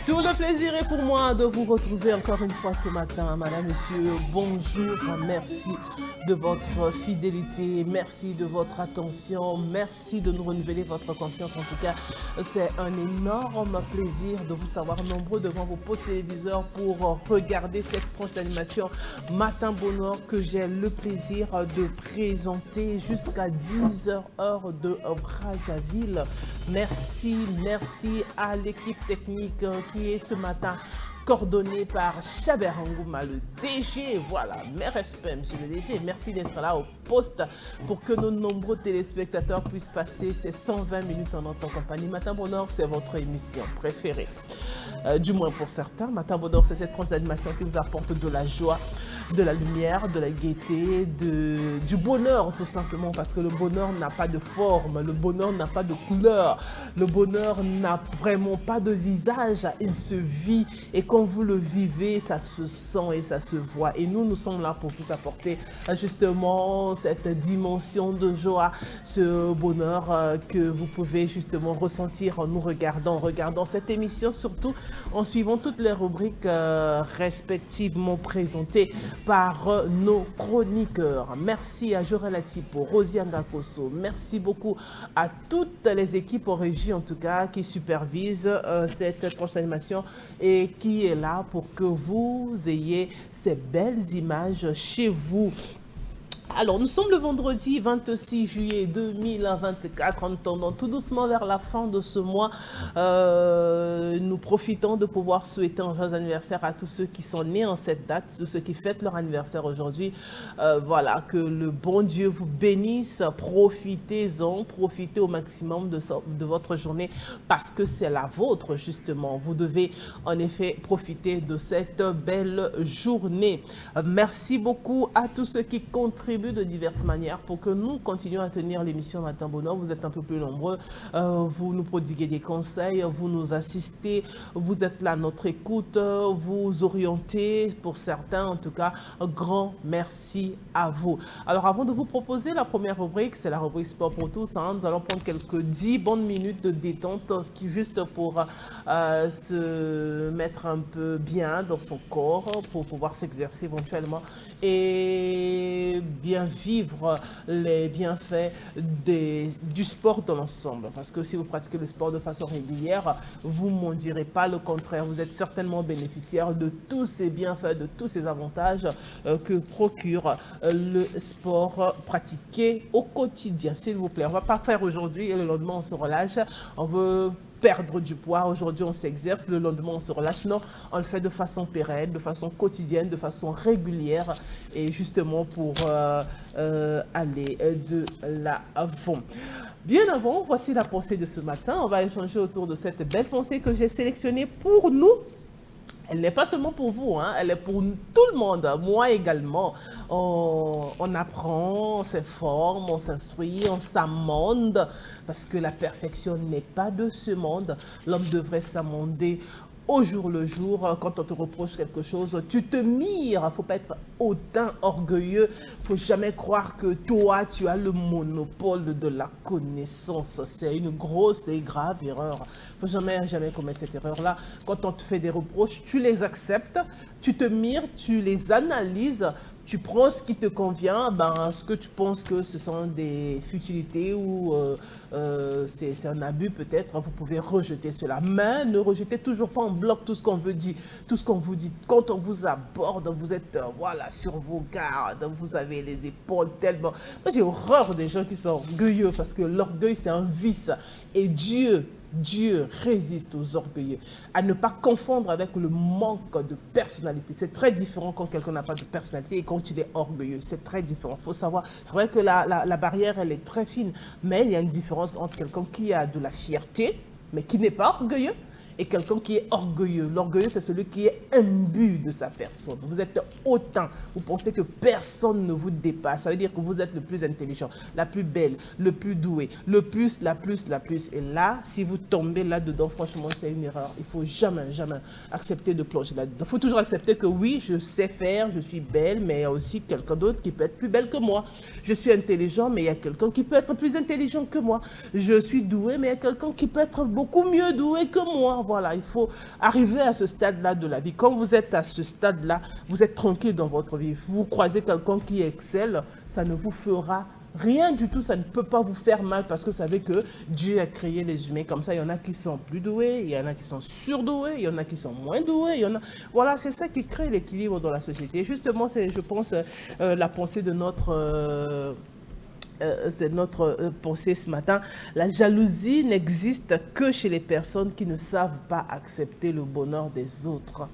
Tout le plaisir est pour moi de vous retrouver encore une fois ce matin. Madame, Monsieur, bonjour, merci de votre fidélité, merci de votre attention, merci de nous renouveler votre confiance. En tout cas, c'est un énorme plaisir de vous savoir nombreux devant vos postes téléviseurs pour regarder cette tranche d'animation Matin Bonheur que j'ai le plaisir de présenter jusqu'à 10h heure de Brazzaville. Merci à l'équipe technique qui est ce matin coordonnée par Chaber Angouma, le DG. Voilà, mes respects, monsieur le DG. Merci d'être là au poste pour que nos nombreux téléspectateurs puissent passer ces 120 minutes en notre compagnie. Matin Bonheur, c'est votre émission préférée. Du moins pour certains. Matin Bonheur, c'est cette tranche d'animation qui vous apporte de la joie, de la lumière, de la gaieté, du bonheur tout simplement, parce que le bonheur n'a pas de forme, le bonheur n'a pas de couleur, le bonheur n'a vraiment pas de visage, il se vit et quand vous le vivez, ça se sent et ça se voit. Et nous sommes là pour vous apporter justement cette dimension de joie, ce bonheur que vous pouvez justement ressentir en nous regardant cette émission, surtout en suivant toutes les rubriques respectivement présentées par nos chroniqueurs. Merci à Jorel Atipo, Rosie Ngakoso. Merci beaucoup à toutes les équipes en régie, en tout cas, qui supervisent cette tranche d'animation et qui est là pour que vous ayez ces belles images chez vous. Alors, nous sommes le vendredi 26 juillet 2024, en tendant tout doucement vers la fin de ce mois. Nous profitons de pouvoir souhaiter un joyeux anniversaire à tous ceux qui sont nés en cette date, tous ceux qui fêtent leur anniversaire aujourd'hui. Voilà, que le bon Dieu vous bénisse, profitez-en, profitez au maximum de votre journée parce que c'est la vôtre justement. Vous devez en effet profiter de cette belle journée. Merci beaucoup à tous ceux qui contribuent de diverses manières pour que nous continuions à tenir l'émission Matin Bonheur. Vous êtes un peu plus nombreux, vous nous prodiguez des conseils, vous nous assistez, vous êtes là à notre écoute, vous orientez pour certains, en tout cas, un grand merci à vous. Alors avant de vous proposer la première rubrique, c'est la rubrique Sport pour tous, hein, nous allons prendre quelques 10 bonnes minutes de détente juste pour se mettre un peu bien dans son corps, pour pouvoir s'exercer éventuellement et bien vivre les bienfaits du sport dans l'ensemble. Parce que si vous pratiquez le sport de façon régulière, vous ne m'en direz pas le contraire. Vous êtes certainement bénéficiaire de tous ces bienfaits, de tous ces avantages que procure le sport pratiqué au quotidien. S'il vous plaît, on ne va pas faire aujourd'hui et le lendemain on se relâche. On veut perdre du poids, aujourd'hui on s'exerce, le lendemain on se relâche. Non, on le fait de façon pérenne, de façon quotidienne, de façon régulière et justement pour aller de l'avant. Bien avant, voici la pensée de ce matin. On va échanger autour de cette belle pensée que j'ai sélectionnée pour nous. Elle n'est pas seulement pour vous, hein, elle est pour tout le monde, moi également. On apprend, on s'informe, on s'instruit, on s'amende, parce que la perfection n'est pas de ce monde. L'homme devrait s'amender au jour le jour. Quand on te reproche quelque chose, tu te mires. Il ne faut pas être hautain, orgueilleux. Il ne faut jamais croire que toi, tu as le monopole de la connaissance. C'est une grosse et grave erreur. Il ne faut jamais commettre cette erreur-là. Quand on te fait des reproches, tu les acceptes, tu te mires, tu les analyses, tu prends ce qui te convient, ce que tu penses que ce sont des futilités ou c'est un abus peut-être, vous pouvez rejeter cela. Mais ne rejetez toujours pas en bloc tout ce qu'on veut dire, tout ce qu'on vous dit. Quand on vous aborde, vous êtes voilà, sur vos gardes, vous avez les épaules tellement... Moi j'ai horreur des gens qui sont orgueilleux parce que l'orgueil c'est un vice. Et Dieu Dieu résiste aux orgueilleux. À ne pas confondre avec le manque de personnalité. C'est très différent quand quelqu'un n'a pas de personnalité et quand il est orgueilleux. C'est très différent. Il faut savoir, c'est vrai que la barrière, elle est très fine, mais il y a une différence entre quelqu'un qui a de la fierté, mais qui n'est pas orgueilleux, et quelqu'un qui est orgueilleux. L'orgueilleux, c'est celui qui est imbu de sa personne. Vous êtes autant, vous pensez que personne ne vous dépasse. Ça veut dire que vous êtes le plus intelligent, la plus belle, le plus doué, le plus, la plus, la plus. Et là, si vous tombez là-dedans, franchement, c'est une erreur. Il ne faut jamais, jamais accepter de plonger là-dedans. Il faut toujours accepter que oui, je sais faire, je suis belle, mais il y a aussi quelqu'un d'autre qui peut être plus belle que moi. Je suis intelligent, mais il y a quelqu'un qui peut être plus intelligent que moi. Je suis doué, mais il y a quelqu'un qui peut être beaucoup mieux doué que moi. Voilà, il faut arriver à ce stade-là de la vie. Quand vous êtes à ce stade-là, vous êtes tranquille dans votre vie. Vous croisez quelqu'un qui excelle, ça ne vous fera rien du tout, ça ne peut pas vous faire mal parce que vous savez que Dieu a créé les humains comme ça. Il y en a qui sont plus doués, il y en a qui sont surdoués, il y en a qui sont moins doués. Il y en a... Voilà, c'est ça qui crée l'équilibre dans la société. Et justement, c'est, je pense, la pensée de notre... c'est notre pensée ce matin. La jalousie n'existe que chez les personnes qui ne savent pas accepter le bonheur des autres.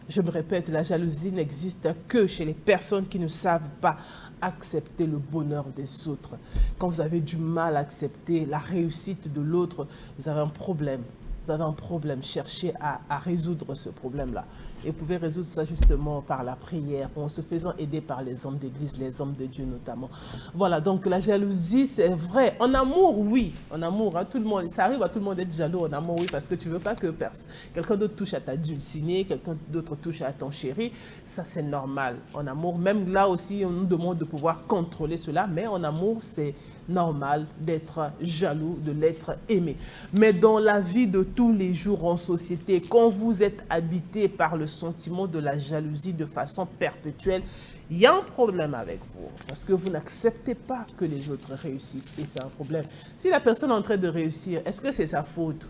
Je me répète, la jalousie n'existe que chez les personnes qui ne savent pas accepter le bonheur des autres. Quand vous avez du mal à accepter la réussite de l'autre, vous avez un problème. Vous avez un problème, cherchez à résoudre ce problème-là. Et vous pouvez résoudre ça justement par la prière, en se faisant aider par les hommes d'église, les hommes de Dieu notamment. Voilà, donc la jalousie, c'est vrai. En amour, oui. En amour, hein, tout le monde, ça arrive à tout le monde d'être jaloux en amour, oui, parce que tu ne veux pas que quelqu'un d'autre touche à ta dulcinée, quelqu'un d'autre touche à ton chéri. Ça, c'est normal. En amour, même là aussi, on nous demande de pouvoir contrôler cela, mais en amour, c'est normal d'être jaloux, de l'être aimé. Mais dans la vie de tous les jours en société, quand vous êtes habité par le sentiment de la jalousie de façon perpétuelle, il y a un problème avec vous, parce que vous n'acceptez pas que les autres réussissent, et c'est un problème. Si la personne est en train de réussir, est-ce que c'est sa faute?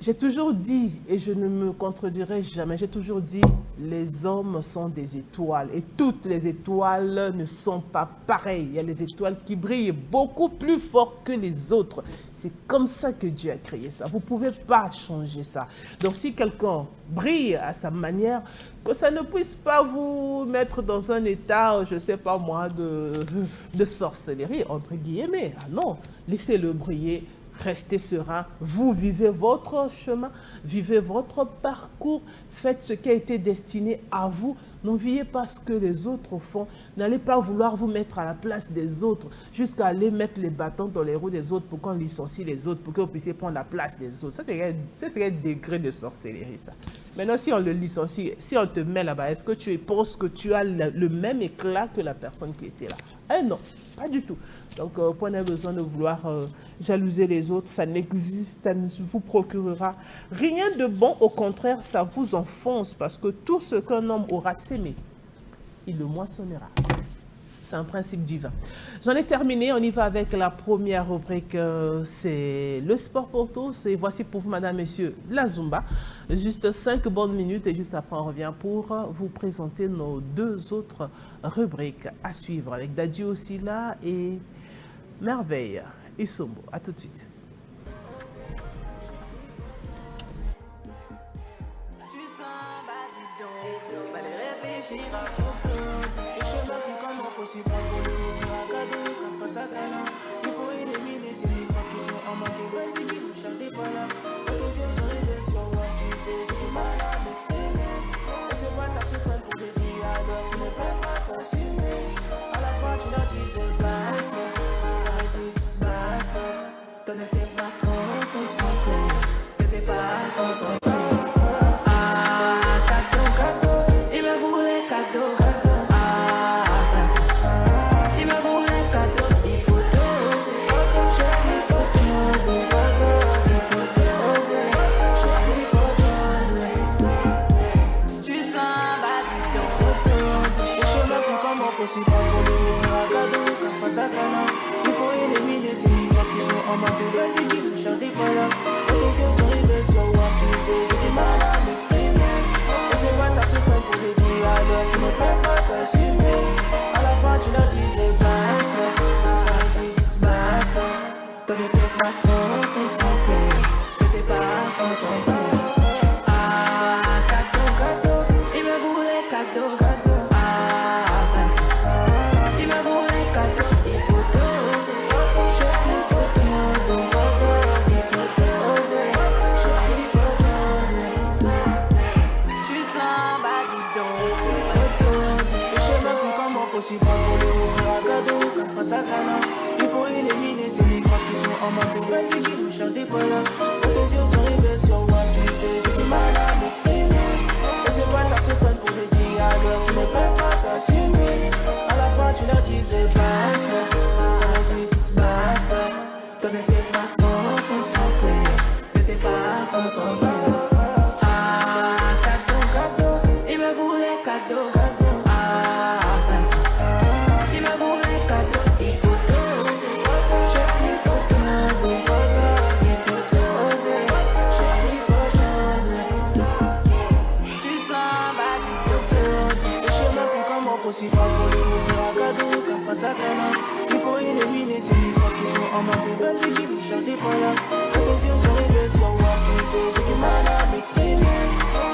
J'ai toujours dit, et je ne me contredirai jamais, j'ai toujours dit, les hommes sont des étoiles et toutes les étoiles ne sont pas pareilles. Il y a les étoiles qui brillent beaucoup plus fort que les autres. C'est comme ça que Dieu a créé ça. Vous ne pouvez pas changer ça. Donc si quelqu'un brille à sa manière, que ça ne puisse pas vous mettre dans un état, je ne sais pas moi, de sorcellerie, entre guillemets. Ah non, laissez-le briller. Restez serein, vous vivez votre chemin, vivez votre parcours, faites ce qui a été destiné à vous. N'enviez pas ce que les autres font. N'allez pas vouloir vous mettre à la place des autres, jusqu'à aller mettre les bâtons dans les roues des autres pour qu'on licencie les autres, pour que vous puissiez prendre la place des autres. Ça, c'est un degré de sorcellerie, ça. Maintenant, si on le licencie, si on te met là-bas, est-ce que tu penses que tu as le même éclat que la personne qui était là? Eh non, pas du tout. Donc, prenez besoin de vouloir jalouser les autres, ça n'existe, ça ne vous procurera rien de bon. Au contraire, ça vous enfonce parce que tout ce qu'un homme aura sémé, il le moissonnera. C'est un principe divin. J'en ai terminé, on y va avec la première rubrique, c'est le sport pour tous. Et voici pour vous, madame, messieurs, la Zumba. Juste 5 bonnes minutes et juste après on revient pour vous présenter nos 2 autres rubriques à suivre avec Dadju Osila et Merveille Isombo. À tout de suite. Il faut éliminer ces livres qui sont en mode de basique, ne chantez pas là. Quand tes yeux sont rivés sur moi, tu sais, j'ai du mal à m'exprimer. Et c'est pas ta seconde pour te dire alors qu'ils ne peuvent pas t'assumer. À la fois tu leur disais basta, t'as dit basta. Toi n'étais pas trop concentré, t'étais pas concentré. Ah, cadeau, cadeau, il me voulait cadeau. C'est pas pour lui faire un cadeau, comme face à Cana. Il faut éliminer ces livres qui sont en mode de basique, qui ne chantez pas là. Quand tes yeux sont rivés sur moi, tu sais, j'ai du mal à m'exprimer. Et c'est pas ta seconde pour te dire alors qu'ils ne peuvent pas t'assumer. À la fin, tu leur disais basta, t'as dit basta. Toi, n'étais pas trop concentré. aussi pas pour le ouvrir à cadeau, comme face à Cana. Il faut éliminer ces microbes qui sont en mode de base et qui nous cherchent des poils. Quand tes yeux sont rivés sur moi, tu sais, j'ai du mal à m'exprimer. Et c'est pas ta seconde pour des dialogues qui ne peuvent pas t'assumer. À la fin, tu leur disais basta, tu leur dis basta. Toi n'étais pas trop concentré, t'étais pas concentré. Si pas pour le ouvrir à cadeau, comme face à Cana. Il faut éliminer ces microbes qui sont en mode de base et qui nous cherchent des poils. Quand tes yeux sont rivés sur moi, tu sais, j'ai du mal à m'exprimer.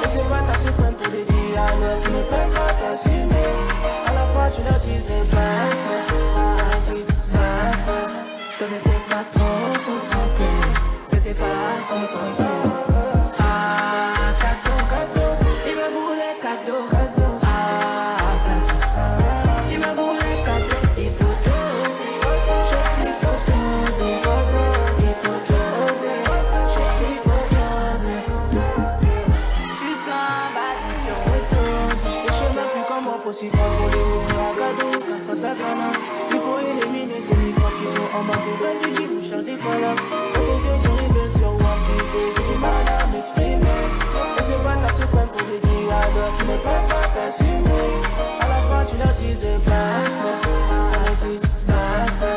Et c'est pas ta seconde pour des dialogues qui ne peuvent pas t'assumer. À la fois tu leur disais basta, tu leur dis basta. Toi n'étais pas trop concentré, t'étais pas concentré. Ah, cadeau, cadeau, il me voulait cadeau. Si pas pour le ouvrir à cadeau, comme face à Cana. Il faut éliminer ces microbes qui sont en mode de base et qui nous cherchent des poils. Quand tes yeux sont rivés sur moi, tu sais, j'ai du mal à m'exprimer. Et c'est pas ta seconde pour des dialogues qui ne peuvent pas t'assumer. À la fin, tu leur disais basta, tu leur dis basta.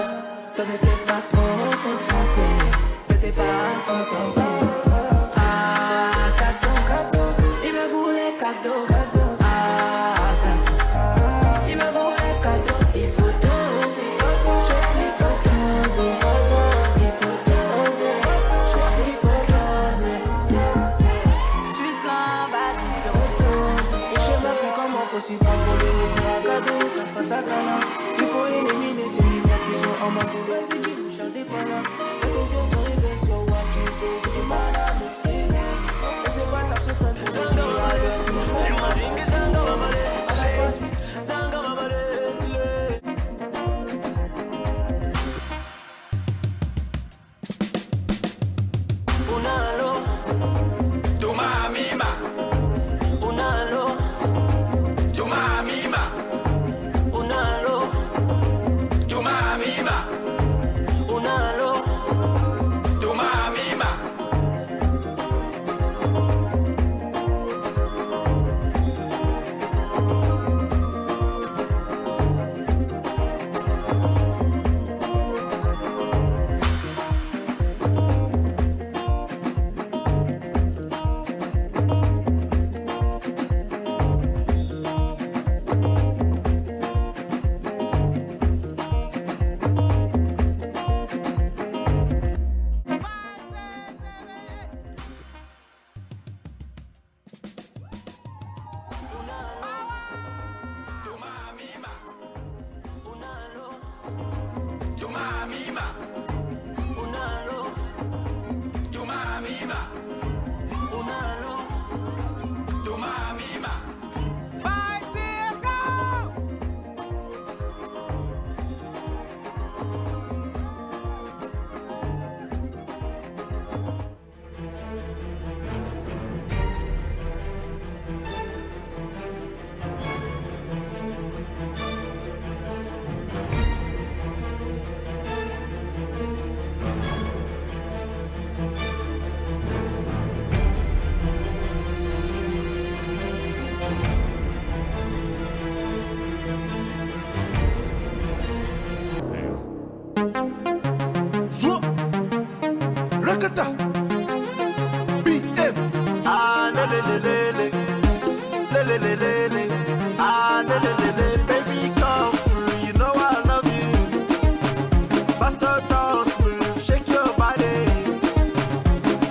Toi n'étais pas trop concentré, t'étais pas concentré. Ah, cadeau, cadeau, il me voulait cadeau. Si pas pour le ouvrir à cadeau, comme face à Cana. Il faut éliminer ces microbes qui sont en mode de base et qui nous cherchent des poils. Quand tes yeux sont rivés sur moi, tu sais, j'ai du mal à m'exprimer. Et c'est pas ta seconde pour le dire à l'heure qui ne peut pas t'assumer. À la fois tu Baby, come through, you know I love you. Faster, dance, move, shake your body.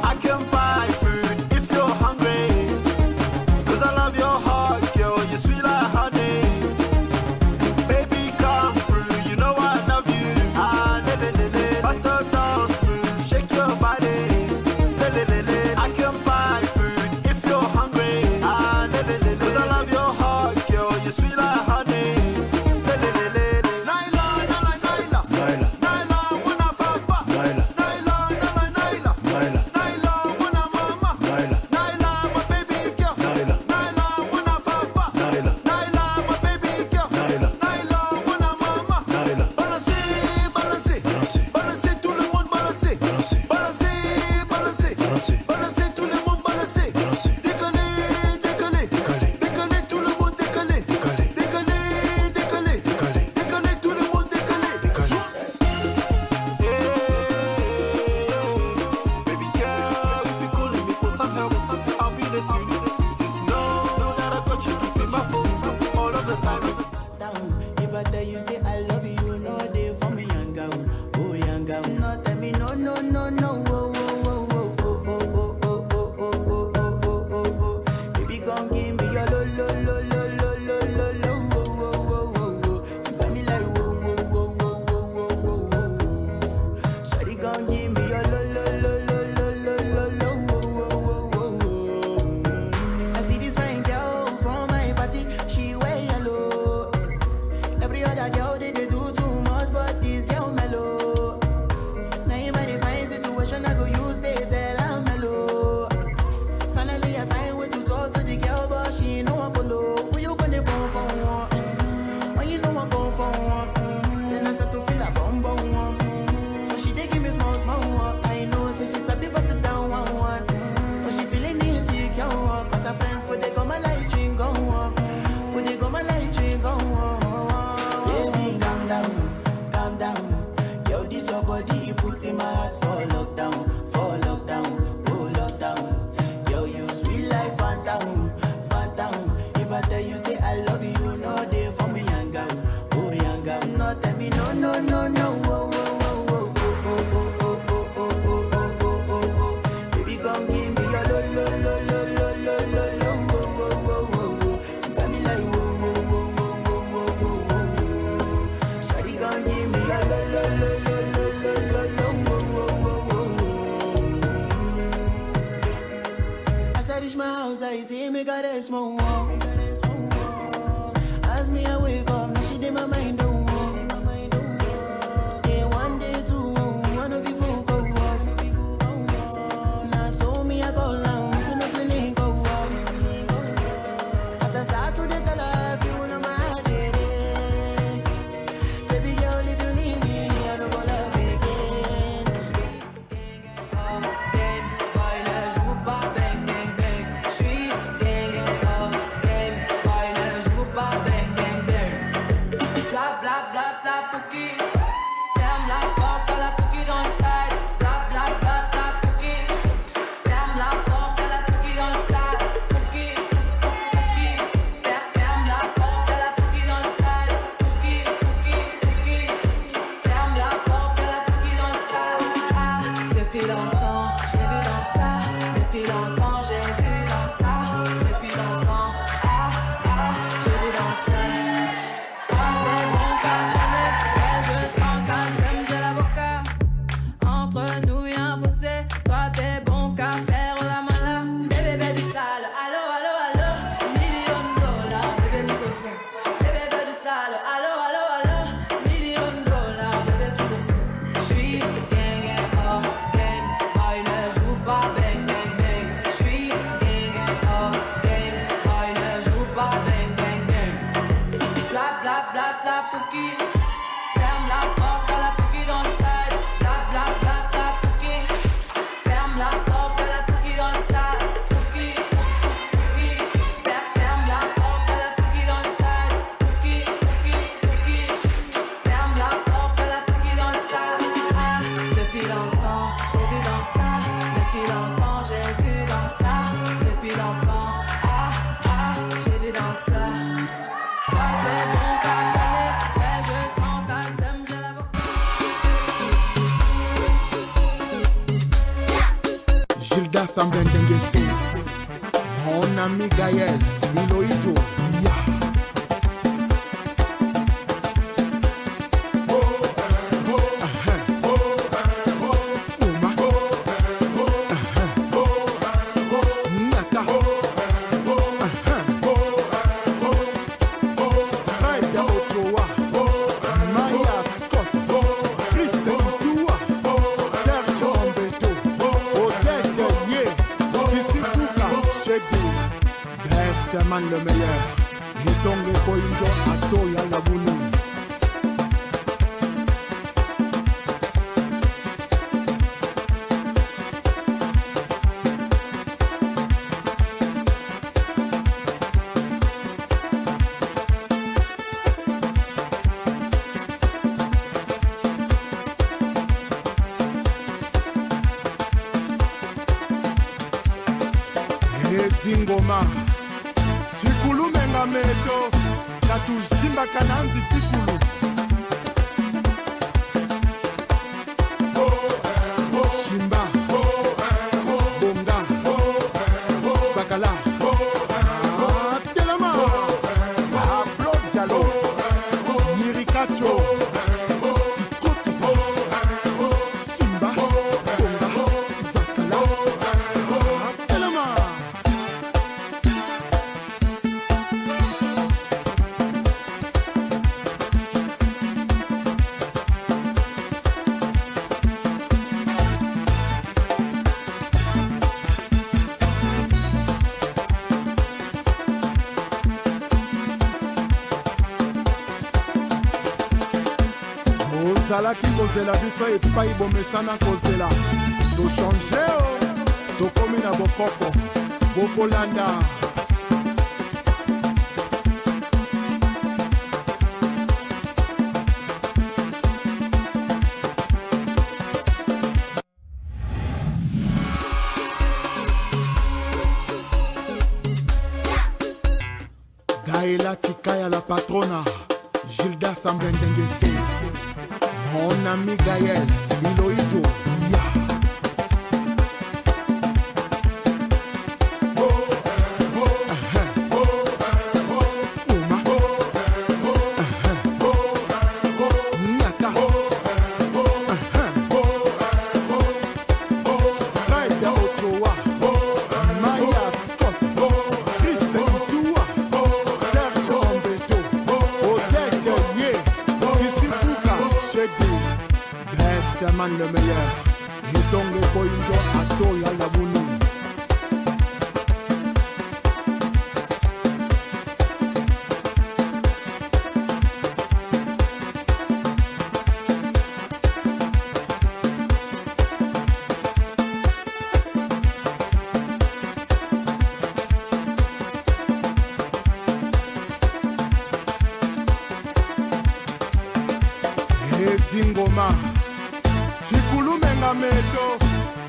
I can buy food if you're hungry. 'Cause I love your heart, girl, you're sweet like honey. Baby, come through, you know I love you. Faster, dance, move, shake your body. I can buy food if you're hungry. 'Cause I love your tell you say I love you, you know they for me yanga, oh yanga. No tell me no no no no, oh oh oh oh oh oh oh oh oh oh oh oh oh oh. Baby gon' give me your lo lo lo lo lo lo lo lo, oh oh oh oh oh. You got me like oh oh oh oh oh oh oh oh. Shawty gon' give me your lo lo lo lo lo lo lo lo, oh oh oh oh. I see this fine girl from my party, she wear yellow. Every other girl they do too much, but this girl mellow. Now in my fine situation, I go use they tell I'm mellow. Finally I find way to talk to the girl, but she ain't no one follow. Who you gonna phone for one? When you know I go for one, then I start to feel a bum bum one. But she dey give me small small one. I know say she's a bit pass it down one one. But she feeling insecure, cause her friends go they go my light drink go on. When they go my light drink go on. Baby, calm down, calm down. Yo, this your body, you put in my heart for lockdown, oh lockdown. Yo, you sweet life, phantom, phantom. If I tell you say I love you, you know they for me yanga, oh yanga. No tell me no no no no, oh oh oh oh oh oh oh oh oh oh oh oh oh oh. Baby, come give me your lo lo lo lo lo lo lo lo, oh oh oh oh oh. You got me like oh oh oh oh oh oh oh oh. Shawty gon' give me your lo lo lo lo lo lo lo lo, oh oh oh oh. As I reach my house, I see me got a small wall. As me I wake up, now she did my mind don't walk. Day one, day two, one of you folk go was. Now so me I go down, see me feeling go up. As I start to the tell her, if you know my heart it is. Baby girl, if you need me, I don't go love again. Boy, ne joue pas bang bang bang. J'suis gang gang oh game. Boy, ne joue pas bang bang bang. Bla bla bla bla pouki. Ferme la porte à la pouki dans le side. Bla bla bla bla pouki. Ferme la porte à la pouki dans le side. Pouki pouki. Ferme la porte à la pouki dans le side. Pouki pouki. Ferme la porte à la pouki dans le side. Ah, depuis longtemps, j'ai vu dans ça. Depuis longtemps, j'ai vu dans ça. Depuis longtemps, ah, j'ai vu dans ça. Toi, t'es bon qu'à connaître, mais je sens qu'à t'aimer, j'ai l'avocat. Entre nous, y'a un fossé. Toi, t'es bon qu'à faire la mala. Bébé, du sale, allo, allo, allo. $1,000,000, bébé, tu le sais. Bébé, du sale, allo, allo, allo. $1,000,000, bébé, tu le sais. J'suis gang gang oh game. Boy, ne joue pas bang bang bang. J'suis gang gang oh game. Boy, ne joue pas bang bang bang. Bla bla bla bla pouki. Ferme la porte à la pouki dans le side. Bla bla bla bla pouki. Ferme la porte à la pouki dans le side. Pouki pouki. Ferme la porte à la pouki dans le side. Pouki pouki. Ferme la porte à la pouki dans le side. Ah, depuis longtemps, j'ai vu dans ça. Depuis longtemps, j'ai vu dans ça. Depuis longtemps, ah, j'ai vu dans ça. Toi, t'es bon qu'à connaître, mais je sens qu'à t'aimer, j'ai l'avocat. Gilda Sambendengesi, mon ami Gaël, Miloïdjo, ya. Uma. Nata. Fred Ochoa, Maya Scott, Christ Itua, Serge Ombeto, Odette Ye, Sissi Touka, Chegou, Best man le meilleur, Hitonge Koinjo, Atoya Labuni. Etingoma Tikulu menga meto Tatu shimba kananzi tikulu bozalaki kozela biso epai bomesana kozela tochange o tokomi na bokoko bokolanda Gaëla Tikaya la patrona, Gilda Sambendengese, mon ami Gaël, Iloïdjo, ya. Nyata. Fred Ochoa, Maya Scott, Christ Itua, Serge Ombeto, Odette Ye, Sissi Pouka, Chedi, Best man le meilleur, et donc le Boinjo Atoya Labouni. Dingoma Tikulu menga meto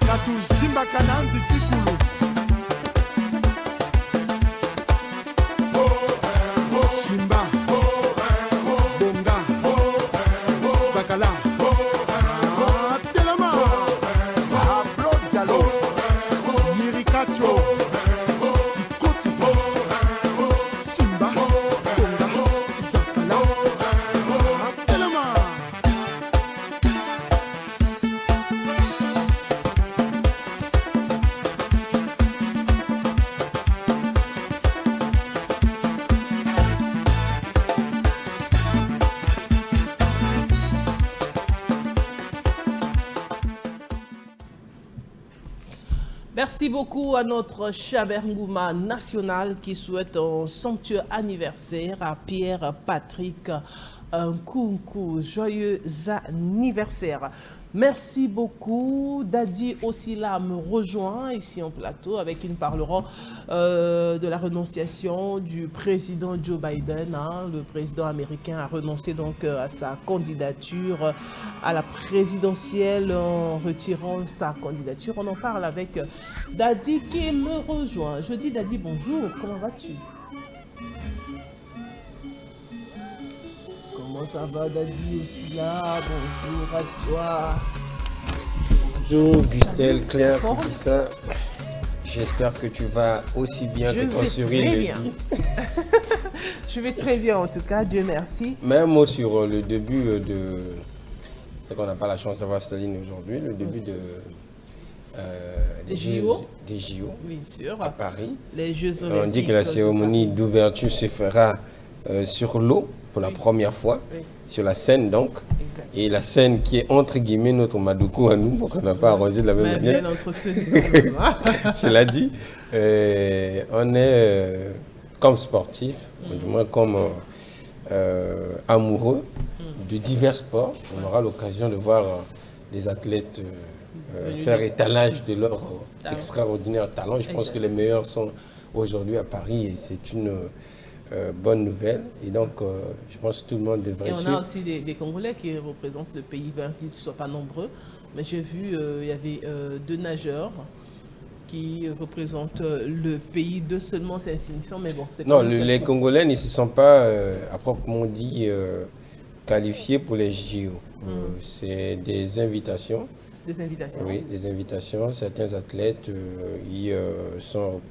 Katu jimba kananzi tikulu Shimba Bonga Zakala Telema Ablo Diallo Yirikacho Tikotisa Shimba Bonga Zakala Telema. Merci beaucoup à notre Chabergouma national qui souhaite un somptueux anniversaire à Pierre-Patrick Nkunku. Joyeux anniversaire. Merci beaucoup. Dadi aussi là me rejoint ici en plateau avec qui nous parlerons de la renonciation du président Joe Biden. Le président américain a renoncé donc à sa candidature à la présidentielle en retirant sa candidature. On en parle avec Dadi qui me rejoint. Je dis Dadi bonjour, comment vas-tu? Comment ça va Dadi aussi là? Bonjour à toi. Bonjour Gustel, Claire, Koukissa. J'espère que tu vas aussi bien que ton sourire le dit. Je vais très bien en tout cas, Dieu merci. Même mot sur le début de... C'est qu'on n'a pas la chance d'avoir Staline aujourd'hui, le début de... des JO. Des JO, bien sûr. à Paris. Les Jeux Olympiques. On dit que la cérémonie d'ouverture se fera sur l'eau pour la première fois, sur la scène donc. Exact. Et la scène qui est entre guillemets notre Madoukou à nous, donc on n'a pas arrangé de la même manière. Cela dit, on est comme sportif, du moins comme amoureux de divers sports. On aura l'occasion de voir des athlètes faire étalage de leur extraordinaire talent. Je pense que les meilleurs sont aujourd'hui à Paris et c'est une bonne nouvelle. Et donc, je pense que tout le monde devrait suivre. Et on a aussi des Congolais qui représentent le pays, bien qu'ils ne soient pas nombreux. Mais j'ai vu, il y avait 2 nageurs qui représentent le pays. 2 seulement, c'est insignifiant, mais bon. Non, les Congolais ne se sont pas, à proprement dit, qualifiés pour les JO. C'est des invitations. Des invitations. Oui, des invitations. Certains athlètes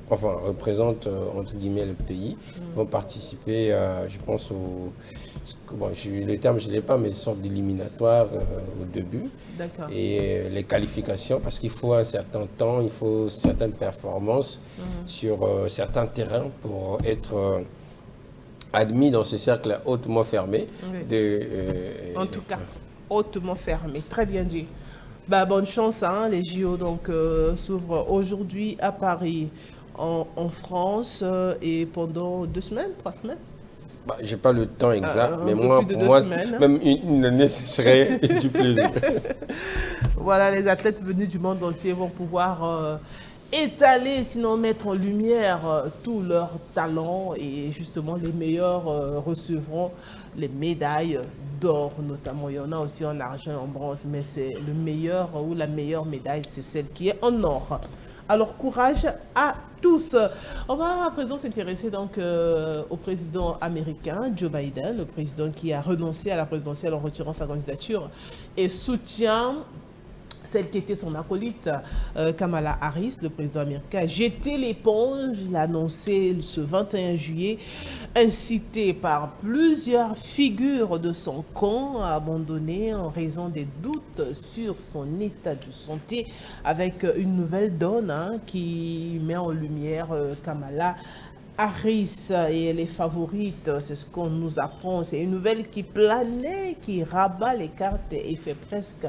représentent entre guillemets le pays, vont participer à, je pense, le terme je ne l'ai pas, mais une sorte d'éliminatoire au début. D'accord. Et les qualifications, parce qu'il faut un certain temps, il faut certaines performances sur certains terrains pour être admis dans ce cercle hautement fermé. Oui. En tout cas, hautement fermé. Très bien dit. Bah, bonne chance, hein, les JO donc s'ouvrent aujourd'hui à Paris, en France, et pendant 2 semaines, 3 semaines. J'ai pas le temps exact, mais peu moi, plus de pour 2 moi, semaines. même une année, ce serait du plaisir. Voilà, les athlètes venus du monde entier vont pouvoir étaler, sinon mettre en lumière tous leurs talents et justement les meilleurs recevront les médailles d'or notamment. Il y en a aussi en argent et en bronze, mais c'est le meilleur ou la meilleure médaille, c'est celle qui est en or. Alors courage à tous. On va à présent s'intéresser donc au président américain Joe Biden, le président qui a renoncé à la présidentielle en retirant sa candidature et soutient celle qui était son acolyte, Kamala Harris, le président américain, a jeté l'éponge. Il a annoncé ce 21 juillet, incité par plusieurs figures de son camp à abandonner en raison des doutes sur son état de santé, avec une nouvelle donne qui met en lumière Kamala Harris et elle est favorite, c'est ce qu'on nous apprend. C'est une nouvelle qui planait, qui rabat les cartes et fait presque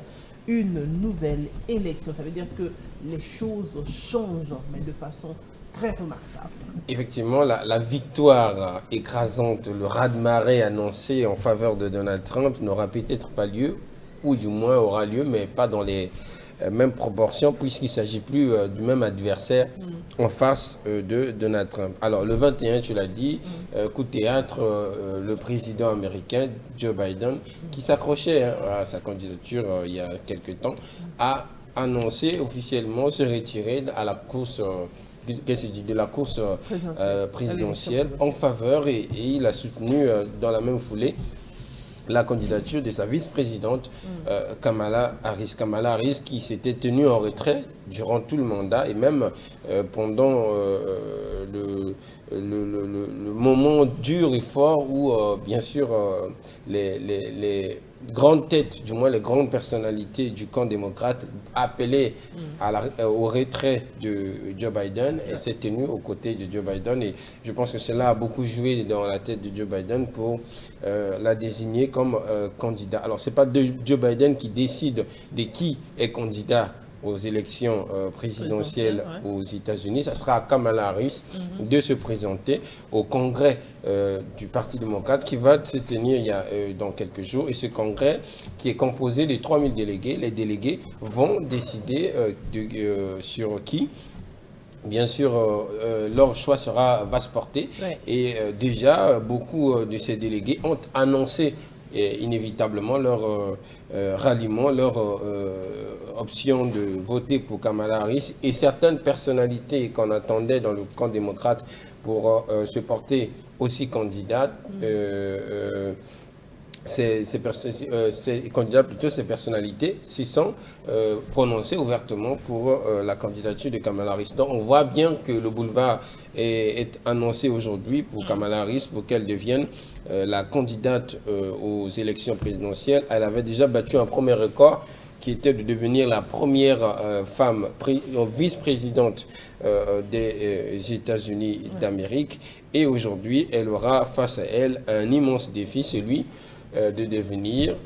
une nouvelle élection. Ça veut dire que les choses changent, mais de façon très remarquable. Effectivement, la victoire écrasante, le raz-de-marée annoncé en faveur de Donald Trump n'aura peut-être pas lieu, ou du moins aura lieu, mais pas dans les mêmes proportions, puisqu'il ne s'agit plus du même adversaire en face de Donald Trump. Alors, le 21, tu l'as dit, coup de théâtre, le président américain, Joe Biden, qui s'accrochait à sa candidature il y a quelques temps, a annoncé officiellement se retirer à la course de la course présidentielle en faveur et il a soutenu dans la même foulée la candidature de sa vice-présidente Kamala Harris. Kamala Harris qui s'était tenue en retrait durant tout le mandat et même pendant le moment dur et fort où bien sûr les grandes têtes, du moins les grandes personnalités du camp démocrate appelaient au retrait de Joe Biden et s'est tenue aux côtés de Joe Biden et je pense que cela a beaucoup joué dans la tête de Joe Biden pour la désigner comme candidat. Alors c'est pas Joe Biden qui décide de qui est candidat aux élections présidentielles aux États-Unis, ça sera à Kamala Harris de se présenter au congrès du Parti démocrate qui va se tenir dans quelques jours. Et ce congrès qui est composé de 3000 délégués, les délégués vont décider sur qui. Bien sûr, leur choix va se porter. Et déjà, beaucoup de ces délégués ont annoncé inévitablement leur ralliement, leur option de voter pour Kamala Harris et certaines personnalités qu'on attendait dans le camp démocrate pour se porter aussi candidates. Ces candidats, plutôt ces personnalités, s'y sont prononcés ouvertement pour la candidature de Kamala Harris. Donc on voit bien que le boulevard est annoncé aujourd'hui pour Kamala Harris pour qu'elle devienne la candidate aux élections présidentielles. Elle avait déjà battu un premier record qui était de devenir la première femme vice-présidente des États-Unis d'Amérique. Et aujourd'hui, elle aura face à elle un immense défi, celui de devenir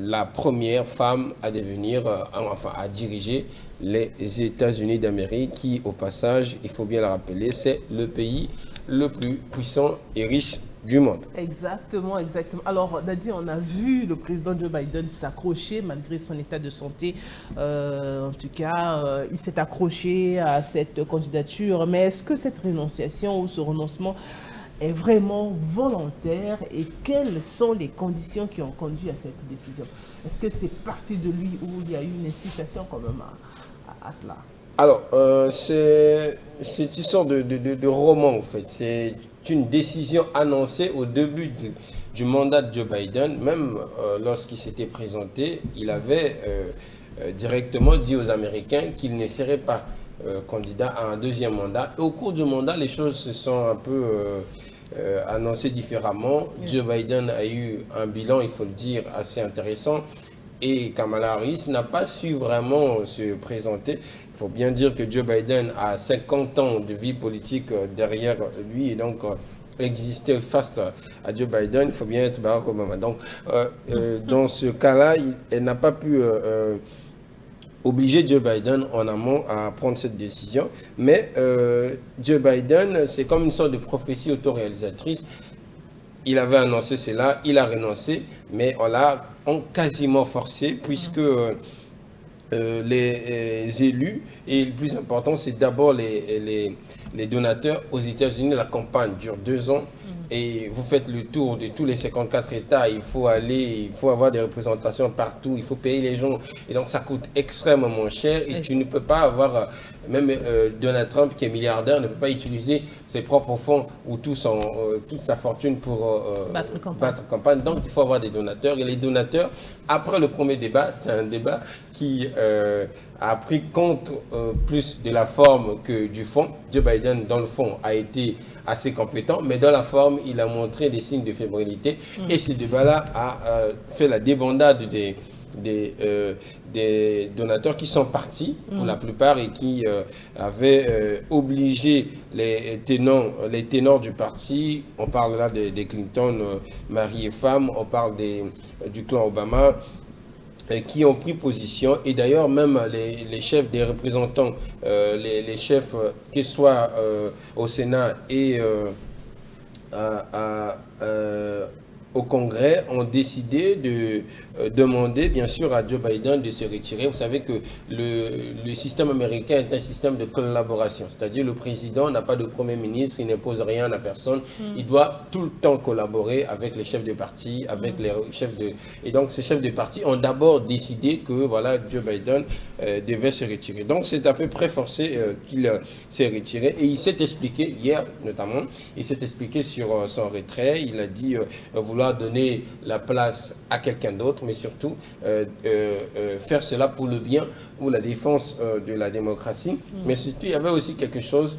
la première femme à à diriger les États-Unis d'Amérique, qui, au passage, il faut bien le rappeler, c'est le pays le plus puissant et riche du monde. Exactement, exactement. Alors, Dadi, on a vu le président Joe Biden s'accrocher malgré son état de santé. En tout cas, il s'est accroché à cette candidature. Mais est-ce que cette rénonciation ou ce renoncement est vraiment volontaire et quelles sont les conditions qui ont conduit à cette décision? Est-ce que c'est parti de lui ou il y a eu une incitation quand même à cela? Alors, c'est une sorte de roman en fait. C'est une décision annoncée au début du mandat de Joe Biden. Même lorsqu'il s'était présenté, il avait directement dit aux Américains qu'il ne serait pas candidat à un deuxième mandat. Et au cours du mandat, les choses se sont un peu annoncées différemment. Joe Biden a eu un bilan, il faut le dire, assez intéressant. Et Kamala Harris n'a pas su vraiment se présenter. Il faut bien dire que Joe Biden a 50 ans de vie politique derrière lui et donc exister face à Joe Biden, il faut bien être Barack Obama. Donc, dans ce cas-là, elle n'a pas pu obliger Joe Biden en amont à prendre cette décision. Mais Joe Biden, c'est comme une sorte de prophétie autoréalisatrice. il avait annoncé cela, il a renoncé, mais on l'a quasiment forcé puisque les élus, et le plus important, c'est d'abord les donateurs. Aux États-Unis, la campagne dure 2 ans. Et vous faites le tour de tous les 54 États, il faut avoir des représentations partout, il faut payer les gens. Et donc ça coûte extrêmement cher et tu ne peux pas avoir, même Donald Trump qui est milliardaire, ne peut pas utiliser ses propres fonds ou toute sa fortune pour battre campagne. Donc il faut avoir des donateurs. Et les donateurs, après le premier débat, c'est un débat qui a pris compte plus de la forme que du fond. Joe Biden, dans le fond, a été assez compétent, mais dans la forme, il a montré des signes de fébrilité. Et ce débat-là a fait la débandade des donateurs qui sont partis, pour la plupart, et qui avaient obligé les ténors du parti. On parle là des Clinton, mari et femme, on parle du clan Obama, qui ont pris position. Et d'ailleurs, même les chefs des représentants, les chefs, qu'ils soient au Sénat et au Congrès, ont décidé de demander, bien sûr, à Joe Biden de se retirer. Vous savez que le système américain est un système de collaboration. C'est-à-dire le président n'a pas de premier ministre, il n'impose rien à personne. Il doit tout le temps collaborer avec les chefs de parti, avec les chefs de... Et donc, ces chefs de parti ont d'abord décidé que, voilà, Joe Biden devait se retirer. Donc, c'est à peu près forcé qu'il s'est retiré. Et il s'est expliqué, hier notamment, il s'est expliqué sur son retrait. Il a dit vouloir donner la place à quelqu'un d'autre, mais surtout faire cela pour le bien ou la défense de la démocratie. Mais surtout, il y avait aussi quelque chose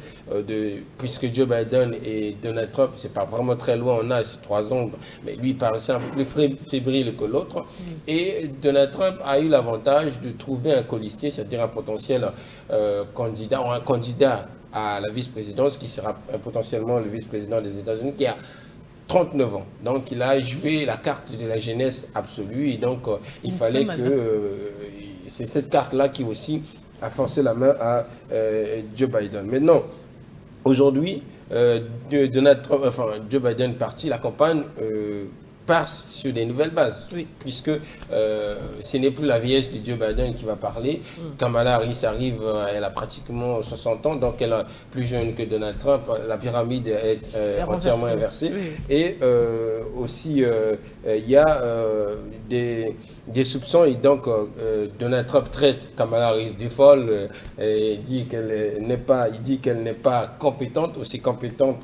puisque Joe Biden et Donald Trump, c'est pas vraiment très loin en âge, c'est 3 ans, mais lui il paraissait un peu plus fébrile que l'autre. Et Donald Trump a eu l'avantage de trouver un colistier, c'est-à-dire un potentiel candidat, ou un candidat à la vice-présidence qui sera potentiellement le vice-président des États-Unis, qui a 39 ans. Donc, il a joué la carte de la jeunesse absolue. Et donc, il fallait que... c'est cette carte-là qui aussi a forcé la main à Joe Biden. Maintenant, aujourd'hui, Joe Biden parti, la campagne part sur des nouvelles bases. Puisque ce n'est plus la vieillesse de Joe Biden qui va parler. Kamala Harris arrive, elle a pratiquement 60 ans, donc elle est plus jeune que Donald Trump. La pyramide est entièrement inversée. Et aussi, il y a des soupçons, et donc Donald Trump traite Kamala Harris de folle, et dit qu'elle n'est pas compétente, aussi compétente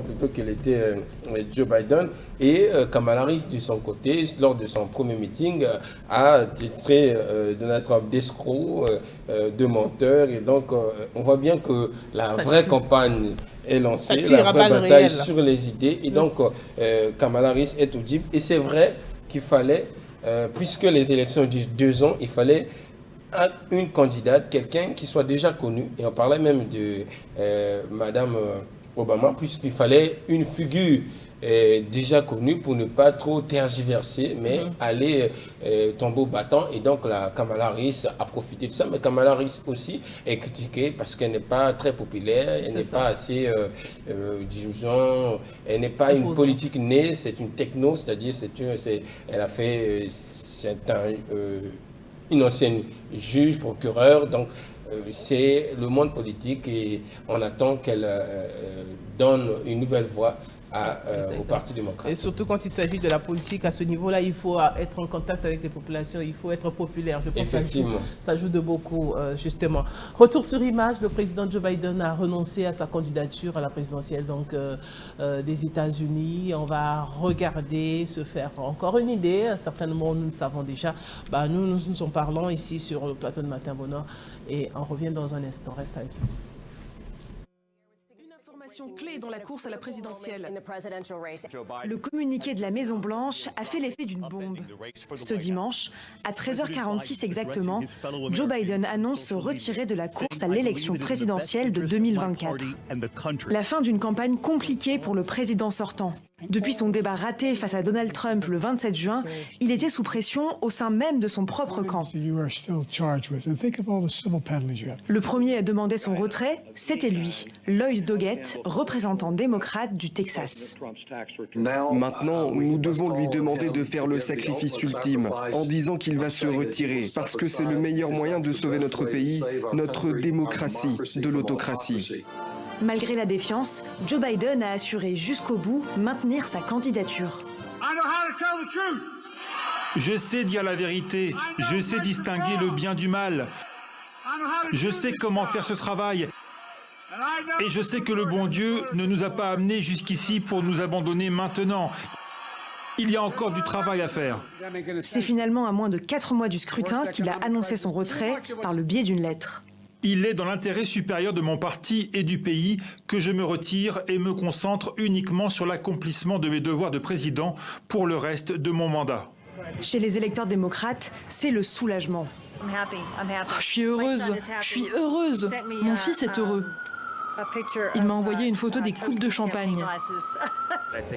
plutôt qu'elle était Joe Biden. Et Kamala Harris, de son côté, lors de son premier meeting, a titré Donald Trump d'escroc, de menteur. Et donc, on voit bien que la vraie campagne est lancée, la vraie bataille sur les idées. Et donc, Kamala Harris est audible. Et c'est vrai qu'il fallait, puisque les élections durent 2 ans, il fallait une candidate, quelqu'un qui soit déjà connu. Et on parlait même de Madame Obama, puisqu'il fallait une figure déjà connue pour ne pas trop tergiverser, mais aller tombeau battant. Et donc la Kamala Harris a profité de ça. Mais Kamala Harris aussi est critiquée parce qu'elle n'est pas très populaire, elle n'est pas assez, disons, elle n'est pas une politique née, c'est une techno, c'est-à-dire elle a fait, une ancienne juge, procureur, donc c'est le monde politique et on attend qu'elle donne une nouvelle voix au Parti démocrate. Et surtout quand il s'agit de la politique, à ce niveau-là, il faut être en contact avec les populations, il faut être populaire. Je pense que ça joue de beaucoup, justement. Retour sur image, le président Joe Biden a renoncé à sa candidature à la présidentielle des États-Unis. On va regarder, se faire encore une idée. Certainement, nous le savons déjà. Nous en parlons ici sur le plateau de Matin Bonheur et on revient dans un instant. Reste avec nous. Clé dans la course à la présidentielle. Le communiqué de la Maison-Blanche a fait l'effet d'une bombe. Ce dimanche, à 13h46 exactement, Joe Biden annonce se retirer de la course à l'élection présidentielle de 2024. La fin d'une campagne compliquée pour le président sortant. Depuis son débat raté face à Donald Trump le 27 juin, il était sous pression au sein même de son propre camp. Le premier à demander son retrait, c'était lui, Lloyd Doggett, représentant démocrate du Texas. Maintenant, nous devons lui demander de faire le sacrifice ultime en disant qu'il va se retirer parce que c'est le meilleur moyen de sauver notre pays, notre démocratie de l'autocratie. Malgré la défiance, Joe Biden a assuré jusqu'au bout maintenir sa candidature. Je sais dire la vérité, je sais distinguer le bien du mal, je sais comment faire ce travail et je sais que le bon Dieu ne nous a pas amenés jusqu'ici pour nous abandonner maintenant. Il y a encore du travail à faire. C'est finalement à moins de 4 mois du scrutin qu'il a annoncé son retrait par le biais d'une lettre. Il est dans l'intérêt supérieur de mon parti et du pays que je me retire et me concentre uniquement sur l'accomplissement de mes devoirs de président pour le reste de mon mandat. Chez les électeurs démocrates, c'est le soulagement. Je suis heureuse. Mon fils est heureux. Il m'a envoyé une photo des coupes de champagne.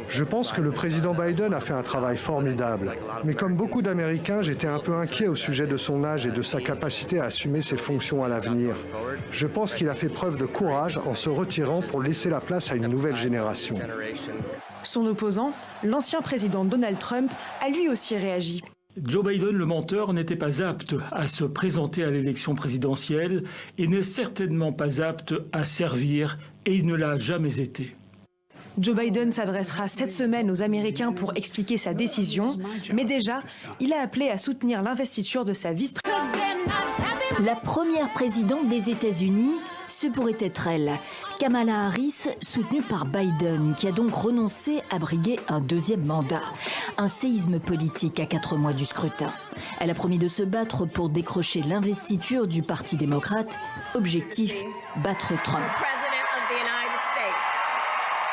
Je pense que le président Biden a fait un travail formidable. Mais comme beaucoup d'Américains, j'étais un peu inquiet au sujet de son âge et de sa capacité à assumer ses fonctions à l'avenir. Je pense qu'il a fait preuve de courage en se retirant pour laisser la place à une nouvelle génération. Son opposant, l'ancien président Donald Trump, a lui aussi réagi. Joe Biden, le menteur, n'était pas apte à se présenter à l'élection présidentielle et n'est certainement pas apte à servir, et il ne l'a jamais été. Joe Biden s'adressera cette semaine aux Américains pour expliquer sa décision, mais déjà, il a appelé à soutenir l'investiture de sa vice-présidente. La première présidente des États-Unis, ce pourrait être elle, Kamala Harris, soutenue par Biden, qui a donc renoncé à briguer un deuxième mandat. Un séisme politique à 4 mois du scrutin. Elle a promis de se battre pour décrocher l'investiture du Parti démocrate. Objectif, battre Trump.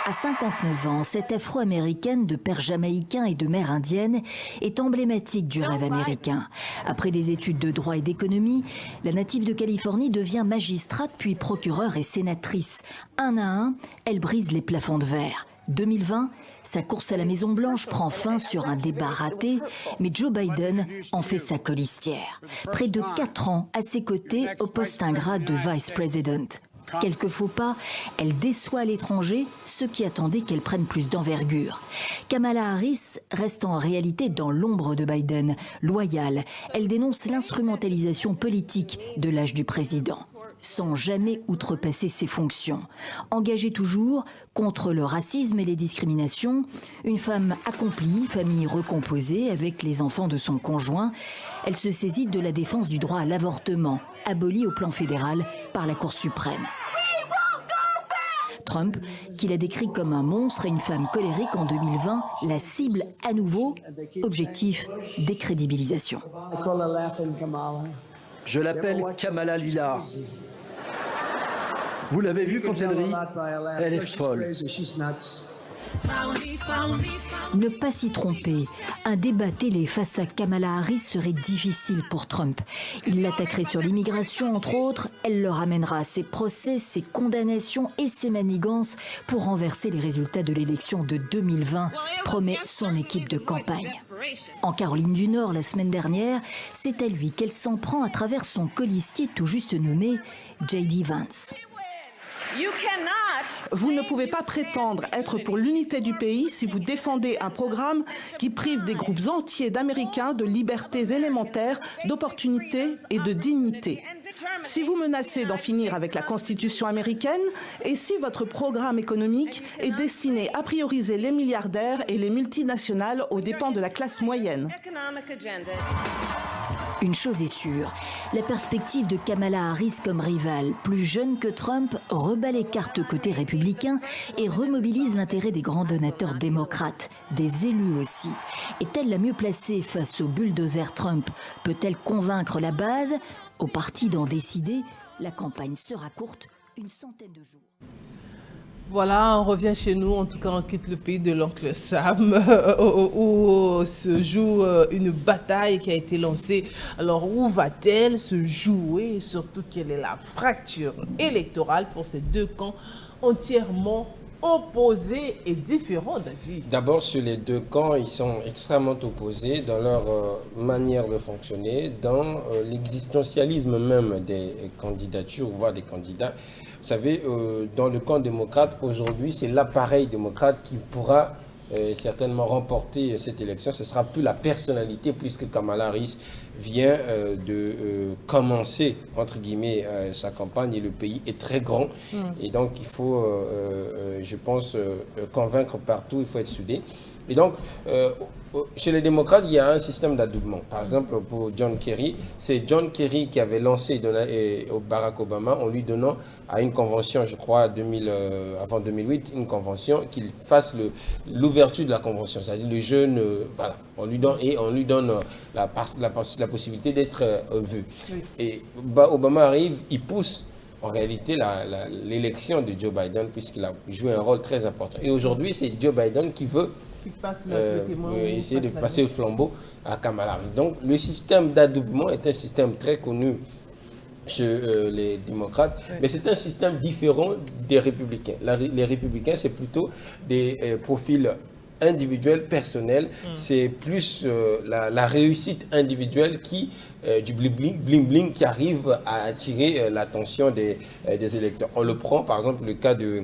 À 59 ans, cette afro-américaine de père jamaïcain et de mère indienne est emblématique du rêve américain. Après des études de droit et d'économie, la native de Californie devient magistrate puis procureure et sénatrice. Un à un, elle brise les plafonds de verre. 2020, sa course à la Maison-Blanche prend fin sur un débat raté, mais Joe Biden en fait sa colistière. Près de 4 ans à ses côtés au poste ingrat de vice-président. Quelques faux pas, elle déçoit à l'étranger ceux qui attendaient qu'elle prenne plus d'envergure. Kamala Harris reste en réalité dans l'ombre de Biden, loyale. Elle dénonce l'instrumentalisation politique de l'âge du président, sans jamais outrepasser ses fonctions. Engagée toujours contre le racisme et les discriminations, une femme accomplie, famille recomposée avec les enfants de son conjoint, elle se saisit de la défense du droit à l'avortement, aboli au plan fédéral par la Cour suprême. Trump, qui l'a décrit comme un monstre et une femme colérique en 2020, la cible à nouveau, objectif décrédibilisation. Je l'appelle Kamala Lillard. Vous l'avez vue quand elle rit? Elle est folle. Ne pas s'y tromper, un débat télé face à Kamala Harris serait difficile pour Trump. Il l'attaquerait sur l'immigration, entre autres. Elle le ramènera à ses procès, ses condamnations et ses manigances pour renverser les résultats de l'élection de 2020, promet son équipe de campagne. En Caroline du Nord, la semaine dernière, c'est à lui qu'elle s'en prend à travers son colistier tout juste nommé J.D. Vance. Vous ne pouvez pas prétendre être pour l'unité du pays si vous défendez un programme qui prive des groupes entiers d'Américains de libertés élémentaires, d'opportunités et de dignité. Si vous menacez d'en finir avec la Constitution américaine et si votre programme économique est destiné à prioriser les milliardaires et les multinationales aux dépens de la classe moyenne. Une chose est sûre, la perspective de Kamala Harris comme rivale, plus jeune que Trump, rebat les cartes côté républicain et remobilise l'intérêt des grands donateurs démocrates, des élus aussi. Est-elle la mieux placée face au bulldozer Trump? Peut-elle convaincre la base? Au parti d'en décider, la campagne sera courte, une centaine de jours. Voilà, on revient chez nous, en tout cas on quitte le pays de l'oncle Sam, où se joue une bataille qui a été lancée. Alors où va-t-elle se jouer et surtout quelle est la fracture électorale pour ces deux camps entièrement opposés et différents, Dadji. D'abord, sur les deux camps, ils sont extrêmement opposés dans leur manière de fonctionner, dans l'existentialisme même des candidatures, voire des candidats. Vous savez, dans le camp démocrate, aujourd'hui, c'est l'appareil démocrate qui pourra certainement remporter cette élection. Ce ne sera plus la personnalité, puisque Kamala Harris vient de commencer, entre guillemets, sa campagne, et le pays est très grand. Et donc, il faut, je pense, convaincre partout, il faut être soudé. Et donc, chez les démocrates, il y a un système d'adoubement. Par exemple, pour John Kerry, c'est John Kerry qui avait lancé Barack Obama en lui donnant à une convention, je crois, avant 2008, une convention, qu'il fasse l'ouverture de la convention. C'est-à-dire le jeune, voilà, on lui donne la possibilité d'être vu. Oui. Et Obama arrive, il pousse en réalité l'élection de Joe Biden, puisqu'il a joué un rôle très important. Et aujourd'hui, c'est Joe Biden qui veut essayer de passer le flambeau à Kamala Harris. Donc le système d'adoubement est un système très connu chez les démocrates, mais c'est un système différent des républicains. Les républicains, c'est plutôt des profils individuels, personnels. C'est plus la réussite individuelle du bling-bling qui arrive à attirer l'attention des électeurs. On le prend par exemple le cas de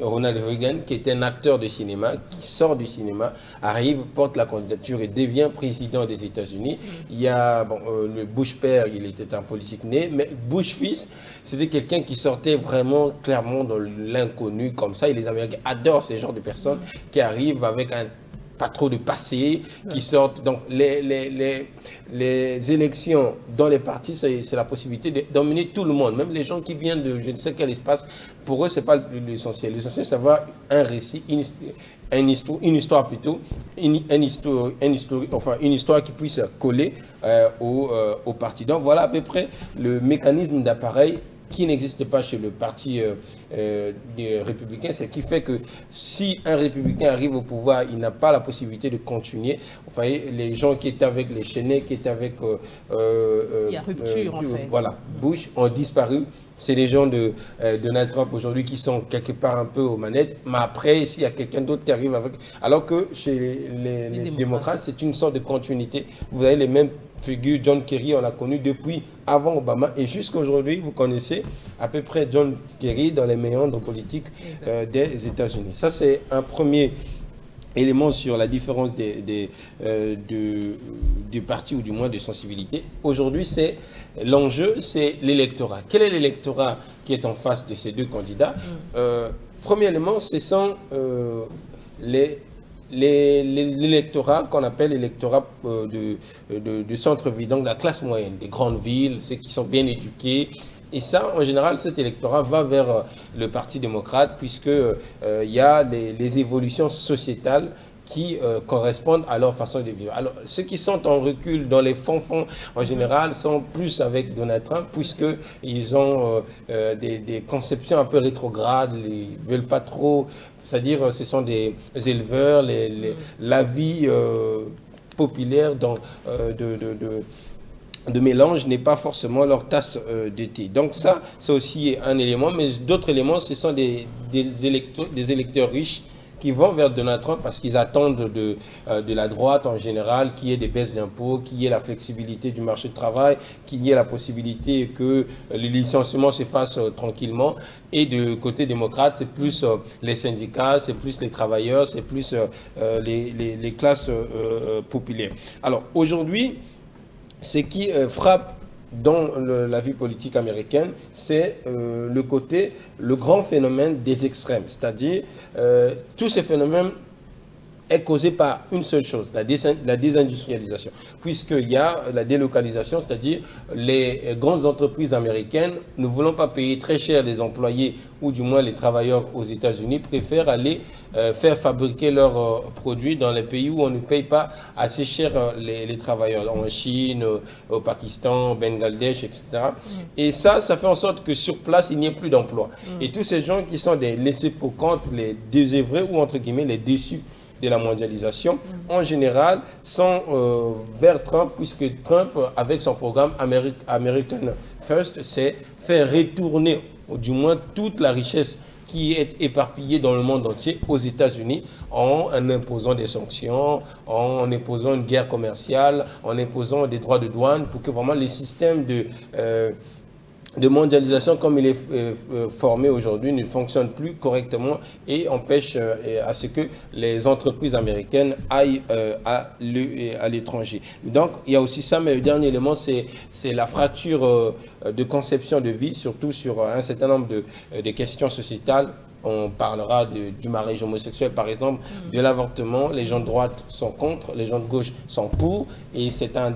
Ronald Reagan, qui est un acteur de cinéma, qui sort du cinéma, arrive, porte la candidature et devient président des États-Unis. Il y a le Bush père, il était un politique né, mais Bush fils, c'était quelqu'un qui sortait vraiment clairement dans l'inconnu comme ça. Et les Américains adorent ces genres de personnes qui arrivent avec pas trop de passé, qui sortent. Donc les élections dans les partis, c'est la possibilité d'emmener tout le monde, même les gens qui viennent de je ne sais quel espace. Pour eux, c'est pas l'essentiel. L'essentiel, c'est avoir un récit, une histoire plutôt, une histoire qui puisse coller au parti. Donc voilà à peu près le mécanisme d'appareil qui n'existe pas chez le parti des républicains, c'est qui fait que si un républicain arrive au pouvoir, il n'a pas la possibilité de continuer. Vous voyez, les gens qui étaient avec les Cheney, qui étaient avec il y a rupture en fait. Voilà, Bush ont disparu. C'est les gens de Donald Trump aujourd'hui qui sont quelque part un peu aux manettes. Mais après, s'il y a quelqu'un d'autre qui arrive avec... Alors que chez les démocrates, c'est une sorte de continuité. Vous avez les mêmes figures. John Kerry, on l'a connu depuis avant Obama. Et jusqu'à aujourd'hui, vous connaissez à peu près John Kerry dans les méandres politiques des États-Unis. Ça, c'est un premier élément sur la différence du parti, ou du moins de sensibilité. Aujourd'hui, l'enjeu, c'est l'électorat. Quel est l'électorat qui est en face de ces deux candidats? Premier élément, ce sont l'électorat qu'on appelle l'électorat de centre-ville, donc la classe moyenne, des grandes villes, ceux qui sont bien éduqués. Et ça, en général, cet électorat va vers le Parti démocrate, puisqu'il y a les évolutions sociétales qui correspondent à leur façon de vivre. Alors, ceux qui sont en recul dans les fonds, en général, sont plus avec Donald Trump, puisqu'ils ont des conceptions un peu rétrogrades, ils ne veulent pas trop, c'est-à-dire ce sont des éleveurs, la vie populaire de mélange n'est pas forcément leur tasse de thé. Donc ça, c'est aussi un élément, mais d'autres éléments, ce sont des électeurs riches qui vont vers Donald Trump parce qu'ils attendent de la droite en général qu'il y ait des baisses d'impôts, qu'il y ait la flexibilité du marché de travail, qu'il y ait la possibilité que les licenciements se fassent tranquillement. Et du côté démocrate, c'est plus les syndicats, c'est plus les travailleurs, c'est plus les classes populaires. Alors aujourd'hui, ce qui frappe dans la vie politique américaine, c'est le grand phénomène des extrêmes. C'est-à-dire, tous ces phénomènes est causé par une seule chose, la désindustrialisation. Puisqu'il y a la délocalisation, c'est-à-dire les grandes entreprises américaines ne voulant pas payer très cher les employés ou du moins les travailleurs aux États-Unis, préfèrent aller faire fabriquer leurs produits dans les pays où on ne paye pas assez cher les travailleurs, en Chine, au Pakistan, au Bangladesh, etc. Et ça fait en sorte que sur place, il n'y ait plus d'emploi. Et tous ces gens qui sont des laissés-pour-compte, les désœuvrés ou entre guillemets les déçus de la mondialisation, en général, sont vers Trump, puisque Trump, avec son programme American First, c'est faire retourner, ou du moins toute la richesse qui est éparpillé dans le monde entier, aux États-Unis, en imposant des sanctions, en imposant une guerre commerciale, en imposant des droits de douane, pour que vraiment les systèmes de mondialisation comme il est formé aujourd'hui ne fonctionne plus correctement et empêche à ce que les entreprises américaines aillent à l'étranger. Donc il y a aussi ça, mais le dernier élément c'est la fracture de conception de vie, surtout sur un certain nombre de questions sociétales. On parlera du mariage homosexuel, par exemple, de l'avortement. Les gens de droite sont contre, les gens de gauche sont pour. Et c'est un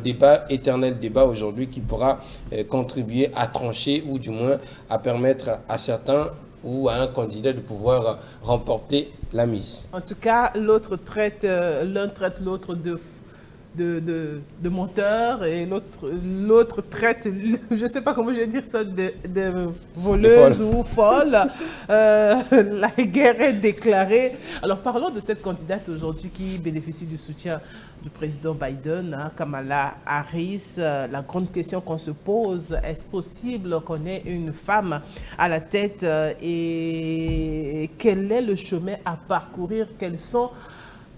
éternel débat aujourd'hui qui pourra contribuer à trancher ou du moins à permettre à certains ou à un candidat de pouvoir remporter la mise. En tout cas, l'un traite l'autre de menteur et l'autre traite, je ne sais pas comment je vais dire ça, de voleuse ou folle. La guerre est déclarée. Alors parlons de cette candidate aujourd'hui qui bénéficie du soutien du président Biden, Kamala Harris. La grande question qu'on se pose, est-ce possible qu'on ait une femme à la tête et quel est le chemin à parcourir? Quelles sont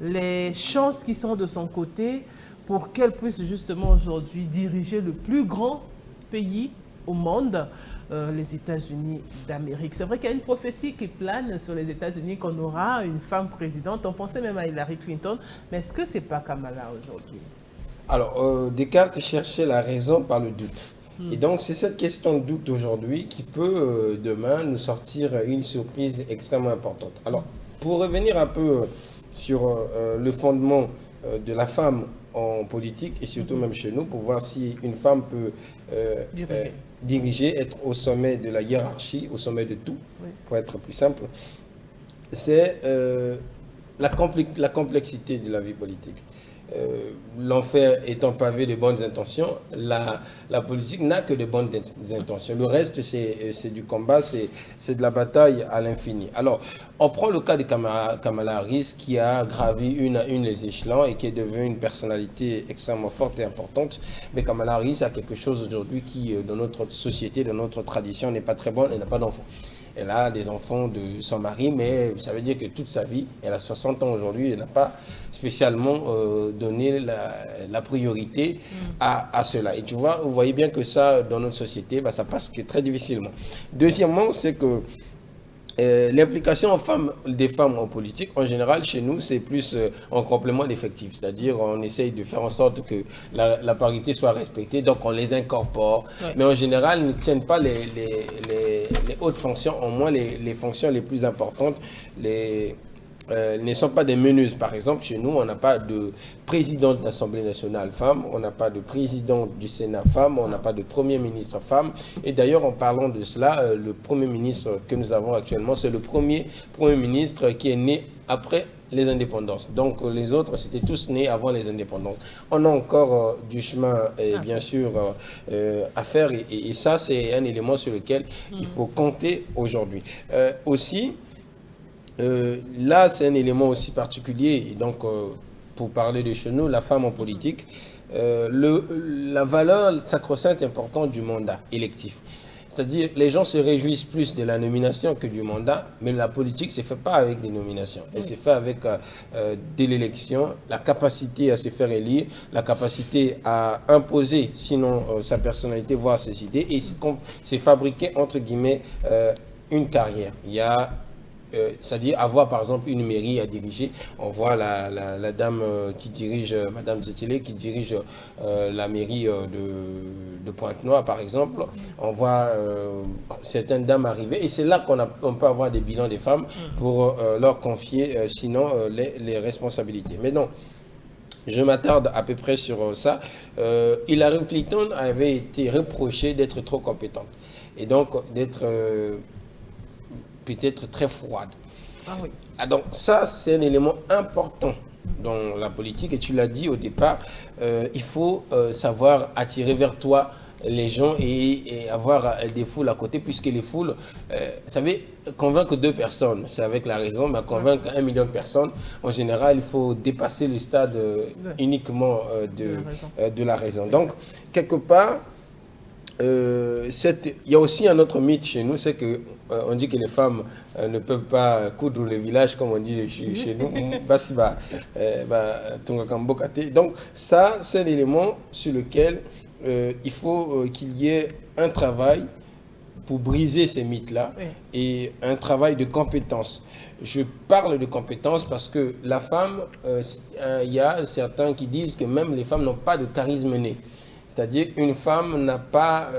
les chances qui sont de son côté pour qu'elle puisse justement aujourd'hui diriger le plus grand pays au monde, les États-Unis d'Amérique. C'est vrai qu'il y a une prophétie qui plane sur les États-Unis qu'on aura une femme présidente. On pensait même à Hillary Clinton, mais est-ce que ce n'est pas Kamala aujourd'hui? Alors, Descartes cherchait la raison par le doute. Et donc, c'est cette question de doute aujourd'hui qui peut, demain, nous sortir une surprise extrêmement importante. Alors, pour revenir un peu sur le fondement de la femme en politique et surtout même chez nous, pour voir si une femme peut diriger, être au sommet de la hiérarchie, au sommet de tout, pour être plus simple, c'est la complexité de la vie politique. L'enfer étant pavé de bonnes intentions, la politique n'a que de bonnes intentions. Le reste, c'est du combat, c'est de la bataille à l'infini. Alors, on prend le cas de Kamala Harris qui a gravi une à une les échelons et qui est devenue une personnalité extrêmement forte et importante. Mais Kamala Harris a quelque chose aujourd'hui qui, dans notre société, dans notre tradition, n'est pas très bon, elle n'a pas d'enfants. Elle a des enfants de son mari, mais ça veut dire que toute sa vie, elle a 60 ans aujourd'hui, elle n'a pas spécialement donné la priorité à cela. Et tu vois, vous voyez bien que ça, dans notre société, ça passe que très difficilement. Deuxièmement, c'est que l'implication des femmes en politique, en général, chez nous, c'est plus en complément d'effectifs. C'est-à-dire, on essaye de faire en sorte que la parité soit respectée, donc on les incorpore. Ouais. Mais en général, ils ne tiennent pas les hautes fonctions, au moins les fonctions les plus importantes, ne sont pas des meneuses. Par exemple, chez nous, on n'a pas de présidente de l'Assemblée nationale femme, on n'a pas de présidente du Sénat femme, on n'a pas de premier ministre femme. Et d'ailleurs, en parlant de cela, le premier ministre que nous avons actuellement, c'est le premier ministre qui est né après les indépendances. Donc les autres, c'était tous nés avant les indépendances. On a encore du chemin, bien sûr, à faire. Et ça, c'est un élément sur lequel il faut compter aujourd'hui. Aussi, là, c'est un élément aussi particulier. Et donc, pour parler de chez nous, la femme en politique, la valeur sacro-sainte importante du mandat électif. C'est-à-dire, les gens se réjouissent plus de la nomination que du mandat, mais la politique ne se fait pas avec des nominations. Elle se fait avec de l'élection, la capacité à se faire élire, la capacité à imposer, sinon sa personnalité, voire ses idées, et c'est fabriquer, entre guillemets, une carrière. Il y a c'est-à-dire avoir par exemple une mairie à diriger. On voit la dame qui dirige, Madame Zetilé, qui dirige la mairie de Pointe-Noire par exemple. On voit certaines dames arriver et c'est là qu'on peut avoir des bilans des femmes pour leur confier sinon les responsabilités. Mais non, je m'attarde à peu près sur ça. Hillary Clinton avait été reprochée d'être trop compétente et donc d'être peut-être très froide. Ah oui. Donc ça, c'est un élément important dans la politique. Et tu l'as dit au départ, il faut savoir attirer vers toi les gens et avoir des foules à côté, puisque les foules, vous savez, convaincre 2 personnes, c'est avec la raison, mais convaincre 1 million de personnes, en général, il faut dépasser le stade uniquement de la raison. Donc, quelque part, il y a aussi un autre mythe chez nous, c'est que on dit que les femmes ne peuvent pas coudre le village, comme on dit chez nous. Donc ça, c'est l'élément sur lequel il faut qu'il y ait un travail pour briser ces mythes-là, oui, et un travail de compétence. Je parle de compétence parce que la femme, il y a certains qui disent que même les femmes n'ont pas de charisme né. C'est-à-dire une femme n'a pas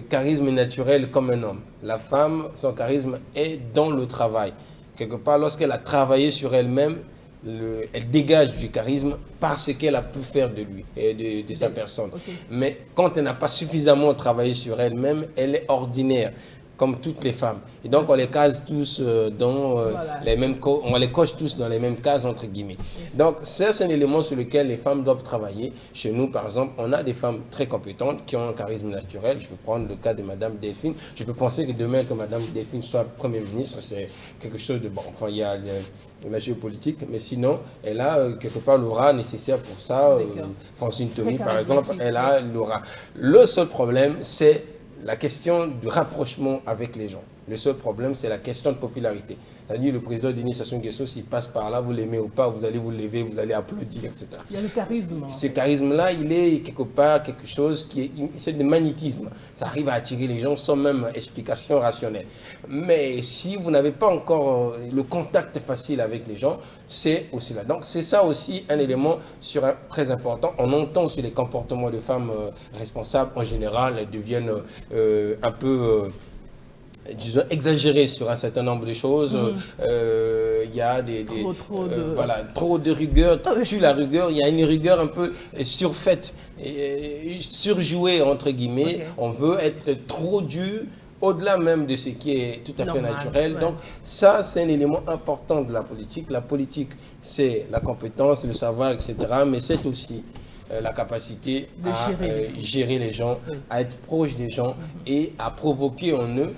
charisme naturel comme un homme. La femme, son charisme est dans le travail. Quelque part, lorsqu'elle a travaillé sur elle-même, elle dégage du charisme parce qu'elle a pu faire de lui et de sa personne. Okay. Mais quand elle n'a pas suffisamment travaillé sur elle-même, elle est ordinaire, comme toutes les femmes. Et donc on les case tous dans les mêmes, on les coche tous dans les mêmes cases entre guillemets. Donc c'est un élément sur lequel les femmes doivent travailler. Chez nous, par exemple, on a des femmes très compétentes qui ont un charisme naturel. Je peux prendre le cas de Madame Delphine. Je peux penser que demain que Madame Delphine soit Premier ministre, c'est quelque chose de bon. Enfin, il y a la géopolitique, mais sinon, elle a quelque part l'aura nécessaire pour ça. Francine Tomy, par exemple, elle a l'aura. Le seul problème, c'est la question du rapprochement avec les gens. Le seul problème, c'est la question de popularité. C'est-à-dire, le président Denis Sassou Nguesso, s'il passe par là, vous l'aimez ou pas, vous allez vous lever, vous allez applaudir, etc. Il y a le charisme. Ce charisme-là, il est quelque part quelque chose qui est... C'est du magnétisme. Ça arrive à attirer les gens sans même explication rationnelle. Mais si vous n'avez pas encore le contact facile avec les gens, c'est aussi là. Donc, c'est ça aussi un élément très important. On entend sur les comportements de femmes responsables, en général, elles deviennent un peu... disons, exagéré sur un certain nombre de choses. Il y a trop de rigueur, tue la rigueur. Il y a une rigueur un peu surfaite, surjouée entre guillemets. Okay. On veut être trop dur, au-delà même de ce qui est tout à fait naturel. Ouais. Donc ça, c'est un élément important de la politique. La politique, c'est la compétence, le savoir, etc. Mais c'est aussi la capacité à gérer les gens, oui, à être proche des gens et à provoquer en eux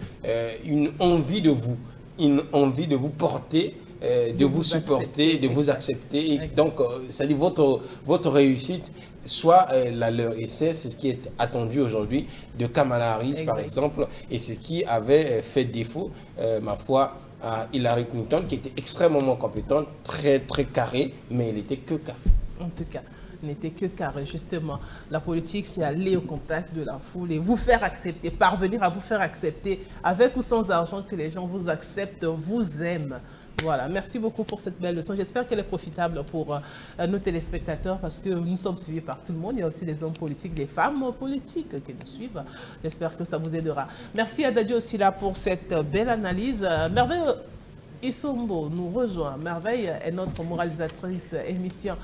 une envie de vous porter, de vous supporter, de vous accepter. Et donc, ça dit votre réussite soit la leur. Et c'est ce qui est attendu aujourd'hui de Kamala Harris, par exemple, et ce qui avait fait défaut, ma foi, à Hillary Clinton, qui était extrêmement compétente, très, très carrée, mais elle n'était que carrée. En tout cas, n'était que carré. Justement, la politique, c'est aller au contact de la foule et vous faire accepter, parvenir à vous faire accepter, avec ou sans argent, que les gens vous acceptent, vous aiment. Voilà, merci beaucoup pour cette belle leçon. J'espère qu'elle est profitable pour nos téléspectateurs parce que nous sommes suivis par tout le monde. Il y a aussi les hommes politiques, les femmes politiques qui nous suivent. J'espère que ça vous aidera. Merci à Dadju aussi là pour cette belle analyse. Merveille Isombo nous rejoint. Merveille est notre moralisatrice émission.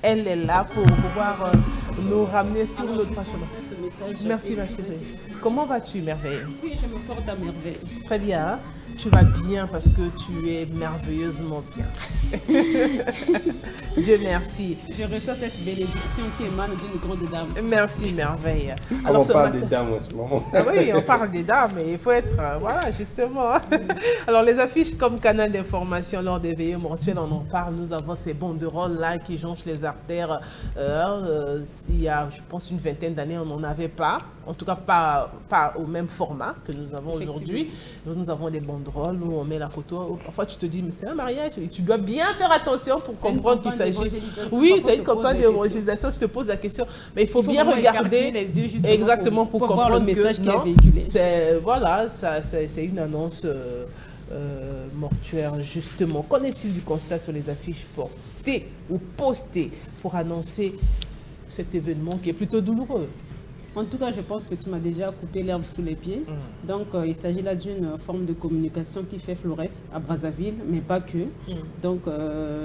Elle est là pour pouvoir nous ramener sur notre chemin. Merci ma chérie. Comment vas-tu, Merveille? Oui, je me porte à merveille. Très bien. Tu vas bien parce que tu es merveilleusement bien. Dieu merci. Je reçois cette bénédiction qui émane d'une grande dame. Merci, Merveille. Alors, on parle des dames en ce moment. Oui, on parle des dames, mais il faut être... voilà, justement. Alors, les affiches comme canal d'information lors des veillées mortuelles, on en parle. Nous avons ces banderoles-là qui jonchent les artères. Il y a, je pense, une vingtaine d'années, on n'en avait pas. En tout cas, pas au même format que nous avons aujourd'hui. Nous avons des banderoles où on met la photo. Parfois, tu te dis, mais c'est un mariage. Et tu dois bien faire attention pour comprendre qu'il s'agit. Oui, c'est une campagne d'évangélisation. Je te pose la question. Mais il faut bien regarder les yeux exactement pour comprendre voir le message qui est véhiculé. Voilà, c'est une annonce mortuaire, justement. Qu'en est-il du constat sur les affiches portées ou postées pour annoncer cet événement qui est plutôt douloureux? En tout cas, je pense que tu m'as déjà coupé l'herbe sous les pieds. Donc, il s'agit là d'une forme de communication qui fait florès à Brazzaville, mais pas que. Donc,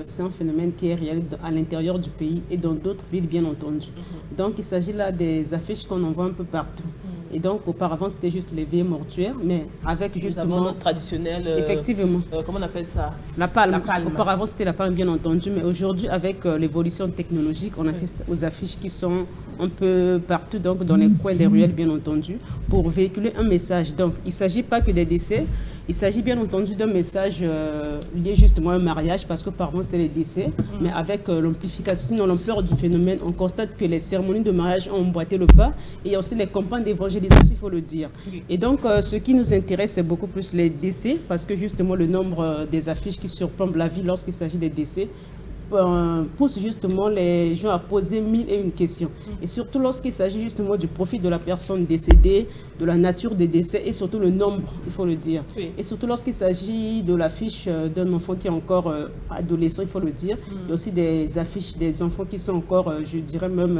c'est un phénomène qui est réel à l'intérieur du pays et dans d'autres villes, bien entendu. Donc, il s'agit là des affiches qu'on en voit un peu partout. Et donc, auparavant, c'était juste les veillées mortuaires, mais avec justement... notre traditionnel... effectivement. Comment on appelle ça? La palme. La palme. Auparavant, c'était la palme, bien entendu, mais aujourd'hui, avec l'évolution technologique, on assiste aux affiches qui sont un peu partout, donc dans les coins des ruelles, bien entendu, pour véhiculer un message. Donc, il ne s'agit pas que des décès, il s'agit bien entendu d'un message lié justement à un mariage, parce que par c'était les décès, mais avec l'amplification, l'ampleur du phénomène, on constate que les cérémonies de mariage ont emboîté le pas, et il y a aussi les campagnes d'évangélisation, il faut le dire. Et donc, ce qui nous intéresse, c'est beaucoup plus les décès, parce que justement, le nombre des affiches qui surplombent la vie lorsqu'il s'agit des décès pousse justement les gens à poser 1001 questions. Et surtout lorsqu'il s'agit justement du profit de la personne décédée, de la nature des décès et surtout le nombre, il faut le dire. Oui. Et surtout lorsqu'il s'agit de l'affiche d'un enfant qui est encore adolescent, il faut le dire. Il y a aussi des affiches des enfants qui sont encore, je dirais même,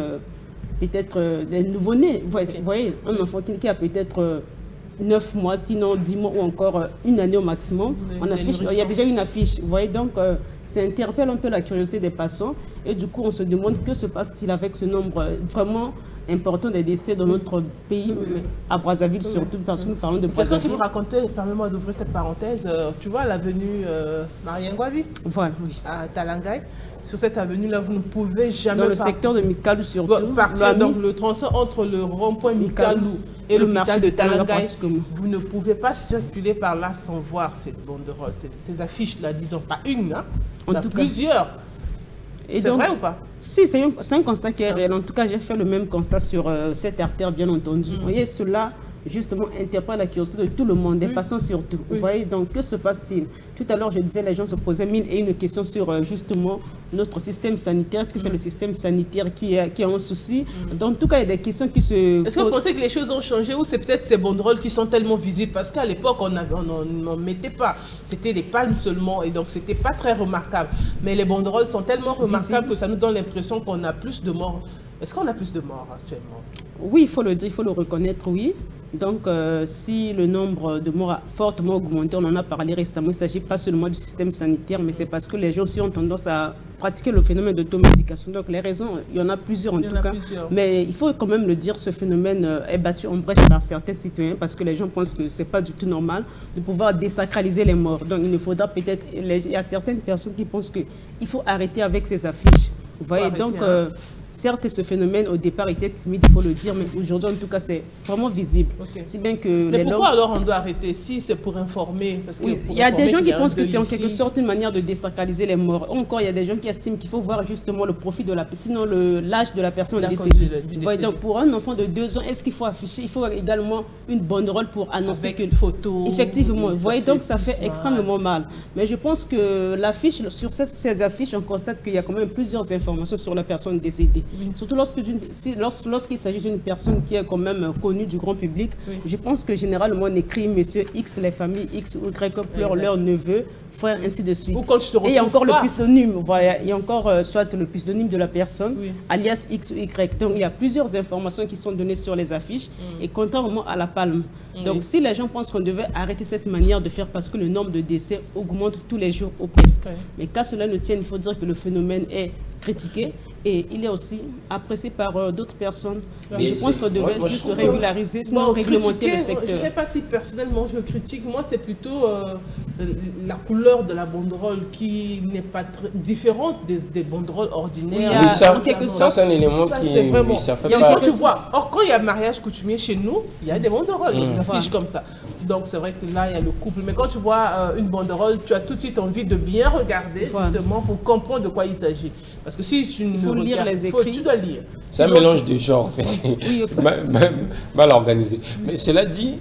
peut-être des nouveau-nés. Vous voyez, un enfant qui a peut-être 9 mois, sinon 10 mois ou encore une année au maximum. Il y a déjà une affiche. Vous voyez, donc ça interpelle un peu la curiosité des passants. Et du coup, on se demande que se passe-t-il avec ce nombre vraiment important des décès dans notre pays, à Brazzaville surtout, parce que nous parlons de Brazzaville. Quelqu'un qui me racontait, permets-moi d'ouvrir cette parenthèse, tu vois l'avenue Mariengouavi, voilà, oui, à Talangaï. Sur cette avenue-là, vous ne pouvez jamais... Dans le secteur de Mikalou surtout. Partir donc le tronçon entre le rond-point Mikalou et le marché de Talangaï. Vous ne pouvez pas circuler par là sans voir cette banderole, ces affiches-là, disons pas une, hein, il y en a plusieurs. C'est vrai ou pas? Si, c'est un constat qui est réel. En tout cas, j'ai fait le même constat sur cette artère, bien entendu. Vous voyez, cela justement interpelle la curiosité de tout le monde, des passants surtout. Vous voyez, donc que se passe-t-il? Tout à l'heure, je disais, les gens se posaient 1001 questions sur justement notre système sanitaire. Est-ce que c'est le système sanitaire qui a un souci? Donc, en tout cas, il y a des questions qui se... Est-ce que vous pensez que les choses ont changé ou c'est peut-être ces banderoles qui sont tellement visibles? Parce qu'à l'époque, on n'en mettait pas. C'était les palmes seulement et donc c'était pas très remarquable. Mais les banderoles sont tellement remarquables que ça nous donne l'impression qu'on a plus de morts. Est-ce qu'on a plus de morts actuellement? Oui, il faut le dire, il faut le reconnaître, oui. Donc, si le nombre de morts a fortement augmenté, on en a parlé récemment, il ne s'agit pas seulement du système sanitaire, mais c'est parce que les gens aussi ont tendance à pratiquer le phénomène d'automédication. Donc, les raisons, il y en a plusieurs en tout cas. Mais il faut quand même le dire, ce phénomène est battu en brèche par certains citoyens parce que les gens pensent que ce n'est pas du tout normal de pouvoir désacraliser les morts. Donc, il ne faudra peut-être... Il y a certaines personnes qui pensent qu'il faut arrêter avec ces affiches. Vous voyez, donc, certes, ce phénomène, au départ, était timide, il faut le dire, mais aujourd'hui, en tout cas, c'est vraiment visible. Si bien que mais pourquoi alors on doit arrêter si c'est pour informer? Parce que il y a des gens qui pensent que c'est en quelque sorte une manière de désacraliser les morts. Encore, il y a des gens qui estiment qu'il faut voir justement le profit de la personne, sinon l'âge de la personne décédée. Vous voyez, donc, pour un enfant de 2 ans, est-ce qu'il faut afficher? Il faut également une banderole pour annoncer que... photo. Effectivement, vous voyez, donc ça fait extrêmement mal. Mais je pense que l'affiche, sur ces affiches, on constate qu'il y a quand même plusieurs informations sur la personne décédée. Surtout lorsqu'il s'agit d'une personne qui est quand même connue du grand public, je pense que généralement on écrit Monsieur X, les familles X ou Y pleurent leur neveu, frère, ainsi de suite. Ou quand tu te retrouves et il y a encore le pseudonyme, voilà, il y a encore soit le pseudonyme de la personne, alias X ou Y. Donc il y a plusieurs informations qui sont données sur les affiches et contrairement à la palme. Donc si les gens pensent qu'on devait arrêter cette manière de faire parce que le nombre de décès augmente tous les jours ou presque. Mais qu'à cela ne tienne, il faut dire que le phénomène est critiqué et il est aussi apprécié par d'autres personnes. Mais je pense qu'on devrait juste régulariser, sinon réglementer le secteur. Je ne sais pas si personnellement je critique, moi c'est plutôt la couleur de la banderole qui n'est pas très différente des banderoles ordinaires. Oui, ça c'est un élément qui vraiment, ça fait pas... Quand tu vois, or quand il y a mariage coutumier chez nous, il y a des banderoles, des affiches comme ça. Donc c'est vrai que là il y a le couple, mais quand tu vois une banderole, tu as tout de suite envie de bien regarder justement pour comprendre de quoi il s'agit. Parce que si tu ne lire les écrits. Tu dois lire. C'est un mélange de genres, en fait. Oui, mal organisé. Mais cela dit,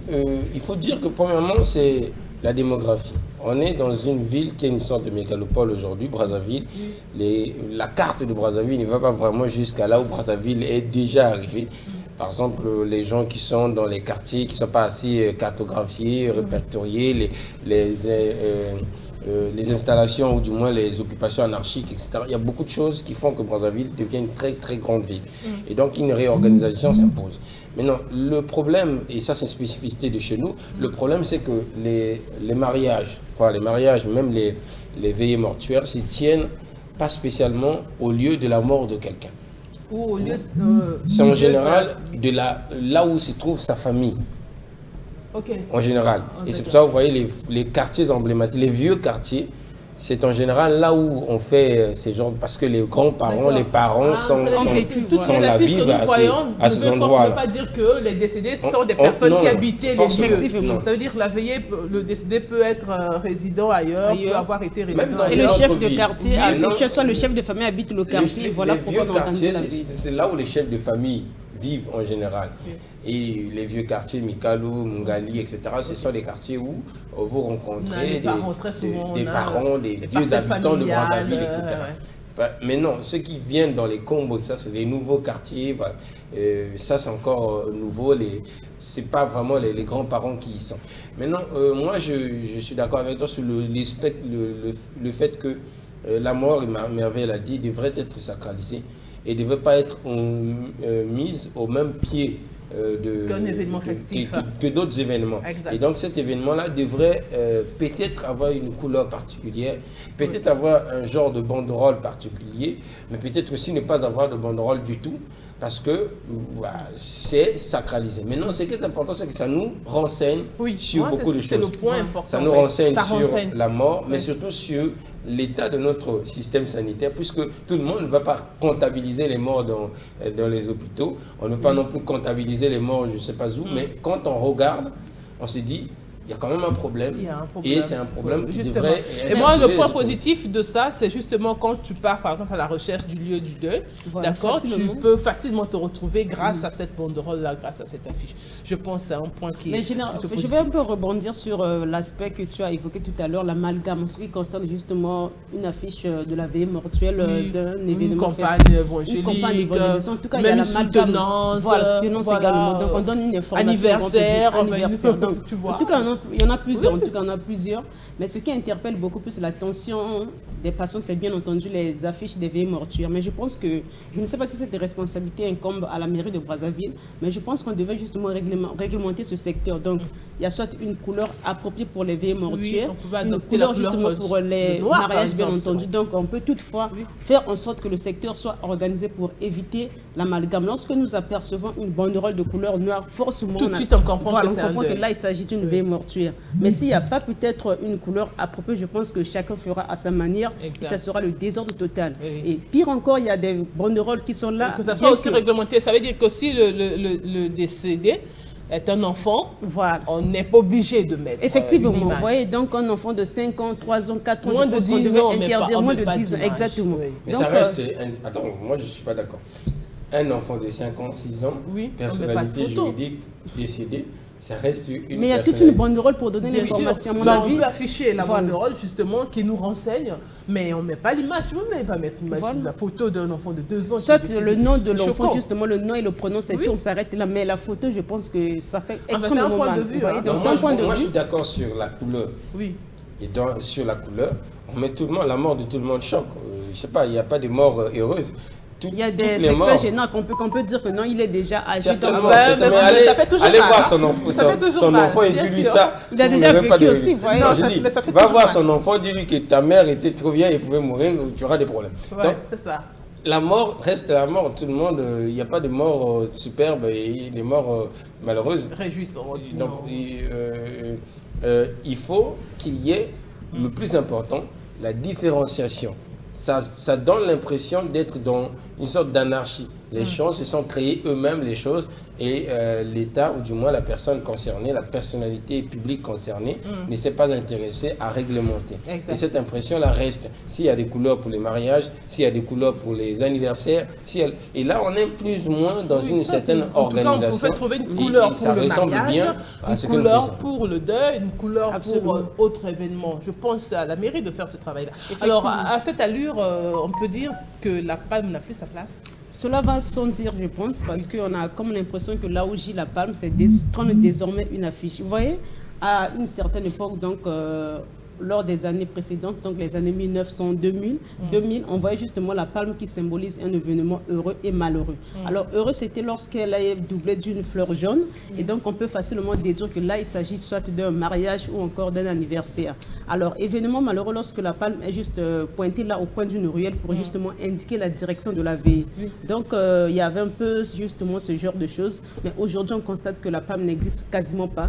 il faut dire que premièrement, c'est la démographie. On est dans une ville qui est une sorte de mégalopole aujourd'hui, Brazzaville. La carte de Brazzaville ne va pas vraiment jusqu'à là où Brazzaville est déjà arrivé. Par exemple, les gens qui sont dans les quartiers, qui ne sont pas assez cartographiés, répertoriés, les installations ou du moins les occupations anarchiques, etc. Il y a beaucoup de choses qui font que Brazzaville devient une très très grande ville. Et donc une réorganisation s'impose. Maintenant, le problème, et ça c'est une spécificité de chez nous, le problème c'est que les mariages, même les veillées mortuaires, se tiennent pas spécialement au lieu de la mort de quelqu'un. Ou au lieu c'est en général là où se trouve sa famille. Okay. En général. Et c'est pour ça que vous voyez les quartiers emblématiques, les vieux quartiers, c'est en général là où on fait ces genres, parce que les grands-parents, les parents sont la vivre à ces endroits-là. Ça ne veut forcément pas dire que les décédés sont des personnes qui habitaient les lieux. Ça veut dire que la veillée, le décédé peut être résident ailleurs, peut avoir été résident. Et le chef de quartier, soit le chef de famille habite le quartier, voilà pourquoi on organise la veille. C'est là où les chefs de famille vivent en général. Et les vieux quartiers, Mikalo, Mungali, etc., ce sont des quartiers où vous rencontrez des parents, des vieux habitants de Brazzaville, etc. Mais non, ceux qui viennent dans les Combos, ça c'est les nouveaux quartiers, voilà. Ça c'est encore nouveau, c'est pas vraiment les grands-parents qui y sont. Maintenant, moi je suis d'accord avec toi sur le fait que la mort, Merveille l'a dit, devrait être sacralisée et ne devrait pas être mise au même pied qu'un événement festif. Que d'autres événements. Exactement. Et donc cet événement-là devrait peut-être avoir une couleur particulière, peut-être avoir un genre de banderole particulier, mais peut-être aussi ne pas avoir de banderole du tout, parce que c'est sacralisé. Maintenant, ce qui est important, c'est que ça nous renseigne sur beaucoup de choses. C'est le point important. Ça nous renseigne sur la mort, mais surtout sur l'état de notre système sanitaire, puisque tout le monde ne va pas comptabiliser les morts dans les hôpitaux. On ne veut pas non plus comptabiliser les morts je ne sais pas où, mais quand on regarde, on se dit, il y a quand même un problème, et c'est un problème qui devrait... Et moi, le point positif de ça, c'est justement quand tu pars, par exemple, à la recherche du lieu du deuil, d'accord, tu peux facilement te retrouver grâce à cette banderole-là, grâce à cette affiche. Je pense que c'est un point qui est je vais un peu rebondir sur l'aspect que tu as évoqué tout à l'heure, l'amalgame, ce qui concerne justement une affiche de la veillée mortuelle d'un événement festif. Une campagne évangélique, en tout cas, il y a l'amalgame. Voilà, également. Donc, on donne une information. Anniversaire, donc, tu vois. En tout cas, il y en a plusieurs, mais ce qui interpelle beaucoup plus l'attention des patients, c'est bien entendu les affiches des veillées mortuaires. Mais je pense que, je ne sais pas si cette responsabilité incombe à la mairie de Brazzaville, mais je pense qu'on devait justement réglementer ce secteur. Donc, il y a soit une couleur appropriée pour les veillées mortuaires, une couleur justement pour les mariages, bien entendu. Donc, on peut toutefois faire en sorte que le secteur soit organisé pour éviter l'amalgame. Lorsque nous apercevons une banderole de couleur noire, forcément, tout de suite, on comprend que là, il s'agit d'une veillée mortuaire. Mais s'il n'y a pas peut-être une couleur appropriée, je pense que chacun fera à sa manière et ça sera le désordre total. Et pire encore, il y a des banderoles qui sont là. Et que ça soit aussi réglementé, ça veut dire que si le décédé est un enfant, on n'est pas obligé de mettre. Effectivement, vous voyez, donc un enfant de 5 ans, 3 ans, 4 ans, moins de 10 ans, interdire moins de 10 ans, exactement. Mais donc, ça reste. Attends, moi je ne suis pas d'accord. Un enfant de 5 ans, 6 ans, personnalité juridique décédée, ça reste une. Mais il y a toute une banderole pour donner l'information. On peut afficher la banderole justement qui nous renseigne, mais on ne met pas l'image. On ne met pas mettre la photo d'un enfant de 2 ans. Soit le nom de l'enfant, justement, le nom et le prénom, c'est tout, on s'arrête là. Mais la photo, je pense que ça fait extrêmement mal. Moi, je suis d'accord sur la couleur. Oui. Et sur la couleur, on met tout le monde, la mort de tout le monde choque. Je ne sais pas, il n'y a pas de mort heureuse. Il y a des sexes gênants qu'on peut dire que non, il est déjà âgé. Allez voir son enfant et dis-lui ça. Il a déjà vécu aussi. Va voir son enfant, dis-lui que ta mère était trop vieille et pouvait mourir, tu auras des problèmes. Donc, c'est ça. La mort reste la mort. Tout le monde, il n'y a pas de mort superbe et des morts malheureuses. Réjouissantes. Donc, il faut qu'il y ait le plus important, la différenciation. Ça donne l'impression d'être dans une sorte d'anarchie. Les gens se sont créés eux-mêmes les choses et l'État, ou du moins la personne concernée, la personnalité publique concernée, ne s'est pas intéressée à réglementer. Et cette impression-là reste. S'il y a des couleurs pour les mariages, s'il y a des couleurs pour les anniversaires, et là on est plus ou moins dans une certaine organisation. En tout cas, on peut trouver une couleur pour le mariage, une couleur pour le deuil, une couleur pour autre événement. Je pense à la mairie de faire ce travail-là. Alors, à cette allure, on peut dire que la palme n'a plus sa place. Cela va sans dire, je pense, parce qu'on a comme l'impression que là où gît la palme, c'est désormais une affiche. Vous voyez, à une certaine époque, donc, lors des années précédentes, donc les années 1900, 2000, on voyait justement la palme qui symbolise un événement heureux et malheureux. Alors, heureux, c'était lorsqu'elle est doublée d'une fleur jaune. Et donc, on peut facilement déduire que là, il s'agit soit d'un mariage ou encore d'un anniversaire. Alors, événement malheureux lorsque la palme est juste pointée là au coin d'une ruelle pour justement indiquer la direction de la veille. Donc, il y avait un peu justement ce genre de choses. Mais aujourd'hui, on constate que la palme n'existe quasiment pas.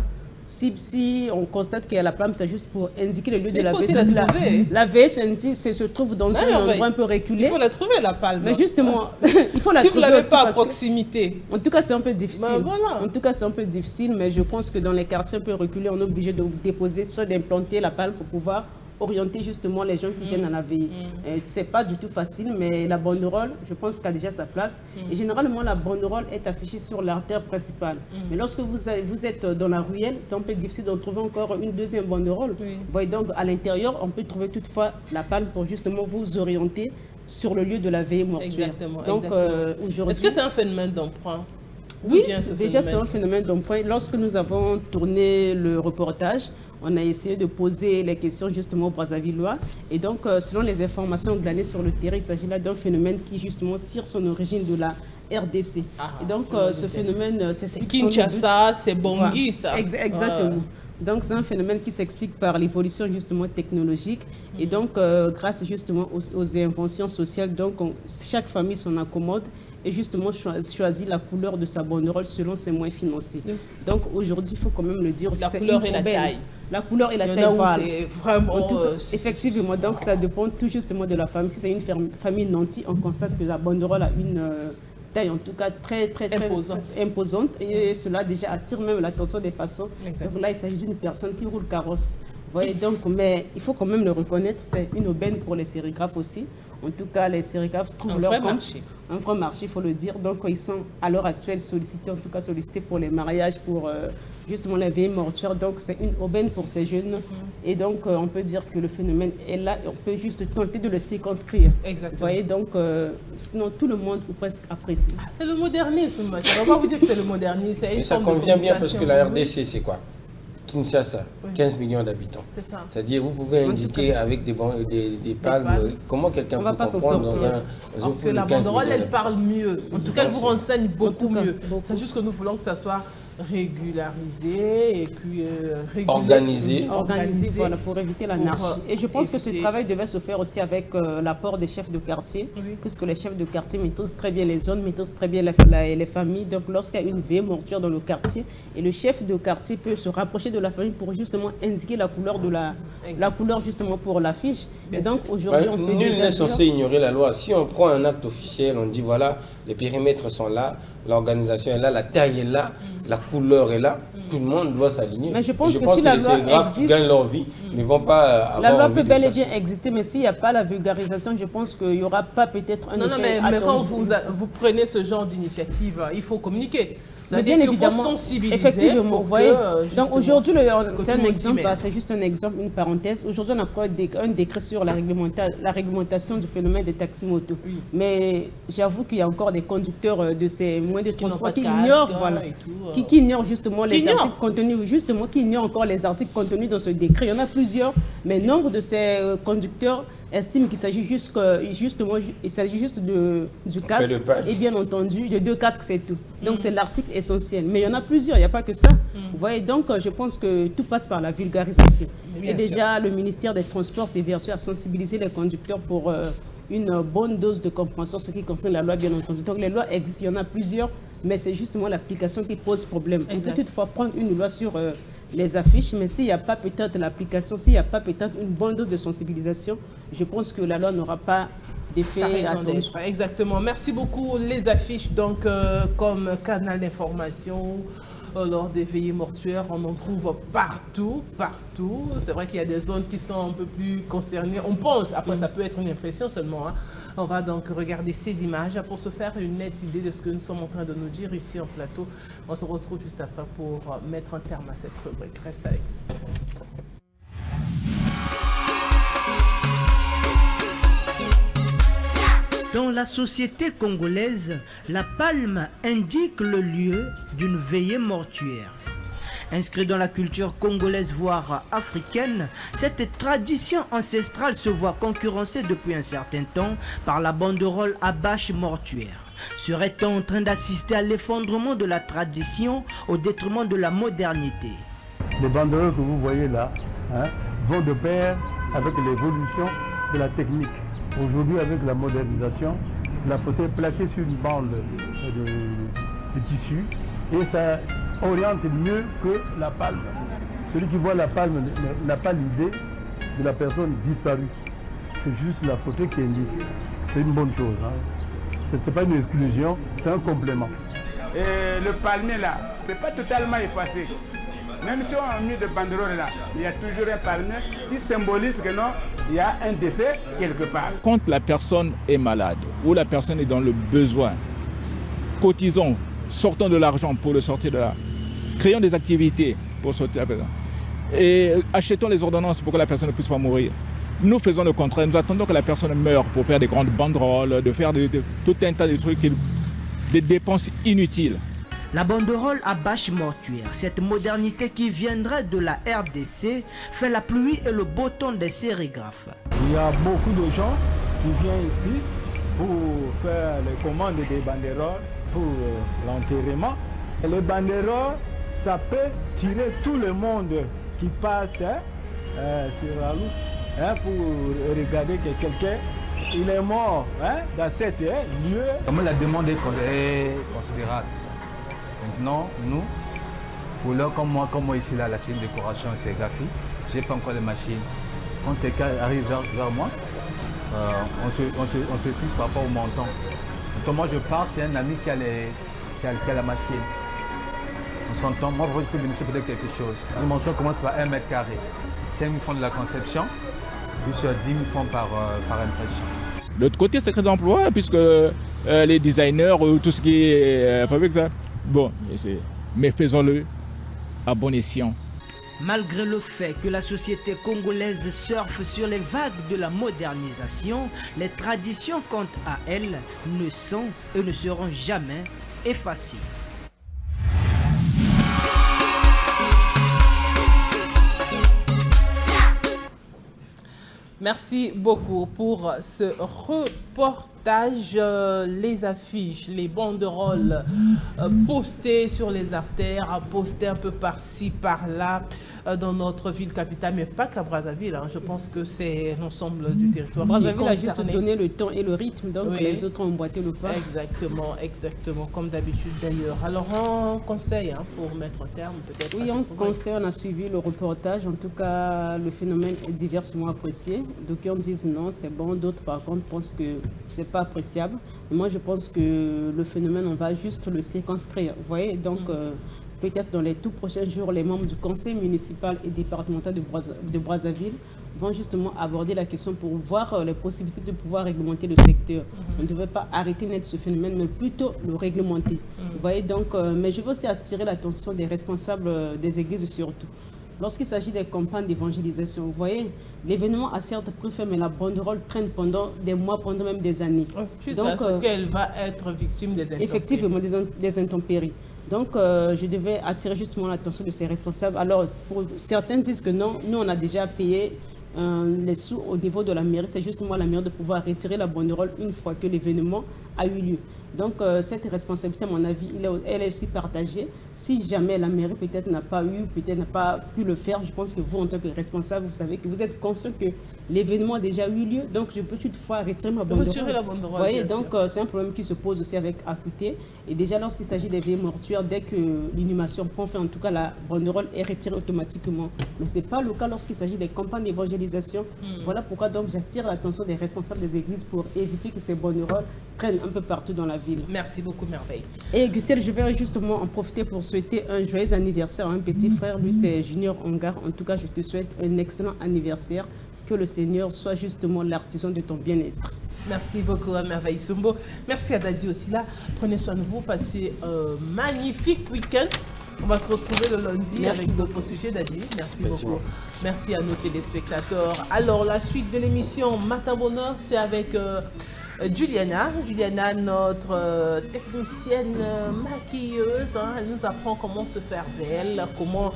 Si on constate qu'il y a la palme, c'est juste pour indiquer le lieu de il la faut veille. aussi la trouver. La veille se trouve dans un endroit un peu reculé. Il faut la trouver, la palme. Mais justement, il faut la si trouver. Si vous ne l'avez aussi pas à proximité. En tout cas, c'est un peu difficile. Ben voilà. En tout cas, c'est un peu difficile, mais je pense que dans les quartiers un peu reculés, on est obligé de déposer, soit d'implanter la palme pour pouvoir orienter justement les gens qui viennent à la veille. C'est pas du tout facile, mais la banderole, je pense qu'elle a déjà sa place. Et généralement, la banderole est affichée sur l'artère principale. Mais lorsque vous êtes dans la ruelle, c'est un peu difficile d'en trouver encore une deuxième banderole. Vous voyez, donc à l'intérieur, on peut trouver toutefois la palme pour justement vous orienter sur le lieu de la veille mortuaire. Exactement. Donc aujourd'hui, est-ce que c'est un phénomène d'emprunt? Oui, déjà c'est un phénomène d'emprunt. Lorsque nous avons tourné le reportage, on a essayé de poser les questions justement aux Brazzavillois. Et donc, selon les informations glanées sur le terrain, il s'agit là d'un phénomène qui justement tire son origine de la RDC. Et donc, ce phénomène s'explique... Kinshasa, c'est Bangui, ça. Exactement. Donc, c'est un phénomène qui s'explique par l'évolution justement technologique. Et donc, grâce justement aux inventions sociales, donc chaque famille s'en accommode et justement choisit la couleur de sa banderole selon ses moyens financiers. Donc, aujourd'hui, il faut quand même le dire aussi. La couleur et la taille. La couleur et la taille, c'est vraiment... effectivement, donc ça dépend tout justement de la famille. Si c'est une famille nantie, on constate que la banderole a une taille en tout cas très imposante. Et cela déjà attire même l'attention des passants. Donc là, il s'agit d'une personne qui roule carrosse. Vous voyez, donc, mais il faut quand même le reconnaître, c'est une aubaine pour les sérigraphes aussi. En tout cas, les sérigraphes trouvent leur compte. Un vrai marché, il faut le dire. Donc, ils sont à l'heure actuelle sollicités, en tout cas sollicités pour les mariages, pour justement les veillées mortuaires. Donc, c'est une aubaine pour ces jeunes. Et donc, on peut dire que le phénomène est là et on peut juste tenter de le circonscrire. Exactement. Vous voyez, donc, sinon, tout le monde ou presque apprécie. C'est le modernisme. Je ne vais pas vous dire que c'est le modernisme. Et ça convient bien parce que la RDC, c'est quoi? Kinshasa, 15 millions d'habitants. C'est ça. C'est-à-dire, vous pouvez indiquer avec des palmes, comment quelqu'un peut comprendre dans un... Parce que la banderole, elle parle mieux. En tout cas, elle vous renseigne beaucoup mieux. C'est juste que nous voulons que ça soit régularisé et puis organisé, voilà, pour éviter l'anarchie. Et je pense que ce travail devait se faire aussi avec l'apport des chefs de quartier, puisque les chefs de quartier maîtrisent très bien les zones, maîtrisent très bien les familles. Donc lorsqu'il y a une veillée mortuaire dans le quartier, et le chef de quartier peut se rapprocher de la famille pour justement indiquer la couleur de la couleur justement pour l'affiche. Et donc aujourd'hui, on peut nul n'est censé ignorer la loi. Si on prend un acte officiel, on dit voilà, les périmètres sont là, l'organisation est là, la taille est là, la couleur est là, tout le monde doit s'aligner. Mais je pense que si la loi existe, qui gagnent leur vie ne vont pas avoir la loi peut bel et bien exister, mais s'il n'y a pas la vulgarisation, je pense qu'il n'y aura pas peut-être un effet mais quand vous prenez ce genre d'initiative, il faut communiquer. Mais bien évidemment, effectivement, vous voyez. Donc aujourd'hui, c'est un exemple, c'est juste un exemple, une parenthèse. Aujourd'hui, on a pris un décret sur la réglementation du phénomène des taxis motos. Mais j'avoue qu'il y a encore des conducteurs de ces moyens de transport qui ignorent, qui ignorent justement les articles contenus, qui ignorent encore les articles contenus dans ce décret. Il y en a plusieurs, mais nombre de ces conducteurs estiment qu'il s'agit juste du casque et bien entendu de 2 casques, c'est tout. Donc c'est l'article essentiel. Mais il y en a plusieurs, il n'y a pas que ça. Vous voyez, donc je pense que tout passe par la vulgarisation. Et déjà, le ministère des Transports s'est vertué à sensibiliser les conducteurs pour une bonne dose de compréhension ce qui concerne la loi, bien entendu. Donc les lois existent, il y en a plusieurs, mais c'est justement l'application qui pose problème. On peut toutefois prendre une loi sur les affiches, mais s'il n'y a pas peut-être l'application, s'il n'y a pas peut-être une bonne dose de sensibilisation, je pense que la loi n'aura pas d'effet. Exactement. Merci beaucoup. Les affiches, donc, comme canal d'information lors des veillées mortuaires, on en trouve partout. C'est vrai qu'il y a des zones qui sont un peu plus concernées. On pense, après ça peut être une impression seulement. On va donc regarder ces images pour se faire une nette idée de ce que nous sommes en train de nous dire ici en plateau. On se retrouve juste après pour mettre un terme à cette rubrique. Reste avec nous. Dans la société congolaise, la palme indique le lieu d'une veillée mortuaire. Inscrit dans la culture congolaise voire africaine, cette tradition ancestrale se voit concurrencée depuis un certain temps par la banderole à bâche mortuaire. Serait-on en train d'assister à l'effondrement de la tradition au détriment de la modernité? Les banderoles que vous voyez là vont de pair avec l'évolution de la technique. Aujourd'hui, avec la modernisation, la photo est plaquée sur une bande de tissu et ça oriente mieux que la palme. Celui qui voit la palme n'a pas l'idée de la personne disparue. C'est juste la photo qui indique. C'est une bonne chose. Hein. Ce n'est pas une exclusion, c'est un complément. Et le palmier là, c'est pas totalement effacé. Même si on a mis de banderoles là, il y a toujours un palmier qui symbolise que non, il y a un décès quelque part. Quand la personne est malade ou la personne est dans le besoin, cotisons, sortons de l'argent pour le sortir de là. Créons des activités pour sortir de la personne. Et achetons les ordonnances pour que la personne ne puisse pas mourir. Nous faisons le contraire, nous attendons que la personne meure pour faire des grandes banderoles, de faire tout un tas de trucs, des dépenses inutiles. La banderole à bâche mortuaire, cette modernité qui viendrait de la RDC, fait la pluie et le beau temps des sérigraphes. Il y a beaucoup de gens qui viennent ici pour faire les commandes des banderoles pour l'enterrement. Les banderoles, ça peut tirer tout le monde qui passe sur la route pour regarder que quelqu'un il est mort dans cet lieu. Comme la demande est considérable. Maintenant, nous, pour l'heure comme moi ici, là, la chaîne de décoration et sérigraphie, je n'ai pas encore de machine. Quand quelqu'un arrive vers moi, on se fixe par rapport au montant. Donc, moi, je pars, c'est un ami qui a la machine. On s'entend, moi, je peux dénoncer peut-être quelque chose. Le montant commence par 1 mètre carré. 5 000 francs de la conception, plus 10 000 francs par impression. De l'autre côté, c'est que d'emploi, puisque les designers, tout ce qui est fabrique ça. Bon, mais faisons-le à bon escient. Malgré le fait que la société congolaise surfe sur les vagues de la modernisation, les traditions, quant à elles, ne sont et ne seront jamais effacées. Merci beaucoup pour ce reportage. Les affiches, les banderoles postées sur les artères, postées un peu par-ci, par-là dans notre ville capitale, mais pas qu'à Brazzaville. Je pense que c'est l'ensemble du territoire Brazzaville qui est concerné. a juste donné le temps et le rythme, donc oui. Les autres ont emboîté le pas. Exactement, exactement, comme d'habitude d'ailleurs. Alors on conseille pour mettre un terme peut-être. Oui, on conseille, on a suivi le reportage. En tout cas, le phénomène est diversement apprécié. D'aucuns disent non, c'est bon. D'autres par contre pensent que c'est pas appréciable. Mais moi, je pense que le phénomène, on va juste le circonscrire. Vous voyez, donc peut-être dans les tout prochains jours, les membres du conseil municipal et départemental de Brazzaville vont justement aborder la question pour voir les possibilités de pouvoir réglementer le secteur. On ne devait pas arrêter net ce phénomène, mais plutôt le réglementer. Vous voyez, donc, mais je veux aussi attirer l'attention des responsables des églises surtout. Lorsqu'il s'agit des campagnes d'évangélisation, vous voyez, l'événement a certes pris fin, mais la banderole traîne pendant des mois, pendant même des années. Donc, qu'elle va être victime des intempéries. Effectivement, des intempéries. Donc, je devais attirer justement l'attention de ces responsables. Alors, pour certains disent que non, nous, on a déjà payé les sous au niveau de la mairie. C'est justement la mairie de pouvoir retirer la banderole une fois que l'événement a eu lieu. Donc, cette responsabilité, à mon avis, elle est aussi partagée. Si jamais la mairie peut-être n'a pas pu le faire, je pense que vous, en tant que responsable, vous savez que vous êtes conscient que l'événement a déjà eu lieu. Donc, je peux toutefois retirer ma banderole. Retirer la banderole, vous voyez, donc c'est un problème qui se pose aussi avec Acuité. Et déjà, lorsqu'il s'agit des veillées mortuaires, dès que l'inhumation prend fin, en tout cas, la banderole est retirée automatiquement. Mais ce n'est pas le cas lorsqu'il s'agit des campagnes d'évangélisation. Voilà pourquoi donc j'attire l'attention des responsables des églises pour éviter que ces banderoles traînent un peu partout dans la ville. Merci beaucoup, Merveille. Et Gustel, je vais justement en profiter pour souhaiter un joyeux anniversaire à un petit frère. Lui, c'est Junior Ongar. En tout cas, je te souhaite un excellent anniversaire. Que le Seigneur soit justement l'artisan de ton bien-être. Merci beaucoup à Merveille Sumbo. Merci à Dadi aussi là. Prenez soin de vous. Passez un magnifique week-end. On va se retrouver le lundi avec d'autres sujets, Dadi. Merci beaucoup. Merci à nos téléspectateurs. Alors, la suite de l'émission Matin Bonheur, c'est avec Juliana. Juliana, notre technicienne maquilleuse. Elle nous apprend comment se faire belle, comment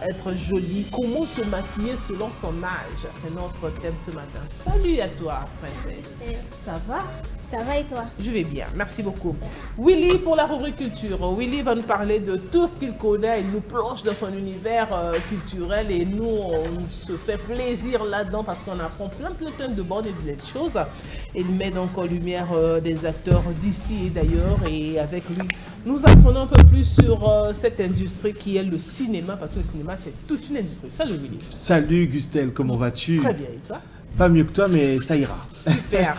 être jolie, comment se maquiller selon son âge. C'est notre thème ce matin. Salut à toi, princesse. Ça va? Ça va et toi? Je vais bien, merci beaucoup. Willy pour la rubrique culture. Willy va nous parler de tout ce qu'il connaît. Il nous plonge dans son univers culturel et nous, on se fait plaisir là-dedans parce qu'on apprend plein de bonnes et de belles choses. Et il met donc en lumière des acteurs d'ici et d'ailleurs. Et avec lui, nous apprenons un peu plus sur cette industrie qui est le cinéma, parce que le cinéma, c'est toute une industrie. Salut Willy. Salut Gustel, comment vas-tu? Très bien, et toi? Pas mieux que toi, mais ça ira. Super.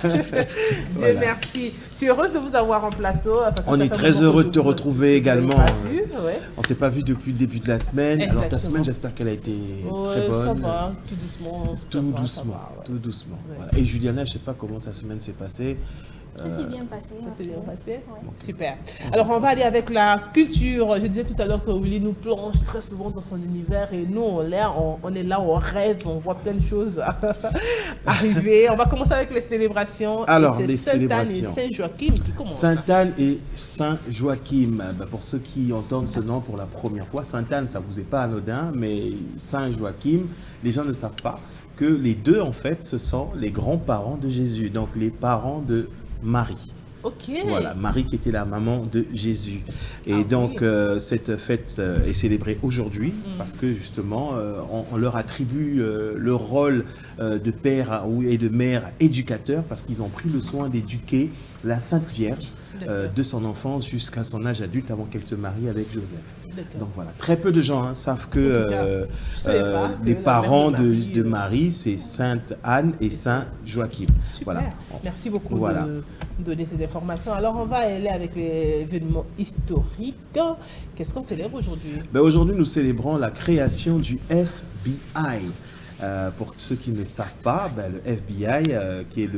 Dieu merci. Je suis heureuse de vous avoir en plateau. On est très heureux de te retrouver également. Ouais. On ne s'est pas vu depuis le début de la semaine. Exactement. Alors ta semaine, j'espère qu'elle a été très bonne. Ça va, tout doucement. Tout doucement. Voilà. Et Juliana, je ne sais pas comment ta semaine s'est passée. Ça s'est bien passé. Ça s'est bien passé. Ouais. Super. Alors, on va aller avec la culture. Je disais tout à l'heure que Willy nous plonge très souvent dans son univers et nous, on est là, on rêve, on voit plein de choses arriver. On va commencer avec les célébrations. Alors, c'est les Sainte-Anne et célébrations. Saint-Joachim qui commencent. Sainte-Anne et Saint-Joachim. Pour ceux qui entendent ce nom pour la première fois, Sainte-Anne, ça ne vous est pas anodin, mais Saint-Joachim, les gens ne savent pas que les deux, en fait, ce sont les grands-parents de Jésus, donc les parents de Marie. Ok. Voilà, Marie qui était la maman de Jésus. Et donc, cette fête est célébrée aujourd'hui parce que justement, on leur attribue le rôle de père et de mère éducateur parce qu'ils ont pris le soin d'éduquer la Sainte Vierge de son enfance jusqu'à son âge adulte avant qu'elle se marie avec Joseph. Donc voilà, très peu de gens savent que les parents de Marie, c'est Sainte Anne et Saint Joachim. Voilà. Merci beaucoup de donner ces informations. Alors on va aller avec les événements historiques. Qu'est-ce qu'on célèbre aujourd'hui? Aujourd'hui, nous célébrons la création du FBI. Pour ceux qui ne savent pas, le FBI, qui est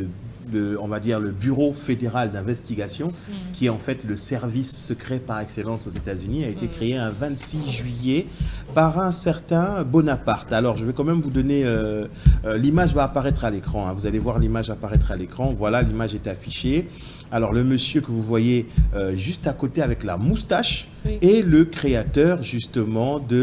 on va dire le Bureau fédéral d'investigation, qui est en fait le service secret par excellence aux États-Unis, a été créé un 26 juillet par un certain Bonaparte. Alors, je vais quand même vous donner... l'image va apparaître à l'écran. Vous allez voir l'image apparaître à l'écran. Voilà, l'image est affichée. Alors, le monsieur que vous voyez juste à côté avec la moustache est le créateur justement du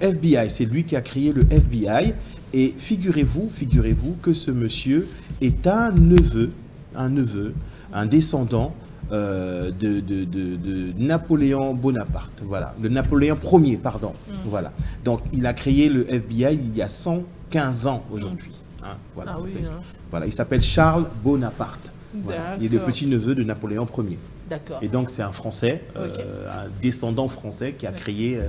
FBI. C'est lui qui a créé le FBI. Et figurez-vous que ce monsieur est un descendant de Napoléon Bonaparte. Voilà, le Napoléon Ier, pardon. Voilà. Donc, il a créé le FBI il y a 115 ans aujourd'hui. Voilà, voilà, il s'appelle Charles Bonaparte. Voilà. Il est le petit-neveu de Napoléon Ier. D'accord. Et donc, c'est un Français, un descendant français qui a créé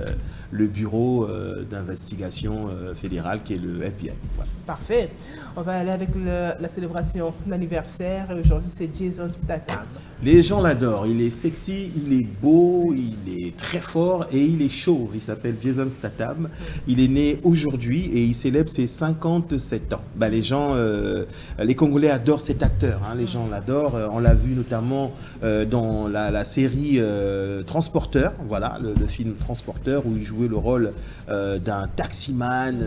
le bureau d'investigation fédéral qui est le FBI. Voilà. Parfait. On va aller avec la célébration d'anniversaire. Aujourd'hui, c'est Jason Statham. Les gens l'adorent. Il est sexy, il est beau, il est très fort et il est chauve. Il s'appelle Jason Statham. Il est né aujourd'hui et il célèbre ses 57 ans. Les gens, les Congolais adorent cet acteur. Les gens l'adorent. On l'a vu notamment dans la série Transporteur. Voilà, le film Transporteur où il jouait le rôle d'un taximan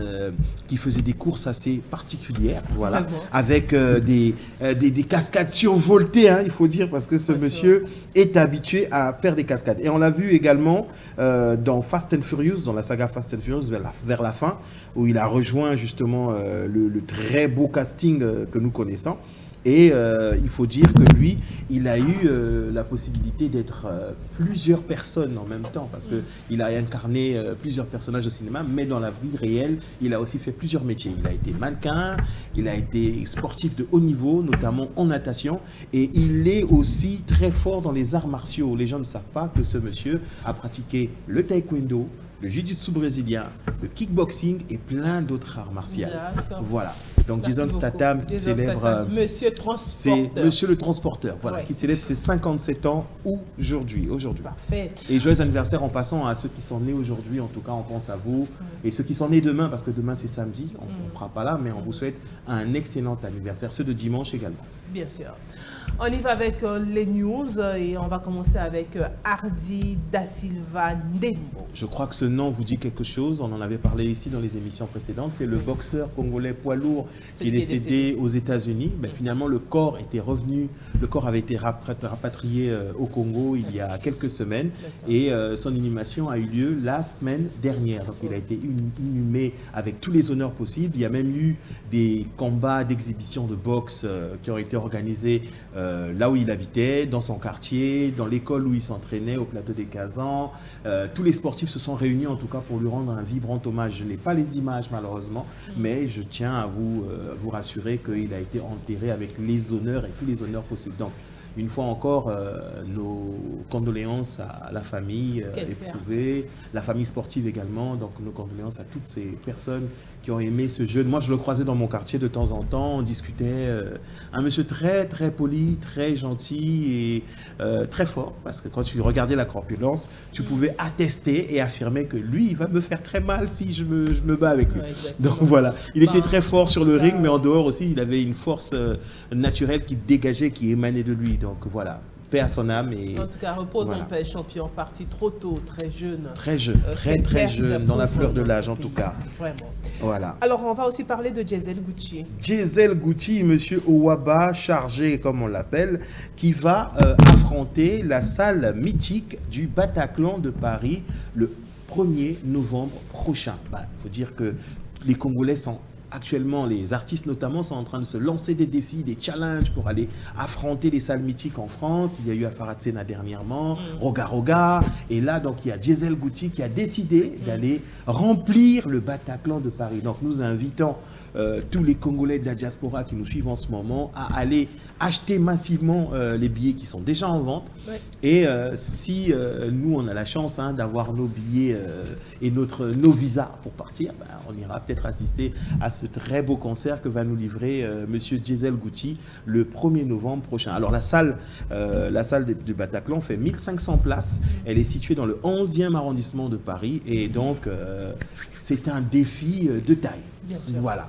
qui faisait des courses assez particulières. Voilà, avec des cascades survoltées, il faut dire, parce que ce monsieur est habitué à faire des cascades. Et on l'a vu également dans Fast and Furious, dans la saga Fast and Furious, vers la fin, où il a rejoint justement le très beau casting que nous connaissons. Et il faut dire que lui, il a eu la possibilité d'être plusieurs personnes en même temps, parce qu'il a incarné plusieurs personnages au cinéma, mais dans la vie réelle, il a aussi fait plusieurs métiers. Il a été mannequin, il a été sportif de haut niveau, notamment en natation, et il est aussi très fort dans les arts martiaux. Les gens ne savent pas que ce monsieur a pratiqué le taekwondo, le jiu-jitsu brésilien, le kickboxing et plein d'autres arts martiaux. Voilà. Donc Jason Statham qui célèbre... Monsieur Transporteur. C'est Monsieur le Transporteur, voilà, qui célèbre ses 57 ans aujourd'hui. Parfait. Et joyeux anniversaire en passant à ceux qui sont nés aujourd'hui, en tout cas on pense à vous. Et ceux qui sont nés demain, parce que demain c'est samedi, on ne sera pas là, mais on vous souhaite un excellent anniversaire, ceux de dimanche également. Bien sûr. On y va avec les news et on va commencer avec Hardy Da Silva Ndembo. Je crois que ce nom vous dit quelque chose, on en avait parlé ici dans les émissions précédentes. C'est le boxeur congolais poids lourd qui est décédé aux États-Unis. Finalement, le corps avait été rapatrié au Congo il y a quelques semaines et son inhumation a eu lieu la semaine dernière. Donc, il a été inhumé avec tous les honneurs possibles. Il y a même eu des combats d'exhibition de boxe qui ont été organisés là où il habitait, dans son quartier, dans l'école où il s'entraînait, au plateau des Kazans. Tous les sportifs se sont réunis en tout cas pour lui rendre un vibrant hommage. Je n'ai pas les images malheureusement, mais je tiens à vous vous rassurer qu'il a été enterré avec les honneurs et tous les honneurs possibles. Donc, une fois encore, nos condoléances à la famille éprouvée, la famille sportive également. Donc, nos condoléances à toutes ces personnes qui ont aimé ce jeune. Moi, je le croisais dans mon quartier de temps en temps. On discutait. Un monsieur très, très poli, très gentil et très fort. Parce que quand tu regardais la corpulence, tu pouvais attester et affirmer que lui, il va me faire très mal si je me bats avec lui. Ouais, donc voilà. Il était très fort sur le ring, mais en dehors aussi, il avait une force naturelle qui dégageait, qui émanait de lui. Donc voilà. Paix à son âme. Et en tout cas, repose en paix, champion, parti trop tôt, très jeune. Très jeune, très jeune, dans la fleur de l'âge en tout cas. Vraiment. Voilà. Alors, on va aussi parler de Gisèle Gucci. Gisèle Gucci, monsieur Owaba, chargé, comme on l'appelle, qui va affronter la salle mythique du Bataclan de Paris le 1er novembre prochain. Il faut dire que les Congolais sont actuellement, les artistes notamment sont en train de se lancer des défis, des challenges pour aller affronter les salles mythiques en France. Il y a eu Afara Tsena dernièrement, Roga Roga. Et là, donc, il y a Gisèle Gucci qui a décidé d'aller remplir le Bataclan de Paris. Donc, nous invitons tous les Congolais de la diaspora qui nous suivent en ce moment à aller acheter massivement les billets qui sont déjà en vente. Ouais. Et si nous, on a la chance d'avoir nos billets et nos visas pour partir, on ira peut-être assister à ce très beau concert que va nous livrer monsieur Gisèle Gucci le 1er novembre prochain. Alors la salle du Bataclan fait 1500 places. Elle est située dans le 11e arrondissement de Paris et donc c'est un défi de taille. Bien sûr. Voilà.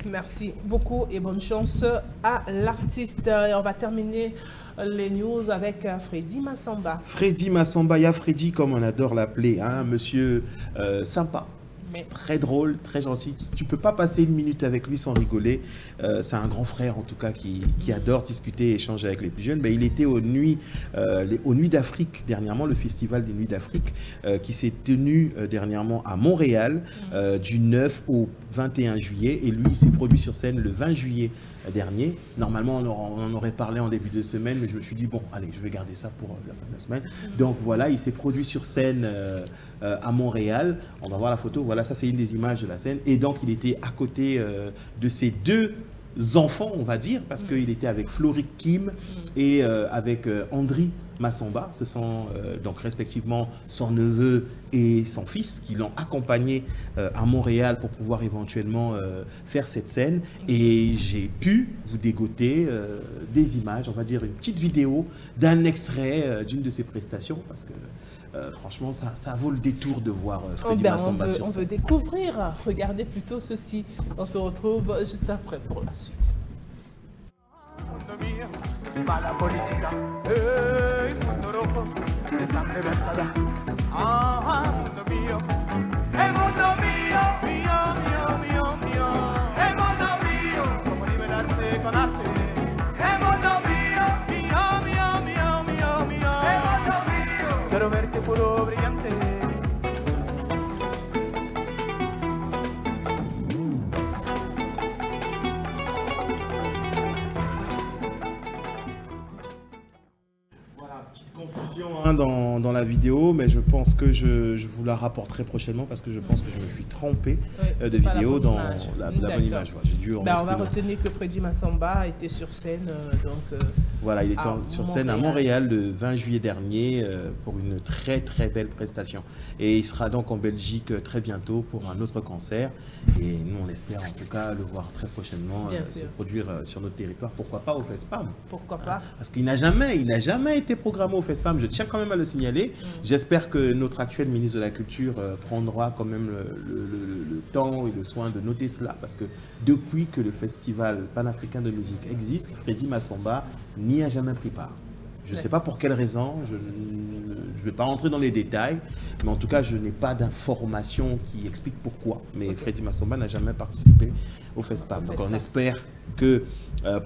Merci beaucoup et bonne chance à l'artiste. Et on va terminer les news avec Freddy Massamba. Freddy Massamba, il y a Freddy comme on adore l'appeler, monsieur sympa. Mais très drôle, très gentil. Tu ne peux pas passer une minute avec lui sans rigoler. C'est un grand frère, en tout cas, qui adore discuter et échanger avec les plus jeunes. Il était aux Nuits d'Afrique, dernièrement, le festival des Nuits d'Afrique, qui s'est tenu dernièrement à Montréal, du 9 au 21 juillet. Et lui, il s'est produit sur scène le 20 juillet dernier. Normalement, on en aurait parlé en début de semaine, mais je me suis dit, bon, allez, je vais garder ça pour la fin de la semaine. Donc voilà, il s'est produit sur scène à Montréal. On va voir la photo. Voilà, ça c'est une des images de la scène. Et donc, il était à côté de ses deux enfants, on va dire, parce qu'il était avec Florik Kim et avec Andri Massamba. Ce sont donc respectivement son neveu et son fils qui l'ont accompagné à Montréal pour pouvoir éventuellement faire cette scène. Et j'ai pu vous dégoter des images, on va dire une petite vidéo d'un extrait d'une de ses prestations, parce que franchement, ça vaut le détour de voir Freddy Massamba sur scène. On veut découvrir. Regardez plutôt ceci. On se retrouve juste après pour la suite. Mala política, el mundo rojo, de sangre versada. Ah, mundo mío, el mundo mío, mío, mío, mío, mío. El mundo mío, como liberarse con arte. El mundo mío, mío, mío, mío, mío, mío. El mundo mío, quiero verte puro brillante. Dans la vidéo, mais je pense que je vous la rapporterai prochainement parce que je pense que je me suis trompé de vidéo dans la bonne image. J'ai dû on va retenir que Freddy Massamba était sur scène. Voilà, il était sur scène à Montréal le 20 juillet dernier pour une très très belle prestation. Et il sera donc en Belgique très bientôt pour un autre concert. Et nous, on espère en tout cas le voir très prochainement se produire sur notre territoire. Pourquoi pas au FESPAM? Pourquoi pas? Parce qu'il n'a jamais été programmé au FESPAM. Je tiens quand même à le signaler. J'espère que notre actuel ministre de la Culture prendra quand même le temps et le soin de noter cela. Parce que depuis que le Festival panafricain de musique existe, Freddy Massamba n'y a jamais pris part. Je ne sais pas pour quelle raison, je ne vais pas rentrer dans les détails, mais en tout cas, je n'ai pas d'informations qui expliquent pourquoi. Mais Freddy Massamba n'a jamais participé au FESPAM. Donc on espère que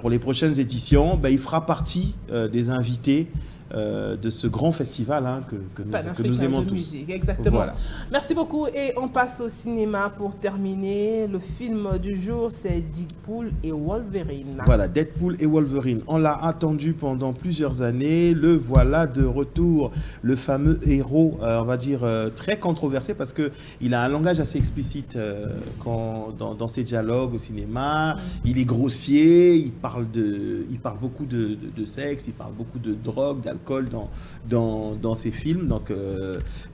pour les prochaines éditions, il fera partie des invités de ce grand festival hein, que nous aimons de tous. Musique, exactement. Voilà. Merci beaucoup et on passe au cinéma pour terminer. Le film du jour, c'est Deadpool et Wolverine. Voilà, Deadpool et Wolverine. On l'a attendu pendant plusieurs années. Le voilà de retour. Le fameux héros, on va dire, très controversé parce qu'il a un langage assez explicite dans ses dialogues au cinéma. Il est grossier, il parle beaucoup de sexe, il parle beaucoup de drogue, d'alcool dans ses films. Donc,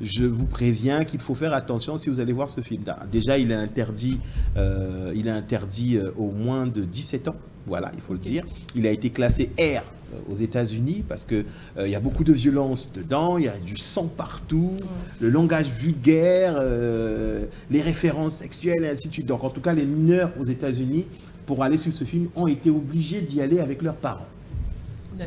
je vous préviens qu'il faut faire attention si vous allez voir ce film. Déjà, il est interdit au moins de 17 ans. Voilà, il faut le dire. Il a été classé R aux États-Unis parce que il y a beaucoup de violence dedans, il y a du sang partout, le langage vulgaire, les références sexuelles et ainsi de suite. Donc, en tout cas, les mineurs aux États-Unis, pour aller sur ce film, ont été obligés d'y aller avec leurs parents.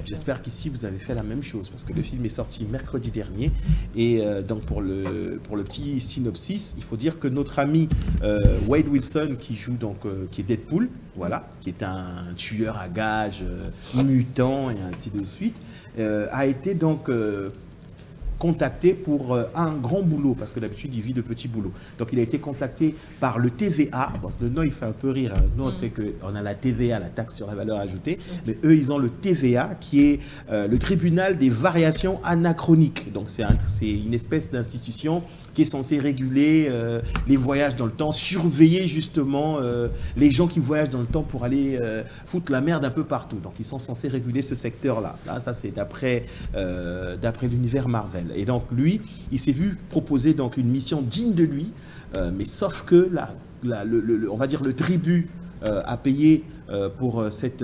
J'espère qu'ici vous avez fait la même chose parce que le film est sorti mercredi dernier et donc pour le petit synopsis, il faut dire que notre ami Wade Wilson qui joue qui est Deadpool, voilà, qui est un tueur à gages mutant et ainsi de suite, a été donc contacté pour un grand boulot, parce que d'habitude il vit de petits boulots. Donc il a été contacté par le TVA, parce que le nom il fait un peu rire, nous on sait qu'on a la TVA, la taxe sur la valeur ajoutée, mais eux ils ont le TVA qui est le tribunal des variations anachroniques. Donc c'est une espèce d'institution qui est censée réguler les voyages dans le temps, surveiller justement les gens qui voyagent dans le temps pour aller foutre la merde un peu partout. Donc ils sont censés réguler ce secteur-là. Là, ça c'est d'après l'univers Marvel. Et donc lui, il s'est vu proposer donc une mission digne de lui, mais sauf que on va dire le tribut à payer pour cette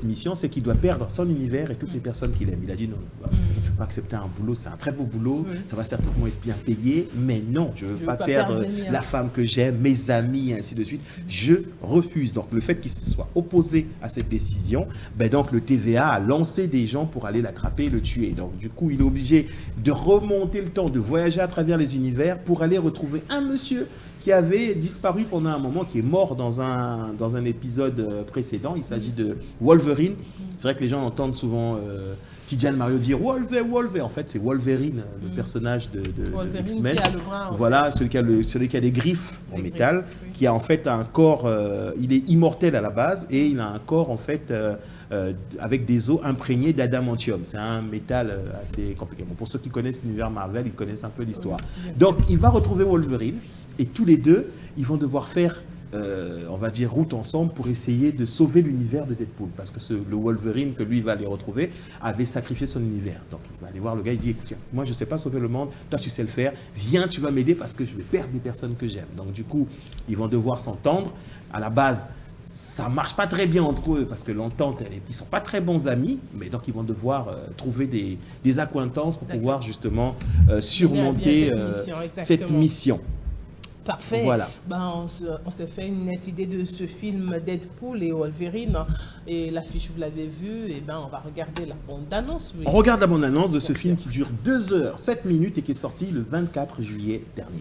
mission, c'est qu'il doit perdre son univers et toutes les personnes qu'il aime. Il a dit non, je ne veux pas accepter un boulot, c'est un très beau boulot, ça va certainement être bien payé, mais non, je ne veux pas perdre la femme que j'aime, mes amis, et ainsi de suite. Je refuse. Donc le fait qu'il se soit opposé à cette décision, donc le TVA a lancé des gens pour aller l'attraper et le tuer. Donc du coup, il est obligé de remonter le temps, de voyager à travers les univers pour aller retrouver un monsieur qui avait disparu pendant un moment, qui est mort dans un épisode précédent. Il s'agit de Wolverine. C'est vrai que les gens entendent souvent Tidjane Mario dire Wolverine. En fait, c'est Wolverine, le personnage de X-Men. Voilà, celui qui a des griffes en métal, qui a en fait un corps, il est immortel à la base, et il a un corps en fait avec des os imprégnés d'adamantium. C'est un métal assez compliqué. Bon, pour ceux qui connaissent l'univers Marvel, ils connaissent un peu l'histoire. Donc, il va retrouver Wolverine. Et tous les deux, ils vont devoir faire, on va dire, route ensemble pour essayer de sauver l'univers de Deadpool. Parce que le Wolverine que lui va aller retrouver avait sacrifié son univers. Donc il va aller voir le gars, il dit, écoute, tiens, moi je ne sais pas sauver le monde, toi tu sais le faire, viens, tu vas m'aider parce que je vais perdre les personnes que j'aime. Donc du coup, ils vont devoir s'entendre. À la base, ça ne marche pas très bien entre eux parce que l'entente, ils ne sont pas très bons amis, mais donc ils vont devoir trouver des accointances pour pouvoir justement surmonter cette mission. Parfait. Voilà. On s'est fait une nette idée de ce film Deadpool et Wolverine. Et l'affiche, vous l'avez vue. Et on va regarder la bande-annonce. On regarde la bande-annonce de ce film qui dure 2h07 et qui est sorti le 24 juillet dernier.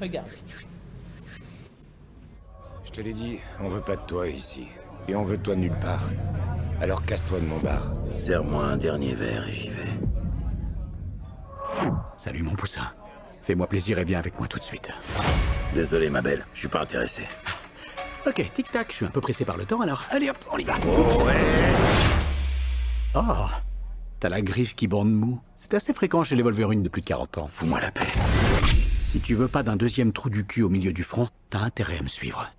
Regardez. Je te l'ai dit, on veut pas de toi ici. Et on veut de toi nulle part. Alors casse-toi de mon bar. Serre-moi un dernier verre et j'y vais. Salut mon poussin. Fais-moi plaisir et viens avec moi tout de suite. Désolé ma belle, je suis pas intéressé. Ok, tic-tac, je suis un peu pressé par le temps, alors allez hop, on y va. Oh ouais. Oh, t'as la griffe qui bande mou. C'est assez fréquent chez les Wolverines de plus de 40 ans. Fous-moi la paix. Si tu veux pas d'un deuxième trou du cul au milieu du front, t'as intérêt à me suivre.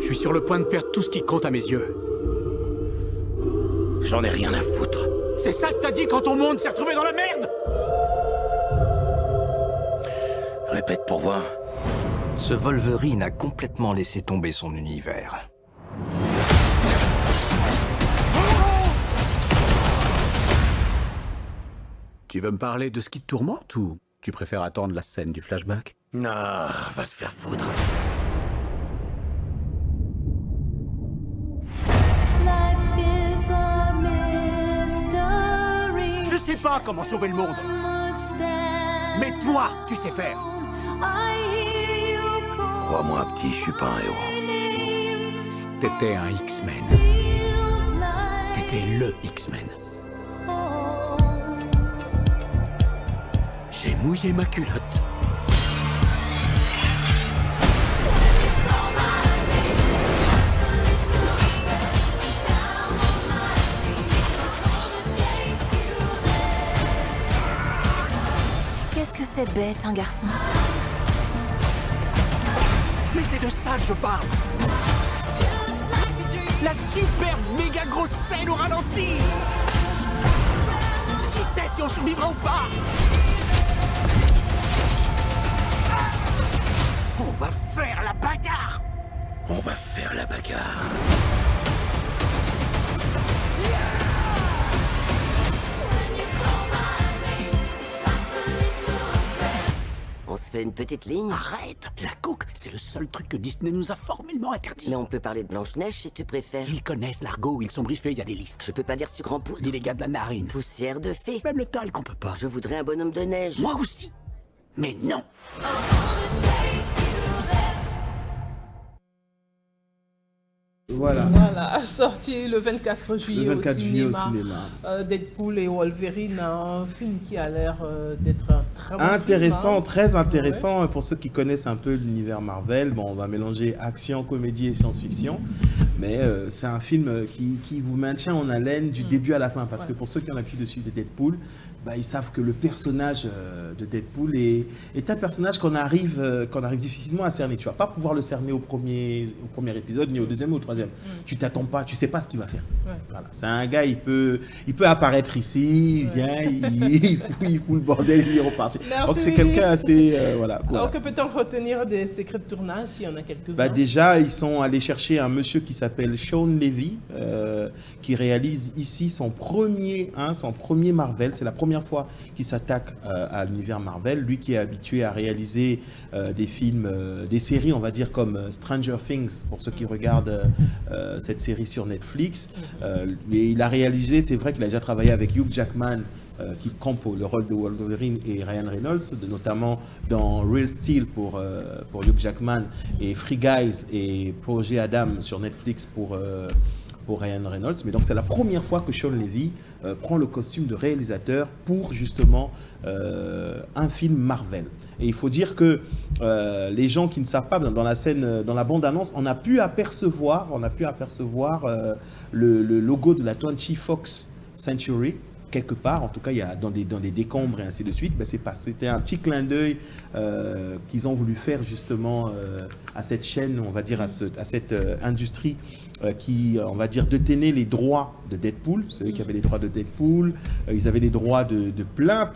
Je suis sur le point de perdre tout ce qui compte à mes yeux. J'en ai rien à foutre. C'est ça que t'as dit quand ton monde s'est retrouvé dans la merde? Répète pour voir. Ce Wolverine a complètement laissé tomber son univers. Tu veux me parler de ce qui te tourmente ou tu préfères attendre la scène du flashback? Non, va te faire foutre. Je sais pas comment sauver le monde. Mais toi, tu sais faire. Crois-moi, petit, je suis pas un héros. T'étais un X-Men. T'étais le X-Men. J'ai mouillé ma culotte. Qu'est-ce que c'est bête, un garçon? Mais c'est de ça que je parle. La super méga grosse scène au ralenti. Qui sait si on survivra ou pas? On va faire la bagarre. On va faire la bagarre. On se fait une petite ligne? Arrête! La coke, c'est le seul truc que Disney nous a formellement interdit. Mais on peut parler de Blanche-Neige si tu préfères. Ils connaissent l'argot, ils sont briefés, il y a des listes. Je peux pas dire sucre en poudre. Dis les gars de la narine. Poussière de fée. Même le talc, on peut pas. Je voudrais un bonhomme de neige. Moi aussi. Mais non. Voilà. Voilà, sorti le 24 juillet, Le 24 au juillet au cinéma. cinéma. Deadpool et Wolverine, un film qui a l'air d'être un très bon Intéressant, film, hein. très intéressant. Pour ceux qui connaissent un peu l'univers Marvel, bon, on va mélanger action, comédie et science-fiction. Mais c'est un film qui vous maintient en haleine du début à la fin. Parce que pour ceux qui ont l'habitude de suivre Deadpool, bah, ils savent que le personnage de Deadpool est un personnage qu'on arrive difficilement à cerner. Tu vas pas pouvoir le cerner au premier épisode, ni au deuxième ou au troisième. Tu t'attends pas, tu sais pas ce qu'il va faire. Ouais. Voilà. C'est un gars, il peut apparaître ici, il vient, il fout le bordel, il est reparti. Merci. Donc c'est quelqu'un assez... voilà. Alors que peut-on retenir des secrets de tournage, s'il y en a quelques-uns? Bah déjà, ils sont allés chercher un monsieur qui s'appelle Sean Levy, qui réalise ici son premier Marvel. C'est la première fois qu'il s'attaque à l'univers Marvel. Lui qui est habitué à réaliser des films, des séries, on va dire, comme Stranger Things, pour ceux qui regardent cette série sur Netflix. Mais il a réalisé, c'est vrai qu'il a déjà travaillé avec Hugh Jackman, qui campe le rôle de Wolverine, et Ryan Reynolds, notamment dans Real Steel pour Hugh Jackman, et Free Guys et Projet Adam sur Netflix pour Ryan Reynolds. Mais donc c'est la première fois que Sean Levy prend le costume de réalisateur pour justement un film Marvel. Et il faut dire que les gens qui ne savent pas, dans la scène, dans la bande-annonce, on a pu apercevoir le logo de la 20th Fox Century quelque part, en tout cas il y a dans des décombres et ainsi de suite. Ben, c'était un petit clin d'œil qu'ils ont voulu faire justement à cette chaîne, on va dire à cette industrie qui, on va dire, détenait les droits de Deadpool. C'est eux qui avaient les droits de Deadpool. Ils avaient les droits de plein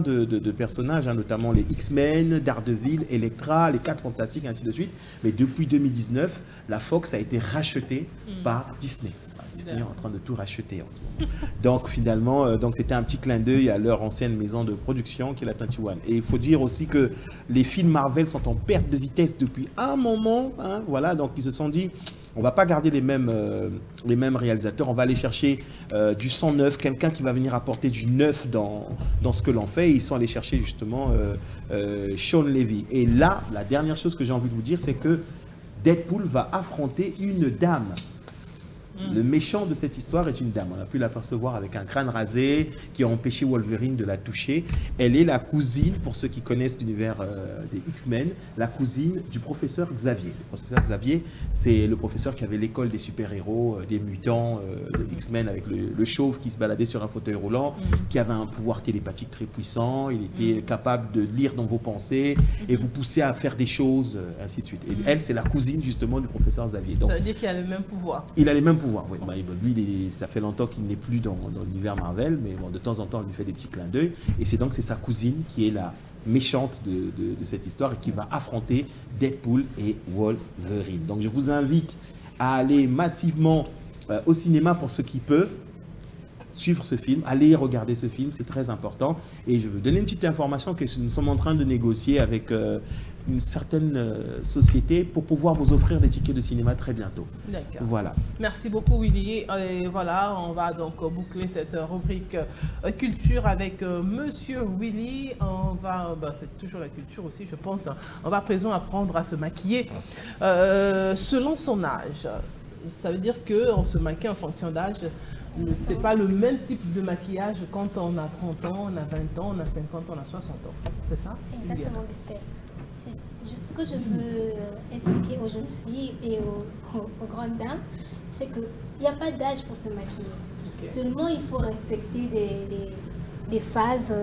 de personnages, hein, notamment les X-Men, Daredevil, Elektra, les 4 Fantastiques, et ainsi de suite. Mais depuis 2019, la Fox a été rachetée par Disney. Disney est en train de tout racheter en ce moment. Donc finalement, c'était un petit clin d'œil à leur ancienne maison de production qui est la 21. Et il faut dire aussi que les films Marvel sont en perte de vitesse depuis un moment. Hein, voilà, donc ils se sont dit, on va pas garder les mêmes réalisateurs, on va aller chercher du sang neuf, quelqu'un qui va venir apporter du neuf dans ce que l'on fait. Et ils sont allés chercher justement Sean Levy. Et là, la dernière chose que j'ai envie de vous dire, c'est que Deadpool va affronter une dame. Le méchant de cette histoire est une dame. On a pu l'apercevoir avec un crâne rasé qui a empêché Wolverine de la toucher. Elle est la cousine, pour ceux qui connaissent l'univers des X-Men, la cousine du professeur Xavier. Le professeur Xavier, c'est le professeur qui avait l'école des super-héros, des mutants, de X-Men, avec le chauve qui se baladait sur un fauteuil roulant, qui avait un pouvoir télépathique très puissant. Il était capable de lire dans vos pensées et vous pousser à faire des choses, ainsi de suite. Et elle, c'est la cousine justement du professeur Xavier. Donc, ça veut dire qu'il a le même pouvoir. Il a les mêmes pouvoirs, oui. Bah, lui, ça fait longtemps qu'il n'est plus dans l'univers Marvel, mais bon, de temps en temps, on lui fait des petits clins d'œil. Et c'est sa cousine qui est la méchante de cette histoire et qui va affronter Deadpool et Wolverine. Donc je vous invite à aller massivement au cinéma pour ceux qui peuvent. Suivre ce film, allez regarder ce film, c'est très important. Et je veux donner une petite information que nous sommes en train de négocier avec une certaine société pour pouvoir vous offrir des tickets de cinéma très bientôt. D'accord. Voilà. Merci beaucoup Willy. Et voilà, on va donc boucler cette rubrique culture avec Monsieur Willy. On va, c'est toujours la culture aussi, je pense. On va à présent apprendre à se maquiller selon son âge. Ça veut dire qu'on se maquille en fonction d'âge. C'est pas le même type de maquillage quand on a 30 ans, on a 20 ans, on a 50 ans, on a 60 ans. C'est ça? Exactement, Gustave. Ce que je veux expliquer aux jeunes filles et aux grandes dames, c'est qu'il n'y a pas d'âge pour se maquiller. Okay. Seulement, il faut respecter des phases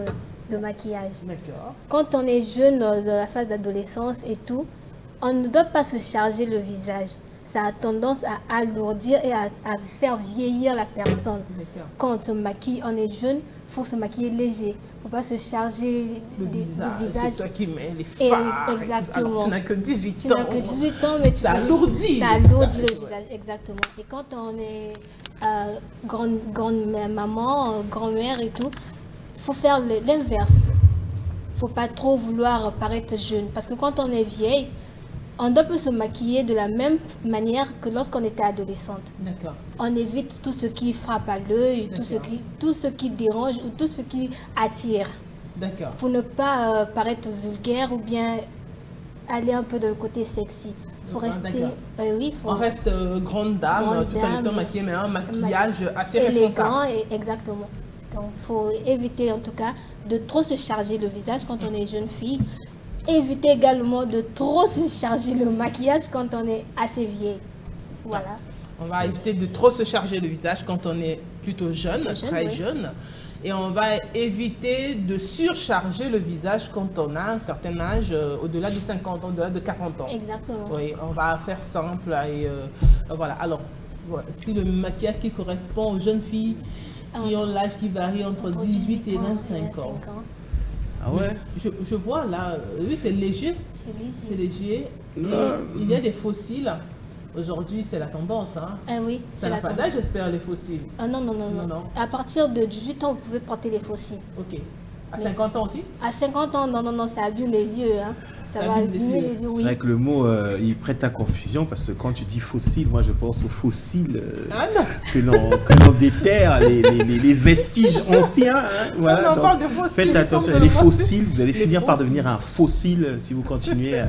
de maquillage. D'accord. Quand on est jeune, dans la phase d'adolescence et tout, on ne doit pas se charger le visage. Ça a tendance à alourdir et à faire vieillir la personne. Quand on se maquille, on est jeune, il faut se maquiller léger. Il ne faut pas se charger du visage. C'est toi qui mets les fards. Exactement. Alors, tu n'as que 18 ans. Tu n'as que 18 ans, mais ça alourdit. Ça alourdit le visage, exactement. Et quand on est grande-maman, grand-mère et tout, il faut faire l'inverse. Il ne faut pas trop vouloir paraître jeune. Parce que quand on est vieille, on doit se maquiller de la même manière que lorsqu'on était adolescente. D'accord. On évite tout ce qui frappe à l'œil, tout ce qui dérange ou tout ce qui attire. D'accord. Pour ne pas paraître vulgaire ou bien aller un peu dans le côté sexy. Il faut rester... On reste grande dame, tout en étant maquillée, mais un maquillage assez responsable. Exactement. Donc, il faut éviter en tout cas de trop se charger le visage quand on est jeune fille. Éviter également de trop se charger le maquillage quand on est assez vieille. Voilà. On va éviter de trop se charger le visage quand on est plutôt jeune, très jeune. Et on va éviter de surcharger le visage quand on a un certain âge, au-delà de 50 ans, au-delà de 40 ans. Exactement. Oui, on va faire simple et voilà. Alors, voilà. Si le maquillage qui correspond aux jeunes filles qui ont l'âge qui varie entre 18 et 25 ans. Ah ouais? Je vois là, oui, c'est léger. C'est léger. Il y a des fossiles. Aujourd'hui, c'est la tendance. Hein. Ah oui, ça n'a pas d'âge, j'espère, les fossiles. Ah non. À partir de 18 ans, vous pouvez porter les fossiles. Ok. À 50 ans aussi? À 50 ans, non, ça abîme les yeux. Hein. Ça va abîmer les yeux, oui. C'est vrai que le mot, il prête à confusion parce que quand tu dis fossile, moi je pense aux fossiles que l'on déterre, les vestiges anciens. Hein, voilà. On parle de fossiles. Faites attention, les fossiles, vous allez finir par devenir un fossile si vous continuez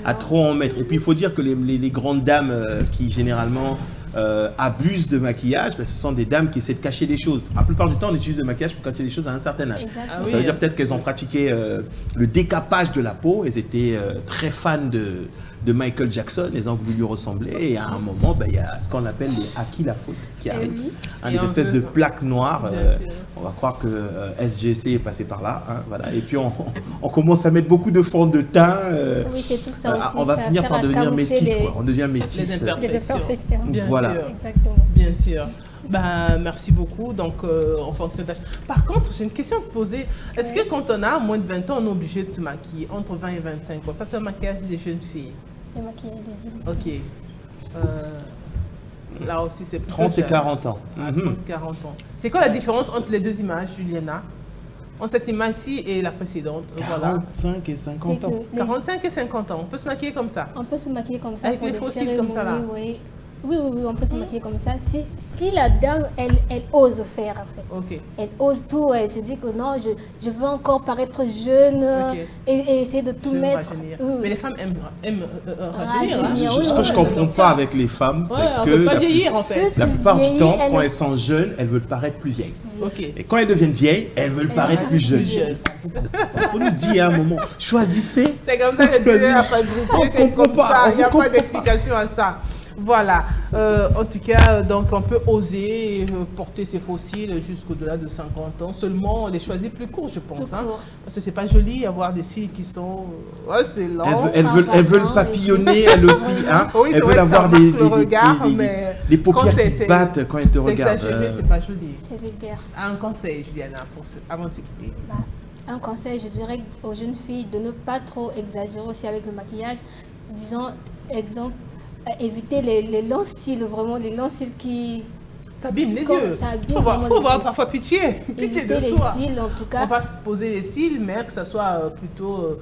à trop en mettre. Et puis il faut dire que les grandes dames qui généralement abusent de maquillage, ce sont des dames qui essaient de cacher des choses. La plupart du temps, on utilise le maquillage pour cacher des choses à un certain âge. Ça veut dire peut-être qu'elles ont pratiqué le décapage de la peau. Elles étaient très fans de Michael Jackson. Elles ont voulu lui ressembler. Et à un moment, il y a ce qu'on appelle les acquis la faute qui arrive. Une espèce de plaque noire. On va croire que SGC est passé par là. Hein, voilà. Et puis on commence à mettre beaucoup de fond de teint. Oui, c'est tout ça aussi. On va finir par devenir métis. On devient métis. Les imperfections. Voilà. Exactement. Bien sûr. Merci beaucoup. Donc, en fonction d'âge. Par contre, j'ai une question à te poser. Est-ce que quand on a moins de 20 ans, on est obligé de se maquiller entre 20 et 25 ans? Ça, c'est le maquillage des jeunes filles. Le maquillage des jeunes filles. Ok. Là aussi, c'est plutôt 30 et 40 ans. 30 et 40 ans. C'est quoi la différence entre les deux images, Juliana? Entre cette image-ci et la précédente? 45 et 50 ans. 45 et 50 ans. On peut se maquiller comme ça? On peut se maquiller comme ça. Avec les fossiles comme ça, là? Oui, on peut se maquiller comme ça. Si la dame, elle ose faire, en fait. Elle ose tout. Elle se dit que non, je veux encore paraître jeune et essayer de tout mettre. Mais les femmes aiment rajeunir. Ce que je ne comprends pas avec les femmes, c'est que pas vieillir, en fait. La plupart du temps, quand elles sont jeunes, elles veulent paraître plus vieilles. Et quand elles deviennent vieilles, elles veulent paraître plus jeunes. On nous dit à un moment, choisissez. C'est comme ça que Dieu a pas groupé comme ça. Il n'y a pas d'explication à ça. Voilà, en tout cas, donc on peut oser porter ses fossiles jusqu'au-delà de 50 ans. Seulement, on les choisit plus courts, je pense. Hein, parce que c'est pas joli avoir des cils qui sont... Ouais, c'est lent. Elles veulent papillonner, elles aussi. Hein. Oui, elles veulent avoir des paupières qui battent quand elles te regardent. C'est exagéré, c'est pas joli. C'est vulgaire. Un conseil, Juliana, avant de se quitter. Un conseil, je dirais aux jeunes filles de ne pas trop exagérer aussi avec le maquillage. Disons, exemple, éviter les longs cils, vraiment les longs cils qui... Ça abîme les yeux. Il faut voir parfois pitié de soi. Les cils, en tout cas. On va se poser les cils, mais que ça soit plutôt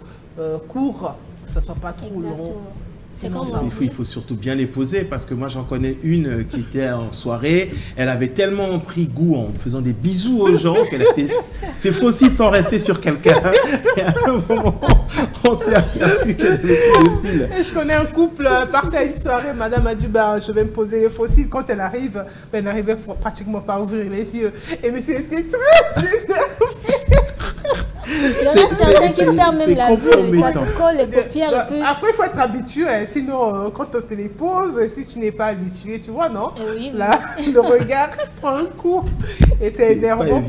court. ça soit pas trop long. C'est comme on dit. Il faut surtout bien les poser parce que moi j'en connais une qui était en soirée, elle avait tellement pris goût en faisant des bisous aux gens qu'elle a fait ses fossiles sans rester sur quelqu'un. Et à un moment, on s'est aperçu qu'elle avait plus de cils. Je connais un couple, partait à une soirée, madame a dit je vais me poser les fossiles. Quand elle arrive, elle n'arrivait pratiquement pas à ouvrir les yeux. Et monsieur était très énervé. Il y en a certains qui perdent même la vue, ça te colle les paupières un peu. Après, il faut être habitué, sinon, quand on te les pose, si tu n'es pas habitué, tu vois, non? Oui, là, le regard prend un coup. Et c'est énervant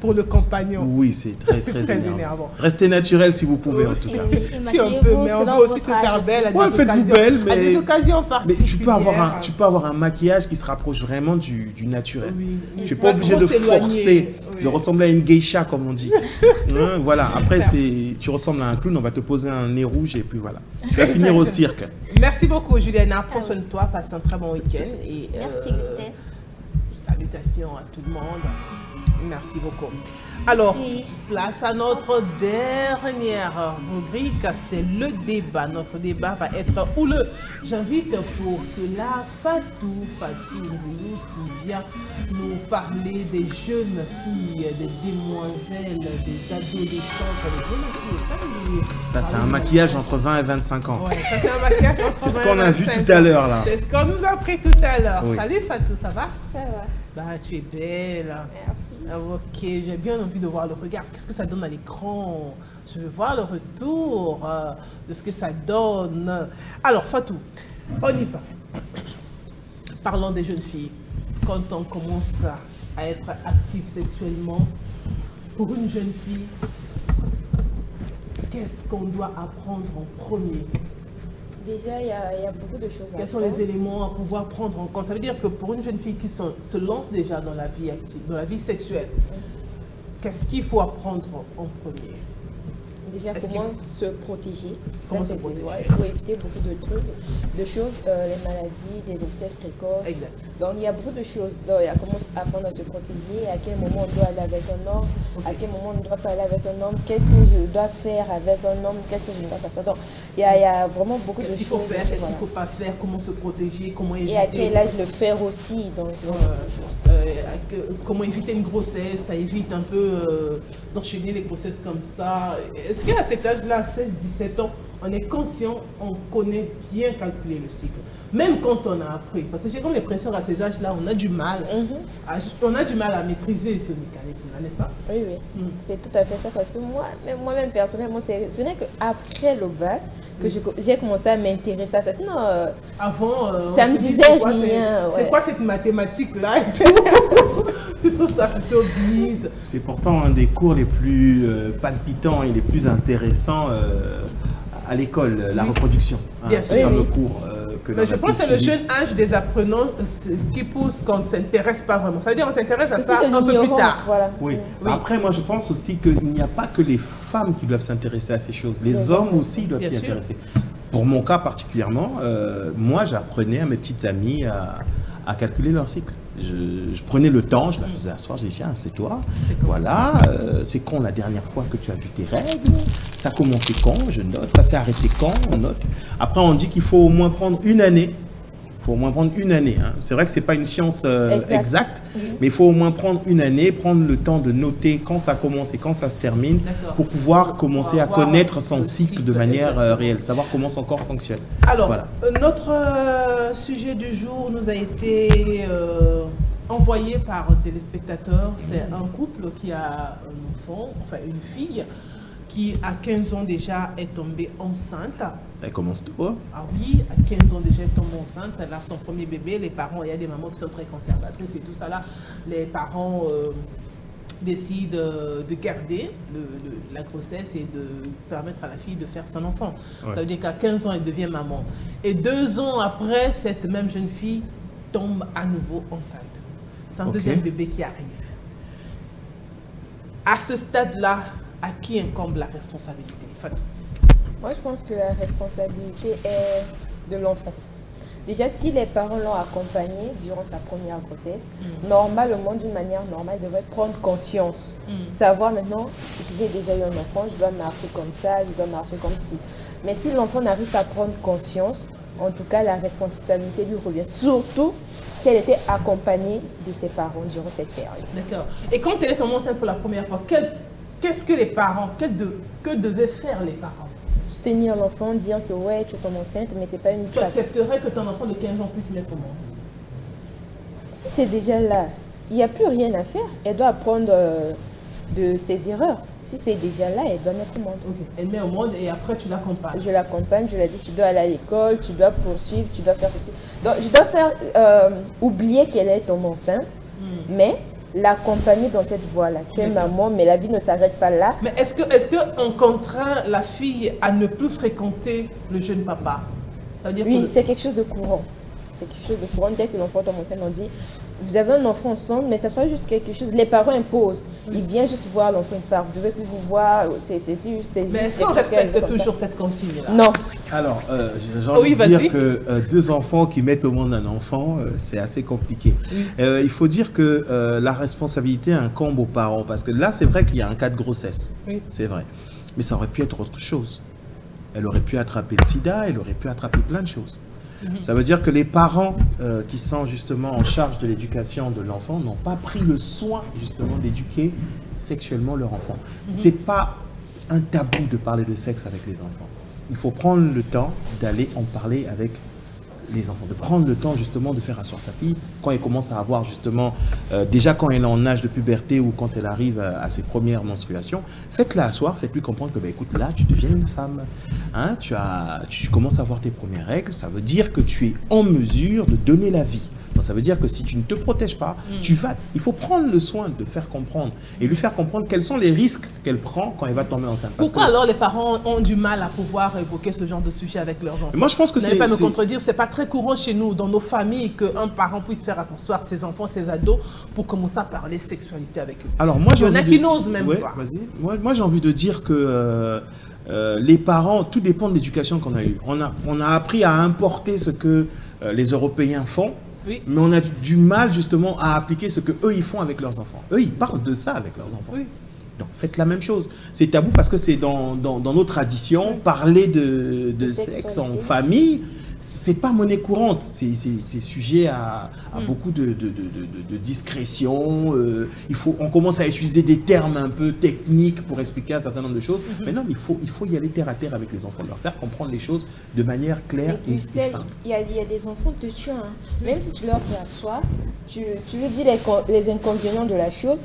pour le compagnon. Oui, c'est très, très énervant. Restez naturel si vous pouvez, en tout cas. Si on peut, mais on veut aussi se faire belle. Ouais, faites-vous belle, mais... À des occasions particulières. Tu peux avoir un maquillage qui se rapproche vraiment du naturel. Oui. Tu n'es pas obligé de forcer, de ressembler à une geisha, comme on dit. Hein, voilà, après, tu ressembles à un clown, on va te poser un nez rouge et puis voilà. Tu vas finir au cirque. Merci beaucoup, Juliana. Prends soin de toi, passe un très bon week-end. Et salutations à tout le monde. Merci beaucoup. Alors, place à notre dernière rubrique, c'est le débat. Notre débat va être houleux. J'invite pour cela Fatou Roulouz qui vient nous parler des jeunes filles, des demoiselles, des adolescentes, des jeunes filles. Ça, c'est un maquillage entre 20 et 25 ans. Ouais, ça, c'est un maquillage entre 20 et 25 ans. C'est ce qu'on a vu tout à l'heure, là. C'est ce qu'on nous a appris tout à l'heure. Oui. Salut Fatou, ça va? Ça va. Bah, tu es belle. Merci. Ok, j'ai bien envie de voir le regard. Qu'est-ce que ça donne à l'écran? Je veux voir le retour de ce que ça donne. Alors, Fatou, on y va. Parlons des jeunes filles. Quand on commence à être active sexuellement, pour une jeune fille, qu'est-ce qu'on doit apprendre en premier? Déjà, il y a beaucoup de choses à faire. Quels sont les éléments à pouvoir prendre en compte? Ça veut dire que pour une jeune fille qui se lance déjà dans la vie active, dans la vie sexuelle, qu'est-ce qu'il faut apprendre en premier? Déjà, comment se protéger. Ça, c'est il faut éviter beaucoup de trucs, de choses, les maladies, des grossesses précoces. Exact. Donc, il y a beaucoup de choses. Donc, il y a comment apprendre à se protéger, à quel moment on doit aller avec un homme, à quel moment on ne doit pas aller avec un homme, qu'est-ce que je dois faire avec un homme, qu'est-ce que je ne dois pas faire. Donc, il y a vraiment beaucoup de choses. Qu'est-ce qu'il faut faire, qu'est-ce qu'il ne faut pas faire, comment se protéger, comment éviter. Et à quel âge le faire aussi. Donc, comment éviter une grossesse, ça évite un peu d'enchaîner les grossesses comme ça. Est-ce qu'à cet âge-là, 16-17 ans, on est conscient, on connaît bien calculer le cycle? Même quand on a appris, parce que j'ai comme l'impression qu'à ces âges-là, on a du mal, à maîtriser ce mécanisme-là, n'est-ce pas? Oui, c'est tout à fait ça, parce que moi-même personnellement, ce n'est qu'après le bac que j'ai commencé à m'intéresser à ça. Sinon, avant, ça me disait rien. C'est quoi cette mathématique-là? Tu trouves ça plutôt bise? C'est pourtant un des cours les plus palpitants et les plus intéressants à l'école, la reproduction. Bien sûr. C'est le cours mais je pense que c'est le jeune âge des apprenants qui pousse qu'on ne s'intéresse pas vraiment. Ça veut dire qu'on s'intéresse à ça un peu plus tard. Voilà. Oui. Après, moi, je pense aussi qu'il n'y a pas que les femmes qui doivent s'intéresser à ces choses. Les hommes aussi doivent s'y intéresser. Pour mon cas particulièrement, moi, j'apprenais à mes petites amies à calculer leur cycle. Je prenais le temps, je la faisais asseoir, je disais tiens, c'est toi, voilà, c'est quand la dernière fois que tu as vu tes règles, ça a commencé quand, je note, ça s'est arrêté quand, on note. Après on dit qu'il faut au moins prendre une année, hein. C'est vrai que c'est pas une science exacte, mais il faut au moins prendre une année, prendre le temps de noter quand ça commence et quand ça se termine, pour pouvoir commencer à connaître son cycle de manière réelle, savoir comment son corps fonctionne. Alors, notre sujet du jour nous a été envoyé par un téléspectateur. C'est un couple qui a un enfant, enfin une fille, qui à 15 ans déjà est tombée enceinte. Elle commence tôt. Ah oui, à 15 ans déjà elle tombe enceinte, elle a son premier bébé, les parents, il y a des mamans qui sont très conservatrices et tout ça là, les parents décident de garder la grossesse et de permettre à la fille de faire son enfant. Ouais. Ça veut dire qu'à 15 ans elle devient maman. Et 2 ans après, cette même jeune fille tombe à nouveau enceinte. C'est un deuxième bébé qui arrive. À ce stade-là, à qui incombe la responsabilité, Fatou? Moi, je pense que la responsabilité est de l'enfant. Déjà, si les parents l'ont accompagné durant sa première grossesse, normalement, d'une manière normale, il devrait prendre conscience. Savoir maintenant, j'ai déjà eu un enfant, je dois marcher comme ça, je dois marcher comme ci. Mais si l'enfant n'arrive pas à prendre conscience, en tout cas, la responsabilité lui revient. Surtout si elle était accompagnée de ses parents durant cette période. D'accord. Et quand elle est tombée enceinte pour la première fois, qu'est-ce que les parents, que devaient faire les parents? Soutenir l'enfant, dire que ouais, tu tombes enceinte, mais c'est pas une... Tu accepterais que ton enfant de 15 ans puisse mettre au monde? Si c'est déjà là, il n'y a plus rien à faire. Elle doit apprendre de ses erreurs. Si c'est déjà là, elle doit mettre au monde. Ok. Elle met au monde et après tu l'accompagnes. Je l'accompagne, je lui ai dit tu dois aller à l'école, tu dois poursuivre, tu dois faire ceci. Donc je dois faire oublier qu'elle est tombée enceinte, mais l'accompagner dans cette voie-là. Tu es maman, mais la vie ne s'arrête pas là. Mais est-ce qu'on contraint la fille à ne plus fréquenter le jeune papa? Ça veut dire oui, que... c'est quelque chose de courant. C'est quelque chose de courant. Dès que l'enfant tombe enceinte, on dit vous avez un enfant ensemble, mais ça soit juste quelque chose. Les parents imposent. Ils viennent juste voir l'enfant, ils partent. Vous devez plus vous voir. C'est juste. Mais est-ce qu'on respecte toujours cette consigne-là? Non. Alors, j'ai envie de dire que deux enfants qui mettent au monde un enfant, c'est assez compliqué. Il faut dire que la responsabilité incombe aux parents. Parce que là, c'est vrai qu'il y a un cas de grossesse. Oui. C'est vrai. Mais ça aurait pu être autre chose. Elle aurait pu attraper le sida, elle aurait pu attraper plein de choses. Ça veut dire que les parents qui sont justement en charge de l'éducation de l'enfant n'ont pas pris le soin justement d'éduquer sexuellement leur enfant. C'est pas un tabou de parler de sexe avec les enfants. Il faut prendre le temps d'aller en parler avec les enfants, de prendre le temps justement de faire asseoir sa fille quand elle commence à avoir justement, déjà quand elle est en âge de puberté ou quand elle arrive à ses premières menstruations, faites-la asseoir, faites-lui comprendre que écoute, là tu deviens une femme, hein, tu commences à avoir tes premières règles, ça veut dire que tu es en mesure de donner la vie. Donc, ça veut dire que si tu ne te protèges pas, il faut prendre le soin de faire comprendre et lui faire comprendre quels sont les risques qu'elle prend quand elle va tomber enceinte. Pourquoi alors les parents ont du mal à pouvoir évoquer ce genre de sujet avec leurs enfants? Moi je pense que c'est... Vous n'allez pas me contredire, c'est pas très courant chez nous, dans nos familles, qu'un parent puisse faire asseoir ses enfants, ses ados, pour commencer à parler sexualité avec eux. Alors moi, il y en a qui n'osent même pas. Vas-y. Moi j'ai envie de dire que les parents, tout dépend de l'éducation qu'on a eue. On a appris à importer ce que les Européens font. Oui. Mais on a du mal justement à appliquer ce qu'eux ils font avec leurs enfants. Eux ils parlent de ça avec leurs enfants. Oui. Donc faites la même chose. C'est tabou parce que c'est dans nos traditions, parler de sexe en famille, c'est pas monnaie courante. C'est sujet à beaucoup de discrétion. On commence à utiliser des termes un peu techniques pour expliquer un certain nombre de choses. Mais non, il faut y aller terre à terre avec les enfants, leur faire comprendre les choses de manière claire et simple. Il y a des enfants te tuent. Hein. Même si tu leur fais asseoir, tu lui dis les inconvénients de la chose.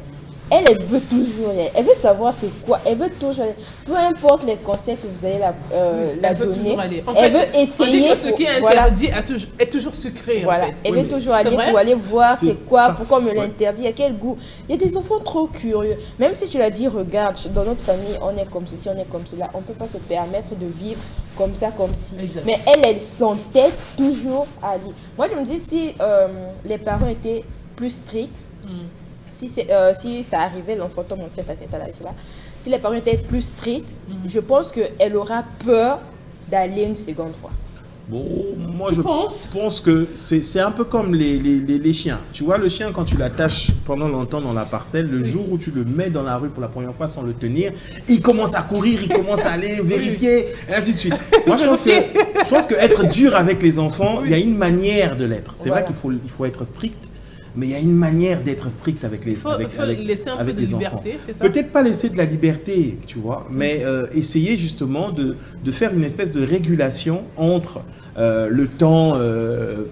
Elle veut toujours, elle veut savoir c'est quoi, elle veut toujours, peu importe les conseils que vous allez la donner, elle veut essayer. On dit que ce qui est interdit est toujours sucré. Voilà, elle veut toujours aller pour aller voir c'est quoi, pourquoi on me l'interdit, à quel goût. Il y a des enfants trop curieux. Même si tu l'as dit, regarde, dans notre famille, on est comme ceci, on est comme cela, on ne peut pas se permettre de vivre comme ça, comme ci. Mais elle s'entête toujours à lire. Moi, je me dis, si les parents étaient plus stricts, si ça arrivait, l'enfant tombe enceinte à cet âge-là, si les parents étaient plus stricts, je pense qu'elle aura peur d'aller une seconde fois. Bon, moi je pense que c'est un peu comme les chiens. Tu vois, le chien, quand tu l'attaches pendant longtemps dans la parcelle, le jour où tu le mets dans la rue pour la première fois sans le tenir, il commence à courir, il commence à aller vérifier, et ainsi de suite. Moi je pense que être dur avec les enfants, il y a une manière de l'être. C'est vrai qu'il faut être strict. Mais il y a une manière d'être strict avec les enfants. Il faut laisser un peu de liberté, c'est ça? Peut-être pas laisser de la liberté, tu vois, mais essayer justement de faire une espèce de régulation entre le temps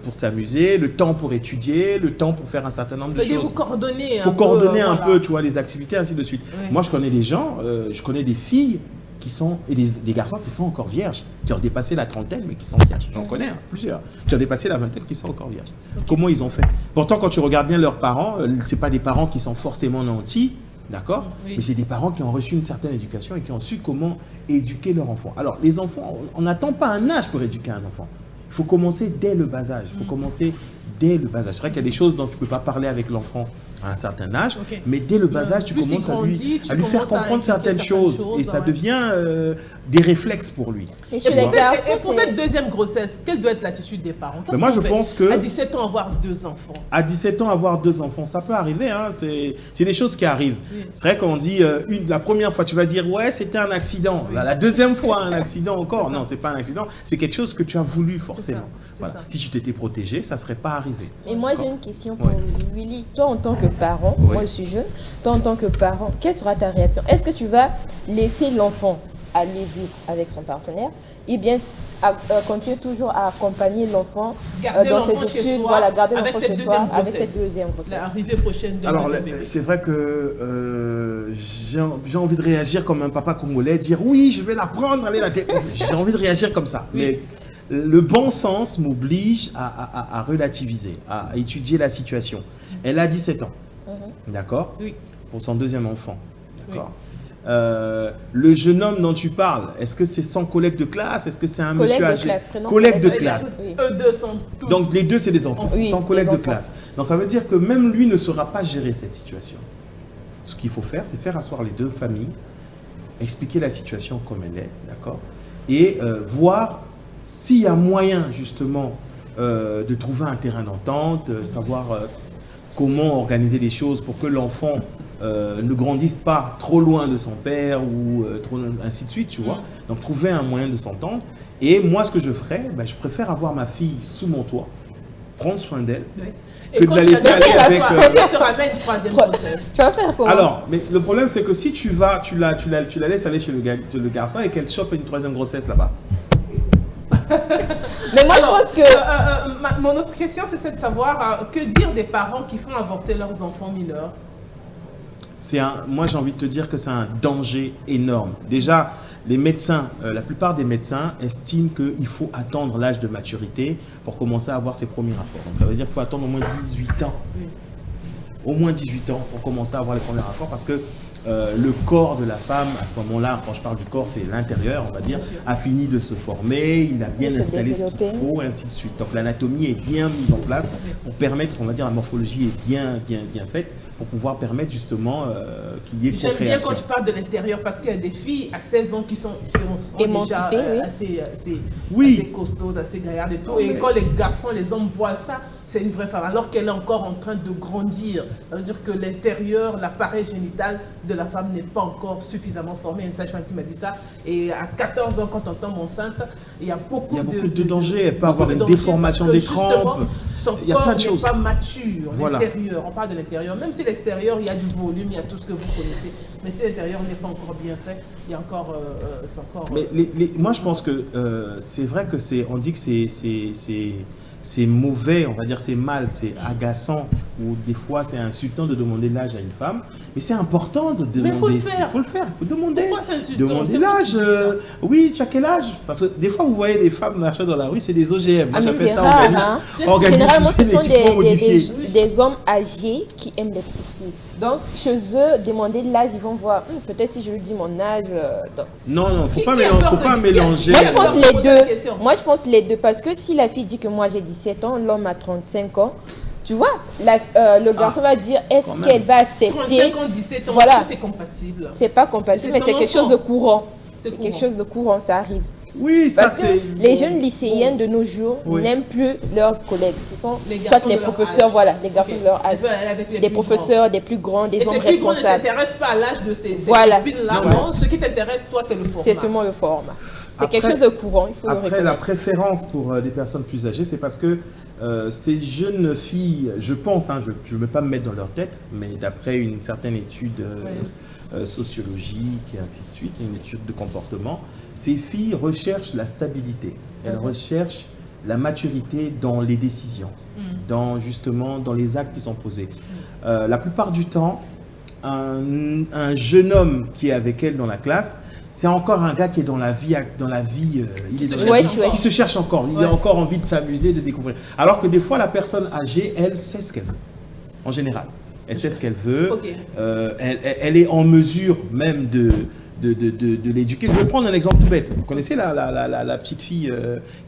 pour s'amuser, le temps pour étudier, le temps pour faire un certain nombre de choses. Il faut coordonner un peu. Il faut coordonner un peu, tu vois, les activités, ainsi de suite. Oui. Moi, je connais des gens, je connais des filles qui sont, et des garçons qui sont encore vierges, qui ont dépassé la trentaine, mais qui sont vierges. J'en connais plusieurs, qui ont dépassé la vingtaine, qui sont encore vierges. Okay. Comment ils ont fait? Pourtant, quand tu regardes bien leurs parents, c'est pas des parents qui sont forcément nantis, d'accord? Oui. Mais c'est des parents qui ont reçu une certaine éducation et qui ont su comment éduquer leur enfant. Alors, les enfants, on n'attend pas un âge pour éduquer un enfant. Il faut commencer dès le bas âge. Il faut commencer dès le bas âge. C'est vrai qu'il y a des choses dont tu ne peux pas parler avec l'enfant à un certain âge, mais dès le bas âge, tu commences à lui faire comprendre certaines choses et ça devient des réflexes pour lui. Et pour cette deuxième grossesse, quelle doit être l'attitude des parents? Moi, je pense que... À 17 ans, avoir 2 enfants. À 17 ans, avoir 2 enfants, ça peut arriver. Hein, c'est des choses qui arrivent. Oui. C'est vrai qu'on dit, la première fois, tu vas dire, ouais, c'était un accident. Oui. La deuxième fois, un accident encore. Non, c'est pas un accident. C'est quelque chose que tu as voulu, forcément. Voilà. Si tu t'étais protégé, ça ne serait pas arrivé. Et moi, j'ai une question pour Willy. Toi, en tant que parent, moi, je suis jeune. Toi, en tant que parent, quelle sera ta réaction? Est-ce que tu vas laisser l'enfant aller vivre avec son partenaire et bien continuer toujours à accompagner l'enfant dans ses études, voilà, garder l'enfant chez soi avec cette deuxième grossesse. L'arrivée prochaine de Alors, c'est vrai que j'ai envie de réagir comme un papa congolais, dire oui, je vais la prendre, allez la déposer. J'ai envie de réagir comme ça. Oui. Mais le bon sens m'oblige à relativiser, à étudier la situation. Elle a 17 ans, d'accord? Oui. Pour son deuxième enfant, d'accord? Oui. Le jeune homme dont tu parles, est-ce que c'est son collègue de classe? Est-ce que c'est un monsieur âgé? Collègue de classe. Eux deux sont tous. Donc les deux, c'est des enfants. Oui, son collègue de classe. Donc ça veut dire que même lui ne saura pas gérer cette situation. Ce qu'il faut faire, c'est faire asseoir les deux familles, expliquer la situation comme elle est, d'accord? Et voir s'il y a moyen justement de trouver un terrain d'entente, savoir comment organiser les choses pour que l'enfant ne grandissent pas trop loin de son père ou ainsi de suite, tu vois. Donc trouver un moyen de s'entendre. Et moi, ce que je ferais, je préfère avoir ma fille sous mon toit, prendre soin d'elle, que de la laisser aller avec... te ramène une troisième grossesse. Tu vas faire comment? Alors, mais le problème, c'est que si tu la laisses aller chez le garçon et qu'elle chope une troisième grossesse là-bas. Mais moi, je pense que... mon autre question, c'est de savoir que dire des parents qui font avorter leurs enfants mineurs? Moi, j'ai envie de te dire que c'est un danger énorme. Déjà, les médecins, la plupart des médecins estiment qu'il faut attendre l'âge de maturité pour commencer à avoir ses premiers rapports. Donc, ça veut dire qu'il faut attendre au moins 18 ans. Oui. Au moins 18 ans pour commencer à avoir les premiers rapports parce que le corps de la femme, à ce moment-là, quand je parle du corps, c'est l'intérieur, on va dire, a fini de se former, il a bien installé ce qu'il faut, et ainsi de suite. Donc l'anatomie est bien mise en place pour permettre, on va dire, la morphologie est bien faite pour pouvoir permettre justement qu'il y ait procréation. J'aime bien quand tu parles de l'intérieur parce qu'il y a des filles à 16 ans qui ont déjà assez costaudes, assez gaillardes et tout. Et quand les garçons, les hommes voient ça, c'est une vraie femme. Alors qu'elle est encore en train de grandir. Ça veut dire que l'intérieur, l'appareil génital de la femme n'est pas encore suffisamment formé. Une sage-femme qui m'a dit ça. Et à 14 ans, quand on tombe enceinte, il y a beaucoup de dangers. Elle peut avoir une déformation des crampes. Son corps n'est pas mature. Voilà. L'intérieur, on parle de l'intérieur. Même si l'extérieur, il y a du volume, il y a tout ce que vous connaissez. Mais si l'intérieur n'est pas encore bien fait, il y a encore... Mais moi, je pense que c'est vrai que on dit que c'est mauvais, on va dire c'est mal, c'est agaçant, ou des fois c'est insultant de demander l'âge à une femme. Mais c'est important de demander. Mais il faut le faire, il faut demander. Pourquoi c'est insultant? Demander l'âge. Oui, tu as quel âge? Parce que des fois, vous voyez des femmes marcher dans la rue, c'est des OGM. Moi, j'appelle ça généralement, ce sont des hommes âgés qui aiment les petites filles. Donc, chez eux, demander l'âge, ils vont voir, peut-être si je lui dis mon âge... Non, il ne faut pas mélanger. Moi, je pense les deux. Moi, je pense les deux. Parce que si la fille dit que moi, j'ai 17 ans, l'homme a 35 ans, tu vois, le garçon va dire, est-ce qu'elle va accepter... 35 ans, 17 ans, voilà. C'est compatible. C'est pas compatible, mais c'est quelque chose de courant. C'est quelque chose de courant, ça arrive. Oui, ça c'est... Les jeunes lycéennes de nos jours n'aiment plus leurs collègues. Ce sont soit les professeurs, les garçons de leur âge. Des professeurs, des plus grands, des hommes responsables. Et ne s'intéressent pas à l'âge de ces copines-là. Non, ce qui t'intéresse, toi, c'est le format. C'est seulement le format. C'est quelque chose de courant, il faut le reconnaître. Après, la préférence pour les personnes plus âgées, c'est parce que ces jeunes filles, je pense, je ne veux pas me mettre dans leur tête, mais d'après une certaine étude sociologique et ainsi de suite, une étude de comportement, ces filles recherchent la stabilité, elles recherchent la maturité dans les décisions, dans les actes qui sont posés. La plupart du temps, un jeune homme qui est avec elle dans la classe, c'est encore un gars qui est dans la vie, il se cherche encore, il a encore envie de s'amuser, de découvrir. Alors que des fois, la personne âgée, elle sait ce qu'elle veut, en général. Elle sait ce qu'elle veut, elle est en mesure même de l'éduquer. Je vais prendre un exemple tout bête. Vous connaissez la petite fille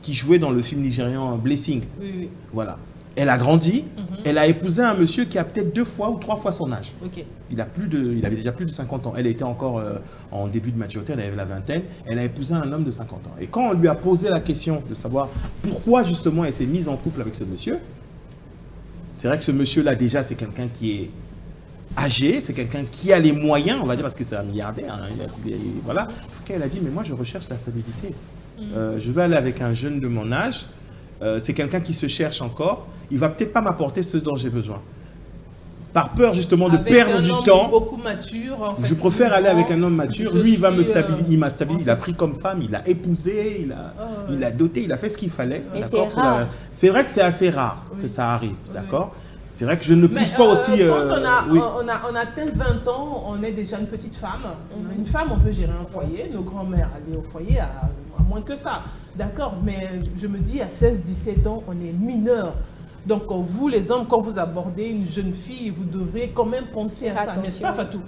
qui jouait dans le film nigérian Blessing? Oui. Voilà. Elle a grandi, elle a épousé un monsieur qui a peut-être 2 fois ou 3 fois son âge. Ok. Il avait déjà plus de 50 ans. Elle était encore en début de maturité, elle avait la vingtaine. Elle a épousé un homme de 50 ans. Et quand on lui a posé la question de savoir pourquoi justement elle s'est mise en couple avec ce monsieur, c'est vrai que ce monsieur-là déjà c'est quelqu'un qui est âgé, c'est quelqu'un qui a les moyens, on va dire, parce que c'est un milliardaire. Hein, voilà. Elle a dit, mais moi je recherche la stabilité. Je veux aller avec un jeune de mon âge. C'est quelqu'un qui se cherche encore. Il va peut-être pas m'apporter ce dont j'ai besoin. Par peur justement de perdre du temps. Beaucoup mature, en fait, je préfère aller avec un homme mature. Lui, il m'a stabilisé. Il a pris comme femme, il a épousé, il a doté, il a fait ce qu'il fallait. Mais c'est rare. C'est vrai que c'est assez rare que ça arrive, d'accord. C'est vrai que je ne pousse pas aussi... Quand on atteint 20 ans, on est déjà une petite femme. Une femme, on peut gérer un foyer. Nos grands-mères allaient au foyer à moins que ça. D'accord, mais je me dis, à 16-17 ans, on est mineur. Donc, vous, les hommes, quand vous abordez une jeune fille, vous devriez quand même penser à ça, n'est-ce pas, Fatou?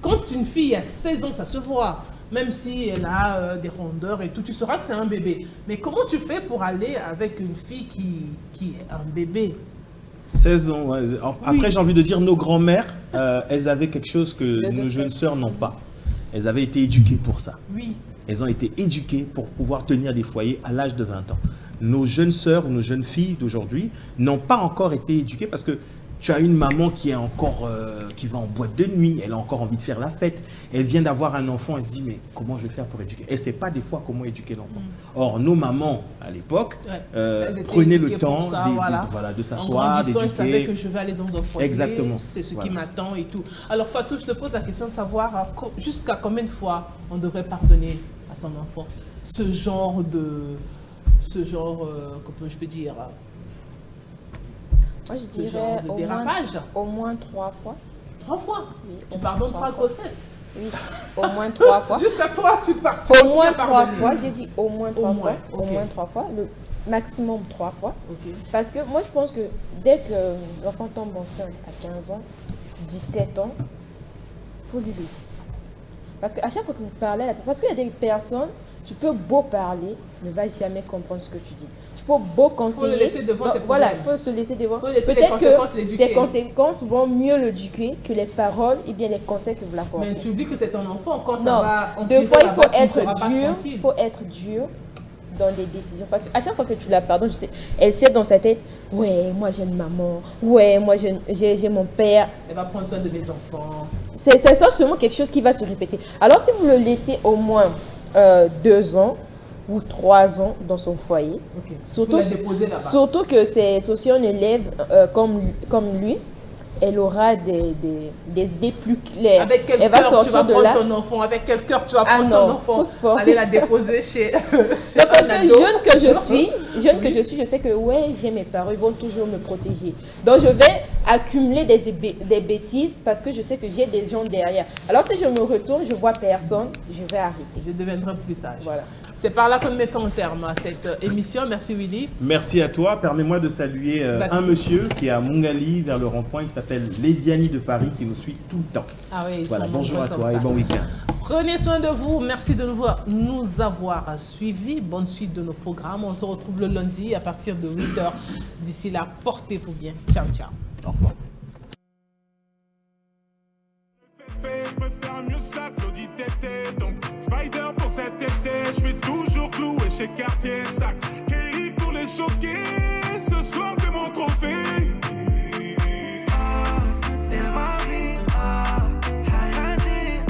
Quand une fille a 16 ans, ça se voit. Même si elle a des rondeurs et tout, tu sauras que c'est un bébé. Mais comment tu fais pour aller avec une fille qui est un bébé? 16 ans. Ouais. Après, j'ai envie de dire, nos grands-mères, elles avaient quelque chose que nos jeunes sœurs n'ont pas. Elles avaient été éduquées pour ça. Oui. Elles ont été éduquées pour pouvoir tenir des foyers à l'âge de 20 ans. Nos jeunes sœurs ou nos jeunes filles d'aujourd'hui n'ont pas encore été éduquées parce que tu as une maman qui est encore, qui va en boîte de nuit, elle a encore envie de faire la fête. Elle vient d'avoir un enfant, elle se dit, mais comment je vais faire pour éduquer? Elle ne sait pas des fois comment éduquer l'enfant. Or, nos mamans, à l'époque, prenaient le temps de s'asseoir, d'éduquer. Elle savait que je vais aller dans un foyer, exactement. C'est ce qui m'attend et tout. Alors, Fatou, je te pose la question de savoir jusqu'à combien de fois on devrait pardonner à son enfant ce genre, comment je peux dire, moi, je dirais au moins 3 fois. 3 fois? Oui, tu pardonnes 3 grossesses? Oui, au moins 3 fois. Jusqu'à toi, tu pardonnes? Au moins 3 fois, j'ai dit au moins 3 fois. Au moins 3 fois, le maximum 3 fois. Parce que moi, je pense que dès que l'enfant tombe enceinte à 15 ans, 17 ans, il faut lui laisser. Parce qu'à chaque fois que vous parlez, parce qu'il y a des personnes, tu peux beau parler, ne va jamais comprendre ce que tu dis. Tu peux beau conseiller. Il faut le laisser devant ses voilà, il faut se laisser devant. Peut-être que ces conséquences vont mieux l'éduquer que les paroles et bien les conseils que vous l'apportez. Mais tu oublies que c'est ton enfant. Quand ça non, va deux fois, il faut être dur. Il faut être dur dans les décisions. Parce qu'à chaque fois que tu la pardonnes, elle sait dans sa tête, ouais, moi j'ai une maman, ouais, moi j'ai mon père. Elle va prendre soin de mes enfants. C'est seulement quelque chose qui va se répéter. Alors si vous le laissez au moins 2 ans ou 3 ans dans son foyer, surtout que si on élève comme lui, elle aura des idées plus claires. Avec quel cœur tu vas prendre ton enfant? Avec quel cœur tu vas prendre ton enfant? Aller la déposer chez un ado. Jeune que je suis, je sais que ouais, j'ai mes parents, ils vont toujours me protéger. Donc je vais accumuler des bêtises parce que je sais que j'ai des gens derrière. Alors si je me retourne, je vois personne, je vais arrêter. Je deviendrai plus sage. Voilà. C'est par là que nous mettons un terme à cette émission. Merci Willy. Merci à toi. Permets-moi de saluer un monsieur qui est à Mongali, vers le rond-point. Il s'appelle Lésiani de Paris, qui nous suit tout le temps. Ah oui, voilà, bonjour à toi et bon week-end. Prenez soin de vous. Merci de nous avoir suivis. Bonne suite de nos programmes. On se retrouve le lundi à partir de 8h. D'ici là, portez-vous bien. Ciao, ciao. Au revoir. Je préfère mieux ça que l'audit été. Donc Spider pour cet été, je suis toujours cloué chez Cartier Sac. Kelly pour les choquer, ce soir t'es mon trophée. T'es ma vie, Hayati,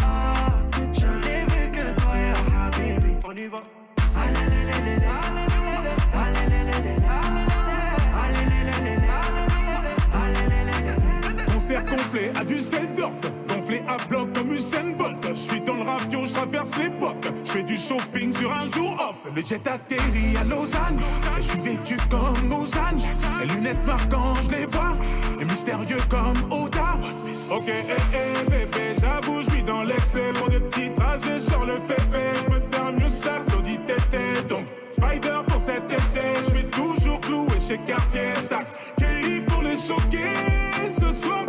je n'ai vu que toi et Habibi. On y va. Concert complet à Düsseldorf. Gonflé à bloc comme Usain Bolt. Je suis dans le ravio, je traverse l'époque. Je fais du shopping sur un jour off. Le jet atterrit à Lausanne. Et je suis vêtu comme Lausanne. Les lunettes marquantes, je les vois. Et mystérieux comme Oda. Ok, bébé, j'avoue, je suis dans l'excès. Pour des petits trajets sur le féfé. Je peux faire mieux ça que l'audit été. Donc, Spider pour cet été. Je suis toujours cloué chez Cartier Sac. Kelly pour les choquer. Ce soir,